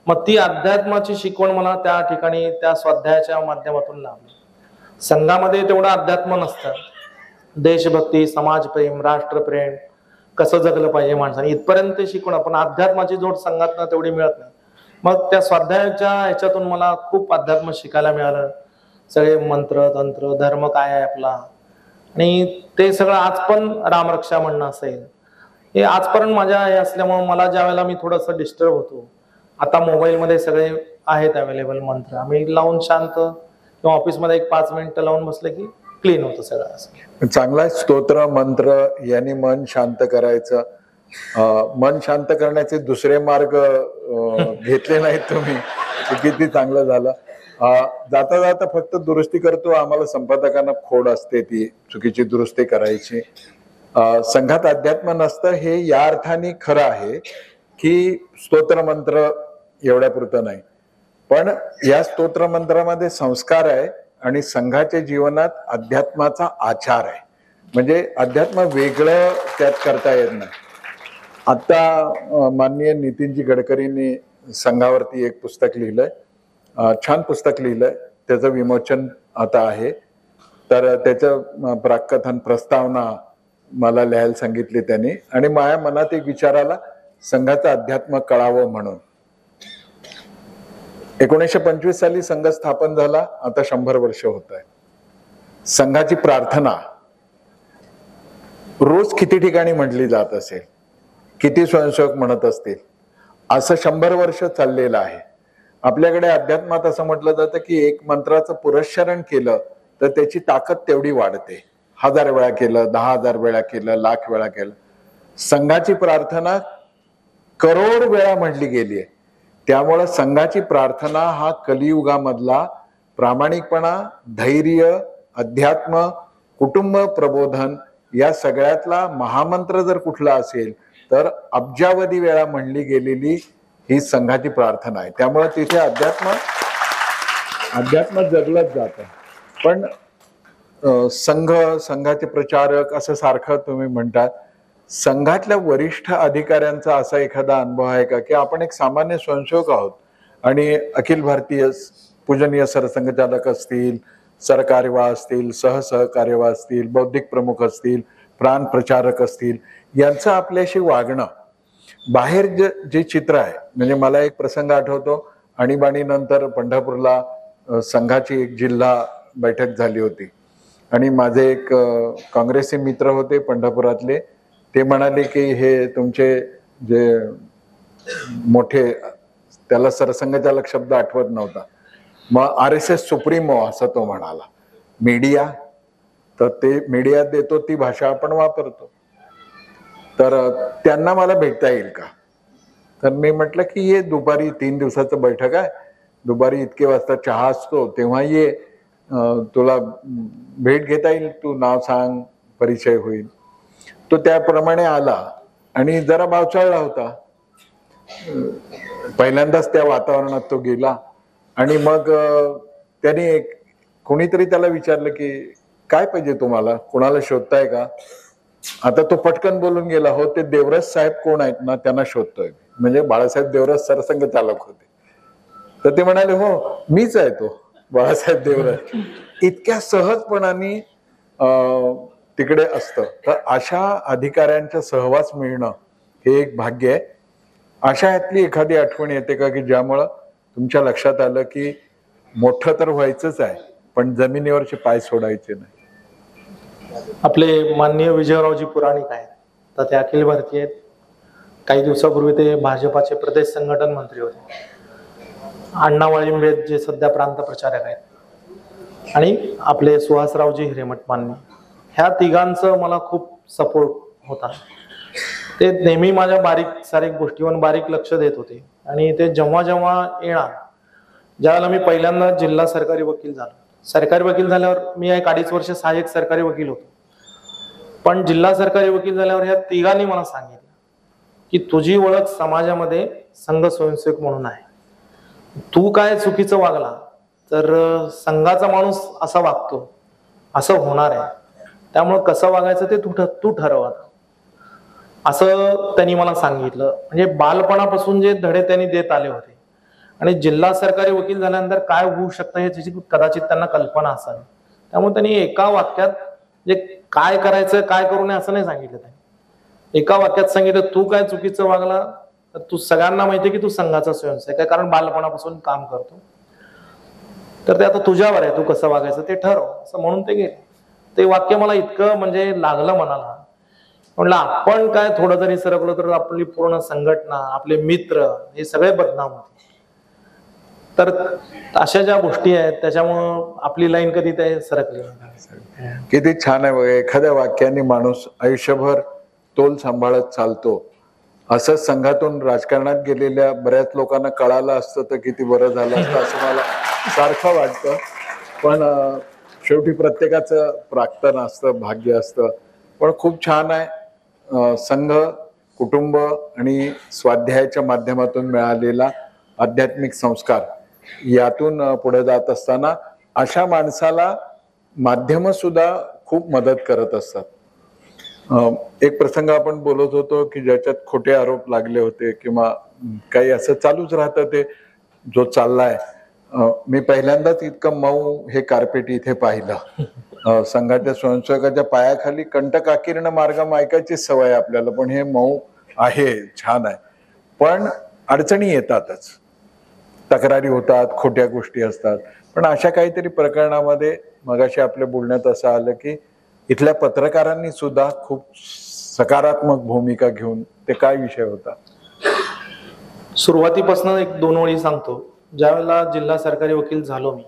मग ती अध्यात्माची शिकवण मला त्या ठिकाणी त्या स्वाध्यायाच्या माध्यमातून लाभली. संघामध्ये तेवढं अध्यात्म नसतं, देशभक्ती, समाजप्रेम, राष्ट्रप्रेम, कसं जगलं पाहिजे माणसाने, इथपर्यंत शिकवणं, पण अध्यात्माची जोड संघातनं तेवढी मिळत नाही. मग त्या स्वाध्यायाच्या ह्याच्यातून मला खूप अध्यात्म शिकायला मिळालं. सगळे मंत्र, तंत्र, धर्म काय आहे आपला, आणि ते सगळं आज पण रामरक्षा म्हणणं असेल, हे आजपर्यंत माझ्या हे असल्यामुळे मला ज्या वेळेला मी थोडंसं डिस्टर्ब होतो, आता मोबाईलमध्ये सगळे आहेत अवेलेबल मंत्र, आम्ही लावून शांत किंवा ऑफिसमध्ये एक 5 मिनिटं लावून बसले की क्लीन होतं सगळं. असं चांगला स्तोत्र मंत्र यांनी मन शांत करायचं. मन शांत करण्याचे दुसरे मार्ग घेतले नाहीत तुम्ही, किती चांगलं झालं. जाता जाता फक्त दुरुस्ती करतो, आम्हाला संपादकांना खोड असते ती चुकीची दुरुस्ती करायची. संघात अध्यात्म नसतं हे या अर्थाने खरं आहे की स्तोत्र मंत्र एवढ्या पुरतं नाही, पण या स्तोत्र मंत्रामध्ये संस्कार आहे आणि संघाच्या जीवनात अध्यात्माचा आचार आहे. म्हणजे अध्यात्म वेगळं त्यात करता येत नाही. आता माननीय नितीनजी गडकरींनी संघावरती एक पुस्तक लिहिलंय, छान पुस्तक लिहिलंय, त्याचं विमोचन आता आहे. तर त्याचं प्राक्कथन प्रस्तावना मला लिहायला सांगितली त्यांनी, आणि माझ्या मनात एक विचार आला, संघाचं अध्यात्म कळावं म्हणून. 1925 साली संघ स्थापन झाला, आता 100 वर्ष होत आहे. संघाची प्रार्थना रोज किती ठिकाणी म्हटली जात असेल, किती स्वयंसेवक म्हणत असतील, असं 100 वर्ष चाललेलं आहे. आपल्याकडे अध्यात्मात असं म्हटलं जातं की एक मंत्राचं पुरस्चरण केलं तर त्याची ताकद तेवढी वाढते. 1000 वेळा केलं, 10,000 वेळा केलं, लाख वेळा केलं. संघाची प्रार्थना करोड वेळा म्हटली गेली आहे. त्यामुळं संघाची प्रार्थना हा कलियुगामधला प्रामाणिकपणा, धैर्य, अध्यात्म, कुटुंब प्रबोधन या सगळ्यातला महामंत्र जर कुठला असेल तर अब्जावधी वेळा म्हणली गेलेली ही संघाची प्रार्थना आहे. त्यामुळे तिथे अध्यात्म जगलंच जातं. पण संघाचे प्रचारक असं सारखं तुम्ही म्हणतात, संघातल्या वरिष्ठ अधिकाऱ्यांचा असा एखादा अनुभव आहे का की आपण एक सामान्य स्वयंसेवक आहोत आणि अखिल भारतीय पूजनीय सरसंघचालक असतील, सरकार्यवाह असतील, सहकार्यवाह असतील, बौद्धिक प्रमुख असतील, प्राण प्रचारक असतील, यांचं आपल्याशी वागणं, बाहेर जे चित्र आहे, म्हणजे मला एक प्रसंग आठवतो, आणीबाणीनंतर पंढरपूरला संघाची एक जिल्हा बैठक झाली होती आणि माझे एक काँग्रेसी मित्र होते पंढरपुरातले, ते म्हणाले की हे तुमचे जे मोठे, त्याला सरसंघचालक शब्द आठवत नव्हता, मग RSS सुप्रीमो असं तो म्हणाला. मीडिया, तर ते मीडियात देतो ती भाषा आपण वापरतो, तर त्यांना मला भेटता येईल का? तर मी म्हटलं की ये, दुपारी 3 दिवसाचं बैठक आहे, दुपारी इतके वाजता चहा असतो, तेव्हा ये, तुला भेट घेता येईल, तू नाव सांग, परिचय होईल. तो त्याप्रमाणे आला आणि जरा बावचाळला होता. पहिल्यांदाच त्या वातावरणात तो गेला आणि मग त्याने कोणीतरी त्याला विचारलं की काय पाहिजे तुम्हाला, कोणाला शोधताय का? आता तो पटकन बोलून गेला, हो ते देवरस साहेब कोण आहेत ना, त्यांना शोधतोय. म्हणजे बाळासाहेब देवरस सरसंघ चालक होते. तर ते म्हणाले, हो मीच आहे तो बाळासाहेब देवरस. इतक्या सहजपणाने तिकडे असतं. तर अशा अधिकाऱ्यांचा सहवास मिळणं हे एक भाग्य आहे. अशा यातली एखादी आठवण येते का की ज्यामुळं तुमच्या लक्षात आलं की मोठं तर व्हायचंच आहे पण जमिनीवरचे पाय सोडायचे नाही? आपले माननीय विजयरावजी पुराणिक आहेत, तर ते अखिल भारतीय आहेत. काही दिवसापूर्वी ते भाजपाचे प्रदेश संघटन मंत्री होते. अण्णा वाळिंबे जे सध्या प्रांत प्रचारक आहेत, आणि आपले सुहासरावजी हिरेमठ मान्य, ह्या तिघांचं मला खूप सपोर्ट होता. ते नेहमी माझ्या बारीक सारीक गोष्टीवर बारीक लक्ष देत होते. आणि ते जेव्हा जेव्हा येणार, ज्यावेळेला मी पहिल्यांदा जिल्हा सरकारी वकील झालो, सरकारी वकील झाल्यावर मी 1-2.5 वर्ष सहाय्यक सरकारी वकील होतो, पण जिल्हा सरकारी वकील झाल्यावर ह्या तिघांनी मला सांगितलं की तुझी ओळख समाजामध्ये संघ स्वयंसेवक म्हणून आहे. तू काय चुकीचं वागला तर संघाचा माणूस असा वागतो, असं होणार आहे, त्यामुळे कसं वागायचं ते तू ठरव आता, असं त्यांनी मला सांगितलं. म्हणजे बालपणापासून जे धडे त्यांनी देत आले होते, आणि जिल्हा सरकारी वकील झाल्यानंतर काय होऊ शकतं हे त्याची कदाचित त्यांना कल्पना असावी. त्यामुळे त्यांनी एका वाक्यात जे काय करायचं काय करू नये असं नाही सांगितलं. त्यांनी एका वाक्यात सांगितलं, तू काय चुकीचं वागला तर तू सगळ्यांना माहितीये की तू संघाचा स्वयंसेवक आहे, कारण बालपणापासून काम करतो, तर ते आता तुझ्यावर आहे, तू कसं वागायचं ते ठरव, असं म्हणून ते गेले. ते वाक्य मला इतकं म्हणजे लागलं मनाला. म्हणलं आपण काय थोडं जरी सरकलो तर आपली पूर्ण संघटना, आपले मित्र हे सगळे बदनाम होते. तर अशा ज्या गोष्टी आहेत त्याच्यामुळं आपली लाईन कधी ते सरकली. किती छान आहे बघा, एखाद्या वाक्याने माणूस आयुष्यभर तोल सांभाळत चालतो. असं संघातून राजकारणात गेलेल्या बऱ्याच लोकांना कळालं असतं तर किती बरं झालं असतं असं मला सारखं वाटतं. पण शेवटी प्रत्येकाचं प्राक्तन असतं, भाग्य असतं. पण खूप छान आहे, संघ, कुटुंब आणि स्वाध्यायाच्या माध्यमातून मिळालेला आध्यात्मिक संस्कार, यातून पुढे जात असताना अशा माणसाला माध्यम सुद्धा खूप मदत करत असतात. एक प्रसंग आपण बोलत होतो की ज्याच्यात खोटे आरोप लागले होते किंवा काही असं चालूच राहतं, ते जो चाललाय. मी पहिल्यांदाच इतकं मऊ हे कार्पेट इथे पाहिलं. संघाच्या स्वयंसेवकाच्या पायाखाली कंटकाकीर्ण मार्ग ऐकायची सवय आपल्याला, पण हे मऊ आहे, छान आहे. पण अडचणी येतातच, तक्रारी होतात, खोट्या गोष्टी असतात. पण अशा काहीतरी प्रकरणामध्ये मगाशी आपल्या बोलण्यात असं आलं की इथल्या पत्रकारांनी सुद्धा खूप सकारात्मक भूमिका घेऊन, ते काय विषय होता? सुरुवातीपासून 1-2 ओळी सांगतो. ज्यावेळेला जिल्हा सरकारी वकील झालो मी,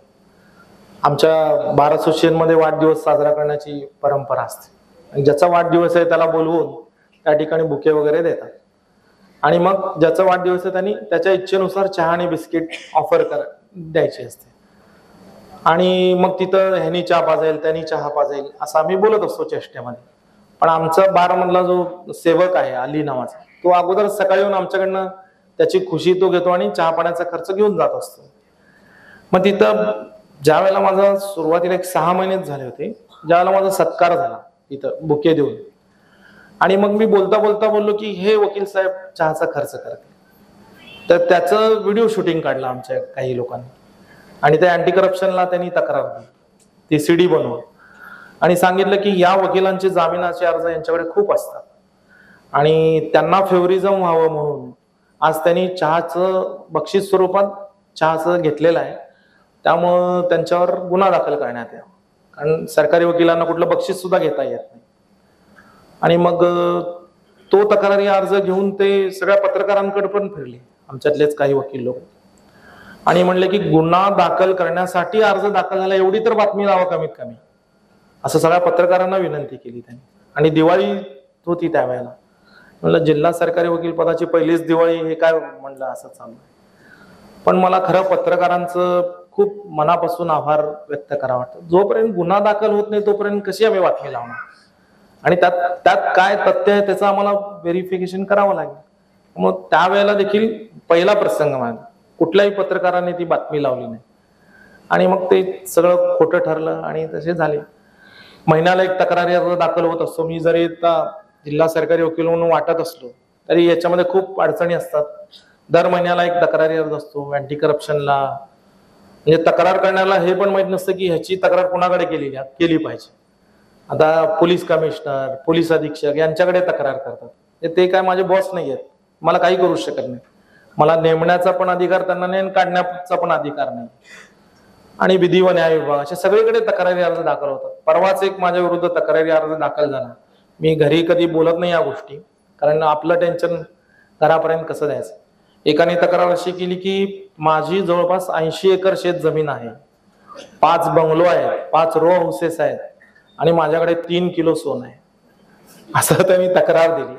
आमच्या बार असोसिएशनमध्ये वाढदिवस साजरा करण्याची परंपरा असते, आणि ज्याचा वाढदिवस आहे त्याला बोलवून त्या ठिकाणी बुके वगैरे देतात. आणि मग ज्याचा वाढदिवस आहे त्यांनी त्याच्या इच्छेनुसार चहा आणि बिस्किट ऑफर द्यायची असते. आणि मग तिथं ह्यानी चहा पाजेल, त्यांनी चहा पाजेल असं आम्ही बोलत असतो चेष्टेमध्ये. पण आमचा बारमधला जो सेवक आहे अली नावाचा, तो अगोदर सकाळी येऊन आमच्याकडनं त्याची खुशी तो घेतो आणि चहा पाण्याचा खर्च घेऊन जात असतो. मग तिथं ज्या वेळेला माझा सुरुवातीला 6 महिनेच झाले होते, ज्यावेळेला माझा सत्कार झाला तिथं बुके देऊन, आणि मग मी बोलता बोलता बोललो की हे वकील साहेब चहाचा खर्च करते. तर त्याचं व्हिडिओ शूटिंग काढलं आमच्या काही लोकांनी, आणि त्या अँटी करप्शनला त्यांनी तक्रार दिली, ती CD बनवून, आणि सांगितलं की या वकिलांचे जामिनाचे अर्ज यांच्याकडे खूप असतात आणि त्यांना फेवरिझम व्हावं म्हणून आज त्यांनी चहाचं बक्षीस स्वरूपात चहाचं घेतलेलं आहे, त्यामुळं त्यांच्यावर गुन्हा दाखल करण्यात यावा, कारण सरकारी वकिलांना कुठलं बक्षीस सुद्धा घेता येत नाही. आणि मग तो तक्रारी अर्ज घेऊन ते सगळ्या पत्रकारांकडे पण फिरले, आमच्यातलेच काही वकील लोक, आणि म्हणले की गुन्हा दाखल करण्यासाठी अर्ज दाखल झाला एवढी तर बातमी लावा कमीत कमी, असं सगळ्या पत्रकारांना विनंती केली त्यांनी. आणि दिवाळी होती त्यावेळेला, म्हणलं जिल्हा सरकारी वकील पदाची पहिलीच दिवाळी, हे काय म्हणलं असं चालू. पण मला खरं पत्रकारांचं खूप मनापासून आभार व्यक्त करावं वाटतं. जोपर्यंत गुन्हा दाखल होत नाही तोपर्यंत कशी आम्ही बातमी लावणार, आणि त्यात काय तथ्य आहे त्याचं आम्हाला व्हेरिफिकेशन करावं लागेल. मग त्यावेळेला देखील पहिला प्रसंग माझा, कुठल्याही पत्रकाराने ती बातमी लावली नाही, आणि मग ते सगळं खोटं ठरलं आणि तसे झाले. महिन्याला एक तक्रारी अर्ज दाखल होत असतो. मी जरी जिल्हा सरकारी वकील म्हणून वाटत असलो तरी याच्यामध्ये खूप अडचणी असतात. दर महिन्याला एक तक्रारी अर्ज असतो अँटी करप्शनला, म्हणजे तक्रार करण्याला हे पण माहित नसतं की ह्याची तक्रार कुणाकडे केली पाहिजे. आता पोलीस कमिशनर, पोलीस अधीक्षक यांच्याकडे तक्रार करतात, ते काय माझे बॉस नाही आहेत, मला काही करू शकत नाही. मला नेमण्याचा पण अधिकार त्यांना नाही आणि काढण्याचा पण अधिकार नाही. आणि विधी व न्याय विभाग अशा सगळीकडे तक्रारी अर्ज दाखल होतात. परवाच एक माझ्या विरुद्ध तक्रारी अर्ज दाखल झाला. मी घरी कधी बोलत नाही या गोष्टी, कारण आपलं टेन्शन घरापर्यंत कसं द्यायचं. एकाने तक्रार अशी केली की माझी जवळपास 80 एकर शेत जमीन आहे, 5 बंगलो आहेत, 5 रो हाऊसेस आहेत आणि माझ्याकडे 3 किलो सोनं आहे, असं त्यांनी तक्रार दिली.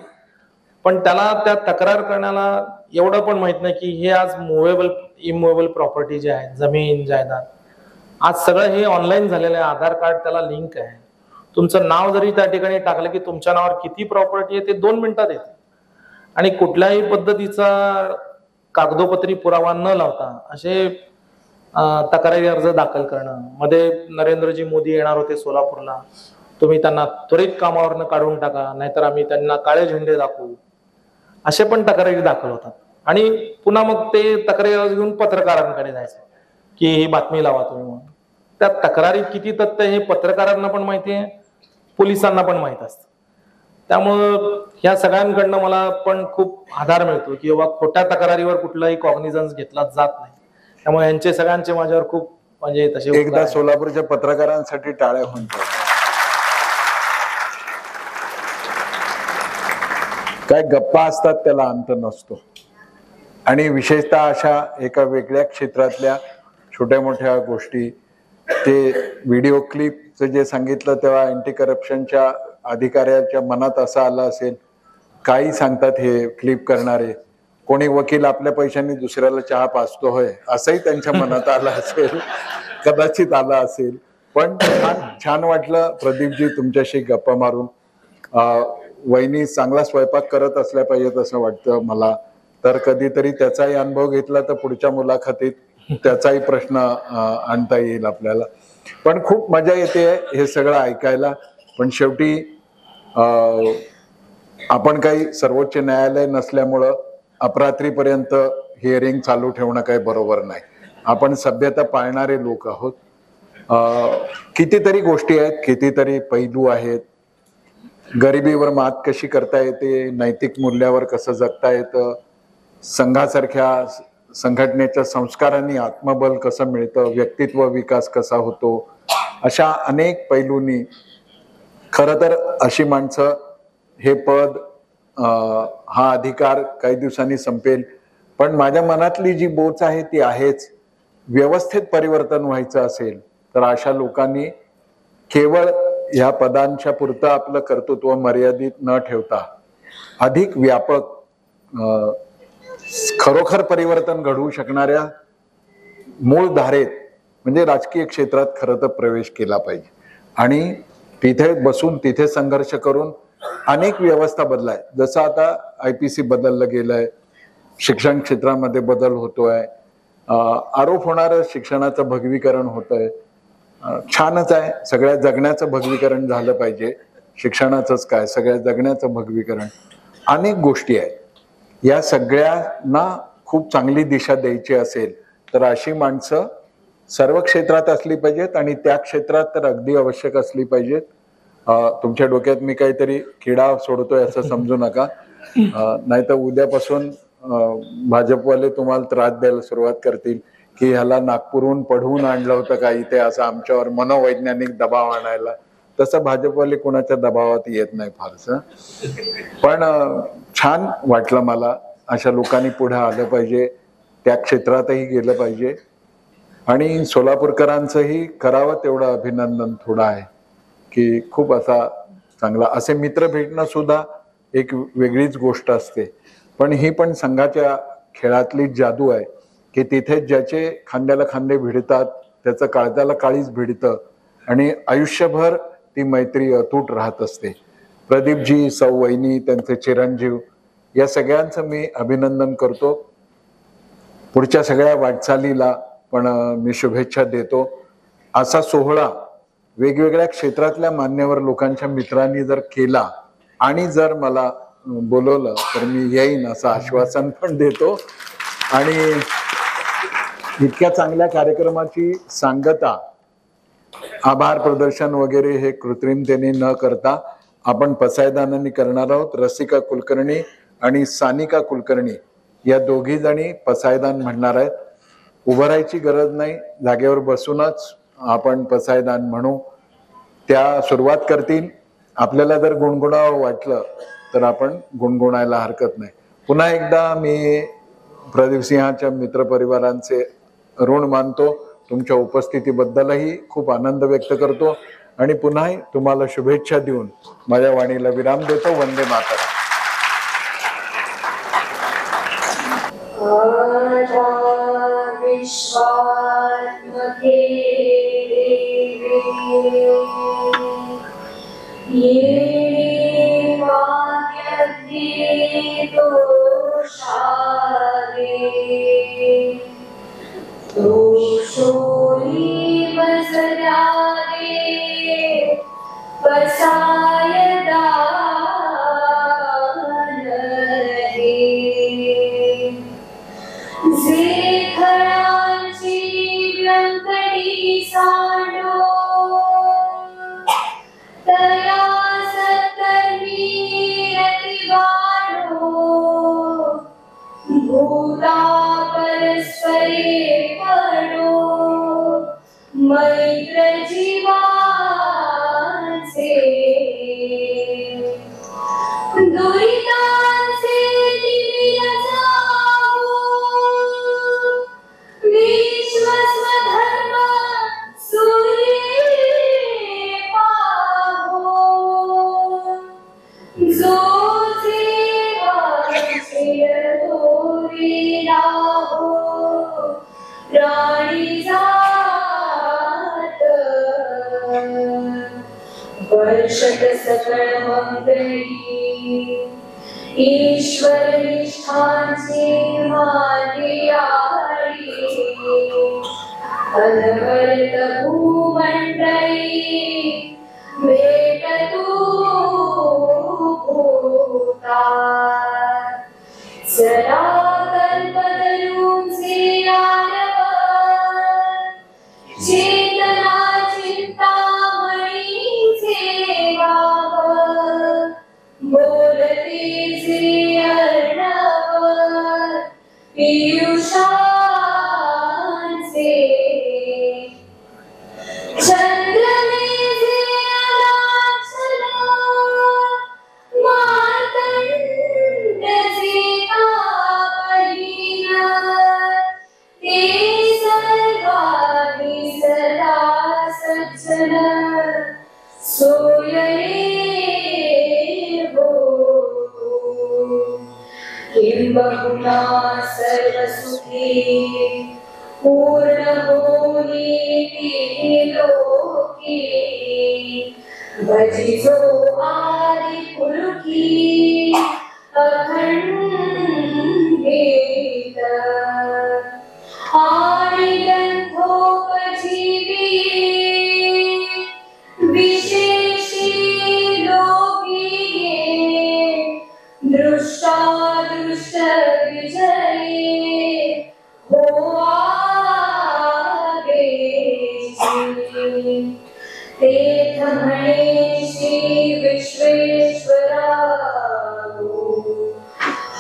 पण त्याला त्या तक्रार करण्याला एवढं पण माहित नाही की हे आज मुव्हेबल इमुव्हेबल प्रॉपर्टी जे आहे, जमीन जायदाद, आज सगळं हे ऑनलाईन झालेलं आहे. आधार कार्ड त्याला लिंक आहे. तुमचं नाव जरी त्या ठिकाणी टाकलं की तुमच्या नावावर किती प्रॉपर्टी आहे ते 2 मिनिटात येते. आणि कुठल्याही पद्धतीचा कागदोपत्री पुरावा न लावता असे तक्रारी अर्ज दाखल करणं. मध्ये नरेंद्रजी मोदी येणार होते सोलापूरला, तुम्ही त्यांना त्वरित कामावरनं काढून टाका, नाहीतर आम्ही त्यांना काळे झेंडे दाखवू, असे पण तक्रारी दाखल होतात. आणि पुन्हा मग ते तक्रारी अर्ज घेऊन पत्रकारांकडे जायचं की ही बातमी लावा तुम्ही म्हणून. त्या तक्रारीत किती तथ्य हे पत्रकारांना पण माहिती आहे, पोलिसांना पण माहित असतं. त्यामुळं ह्या सगळ्यांकडनं मला पण खूप आधार मिळतो की बाबा खोट्या तक्रारीवर कुठलाही कॉग्निझन्स घेतला जात नाही. त्यामुळे यांचे सगळ्यांचे माझ्यावर खूप म्हणजे तसे एकदा सोलापूरच्या पत्रकारांसाठी टाळ्या होऊन काय गप्पा असतात त्याला अंत नसतो. आणि विशेषतः अशा एका वेगळ्या क्षेत्रातल्या छोट्या मोठ्या गोष्टी, ते व्हिडिओ क्लिपचं जे सांगितलं तेव्हा अँटी करप्शनच्या अधिकाऱ्याच्या मनात असं आलं असेल, काही सांगतात हे क्लिप करणारे, कोणी वकील आपल्या पैशांनी दुसऱ्याला चहा पाजतो होय, असंही त्यांच्या मनात आलं असेल, कदाचित आलं असेल. पण छान वाटलं प्रदीपजी तुमच्याशी गप्पा मारून. वहिनी चांगला स्वयंपाक करत असल्या पाहिजेत असं वाटतं मला. तर कधीतरी त्याचाही अनुभव घेतला तर पुढच्या मुलाखतीत त्याचाही प्रश्न आणता येईल आपल्याला. पण खूप मजा येते हे सगळं ऐकायला. पण शेवटी आपण काही सर्वोच्च न्यायालय नसल्यामुळं अपरात्रीपर्यंत हिअरिंग चालू ठेवणं काही बरोबर नाही. आपण सभ्यता पाळणारे लोक आहोत. कितीतरी गोष्टी आहेत, कितीतरी पैलू आहेत. गरिबीवर मात कशी करता येते, नैतिक मूल्यावर कसं जगता येतं, संघासारख्या संघटनेच्या संस्कारांनी आत्मबल कसं मिळतं, व्यक्तित्व विकास कसा होतो, अशा अनेक पैलूंनी खरं तर अशी माणसं हे पद, हा अधिकार काही दिवसांनी संपेल. पण माझ्या मनातली जी बोच आहे ती आहेच. व्यवस्थेत परिवर्तन व्हायचं असेल तर अशा लोकांनी केवळ ह्या पदांच्या पुरतं आपलं कर्तृत्व मर्यादित न ठेवता अधिक व्यापक खरोखर परिवर्तन घडवू शकणाऱ्या मूळ धारेत म्हणजे राजकीय क्षेत्रात खरं तर प्रवेश केला पाहिजे. आणि तिथे बसून तिथे संघर्ष करून अनेक व्यवस्था बदलाय. जसं आता IPC बदललं गेलंय, शिक्षण क्षेत्रामध्ये बदल होतोय, आरोप होणारं शिक्षणाचं भगवीकरण होतंय. छानच आहे. सगळ्या जगण्याचं भगवीकरण झालं पाहिजे. शिक्षणाचंच काय, सगळ्या जगण्याचं भगवीकरण. अनेक गोष्टी आहेत. या सगळ्यांना खूप चांगली दिशा द्यायची असेल तर अशी माणसं सर्व क्षेत्रात असली पाहिजेत आणि त्या क्षेत्रात तर अगदी आवश्यक असली पाहिजेत. तुमच्या डोक्यात मी काहीतरी किडा सोडतोय असं समजू नका, नाहीतर उद्यापासून भाजपवाले तुम्हाला त्रास द्यायला सुरुवात करतील की ह्याला नागपूरहून पढवून आणलं होतं का इथे, असं आमच्यावर मनोवैज्ञानिक दबाव आणायला. तसं भाजपवाले कोणाच्या दबावात येत नाही फारसं. पण छान वाटलं मला. अशा लोकांनी पुढे आलं पाहिजे, त्या क्षेत्रातही गेलं पाहिजे. आणि सोलापूरकरांचंही करावं तेवढं अभिनंदन थोडं आहे की खूप असा चांगला, असे मित्र भेटणं सुद्धा एक वेगळीच गोष्ट असते. पण ही पण संघाच्या खेळातली जादू आहे की तिथे ज्याचे खांद्याला खांदे भिडतात त्याचं काळजाला काळीच भिडतं आणि आयुष्यभर ती मैत्री अतूट राहत असते. प्रदीपजी, सौ वहिनी, त्यांचे चिरंजीव, या सगळ्यांचं मी अभिनंदन करतो. पुढच्या सगळ्या वाटचालीला पण मी शुभेच्छा देतो. असा सोहळा वेगवेगळ्या क्षेत्रातल्या मान्यवर लोकांच्या मित्रांनी जर केला आणि जर मला बोलवलं तर मी येईन असं आश्वासन पण देतो. आणि इतक्या चांगल्या कार्यक्रमाची सांगता, आभार प्रदर्शन वगैरे हे कृत्रिमतेने न करता आपण पसायदानांनी करणार आहोत. रसिका कुलकर्णी आणि सानिका कुलकर्णी या दोघी जणी पसायदान म्हणणार आहेत. उभं राहायची गरज नाही, जागेवर बसूनच आपण पसायदान म्हणू. त्या सुरुवात करतील. आपल्याला जर गुणगुणावं वाटलं तर आपण गुणगुणायला हरकत नाही. पुन्हा एकदा मी प्रदीप सिंहाच्या मित्रपरिवारांचे ऋण मानतो. तुमच्या उपस्थितीबद्दलही खूप आनंद व्यक्त करतो आणि पुन्हा तुम्हाला शुभेच्छा देऊन माझ्या वाणीला विराम देतो. वंदे मातरम. विश्वात्मके ये वाक्यदोषादे दोषोरी वसरादे वसायदा जेखळांची व्यंकटी सांडो तया सत्कर्मी रतिवाडो भूता परस्परे पडो मैत्र जीवांचे दुरितांचे विश्वस्वधर्म सूर्ये पाहो जो जीवांचे दोरी राहो प्राणी जात वर्षत सकळ मंगली ईश्वर निष्ठांची मालियाळी अनवरत भूमंडळी भेट तू भूता सदा कल्पतरूंचे आरव चेतना चिंतामणीचे वाव बोलते जे अर्णव पियुषांचे चंद्रने जे अलाचल मार्तंड जे कापलीन ते सर्वांनी सदा सज्जन सोयरे किंबहुना सर्वसुखी पूर्ण होई लोकी भजिजो आदि पुरुखी अखंडित आणि गंधोपजीवी विशेषी लोकी दृष्टादृष्ट विजयी हो आगेची तेथ म्हणे श्री विश्वेश्वरा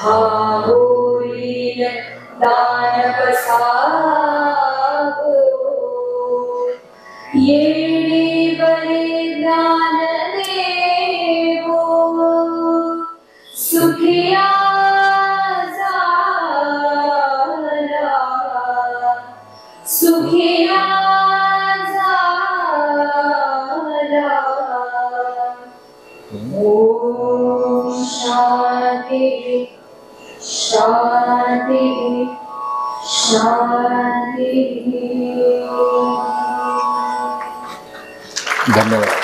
हा होईल दानवसागो येणे बरे ज्ञानदेवो सुखिया झाला सुखिया झाला ओम शांती शांती शांती. धन्यवाद.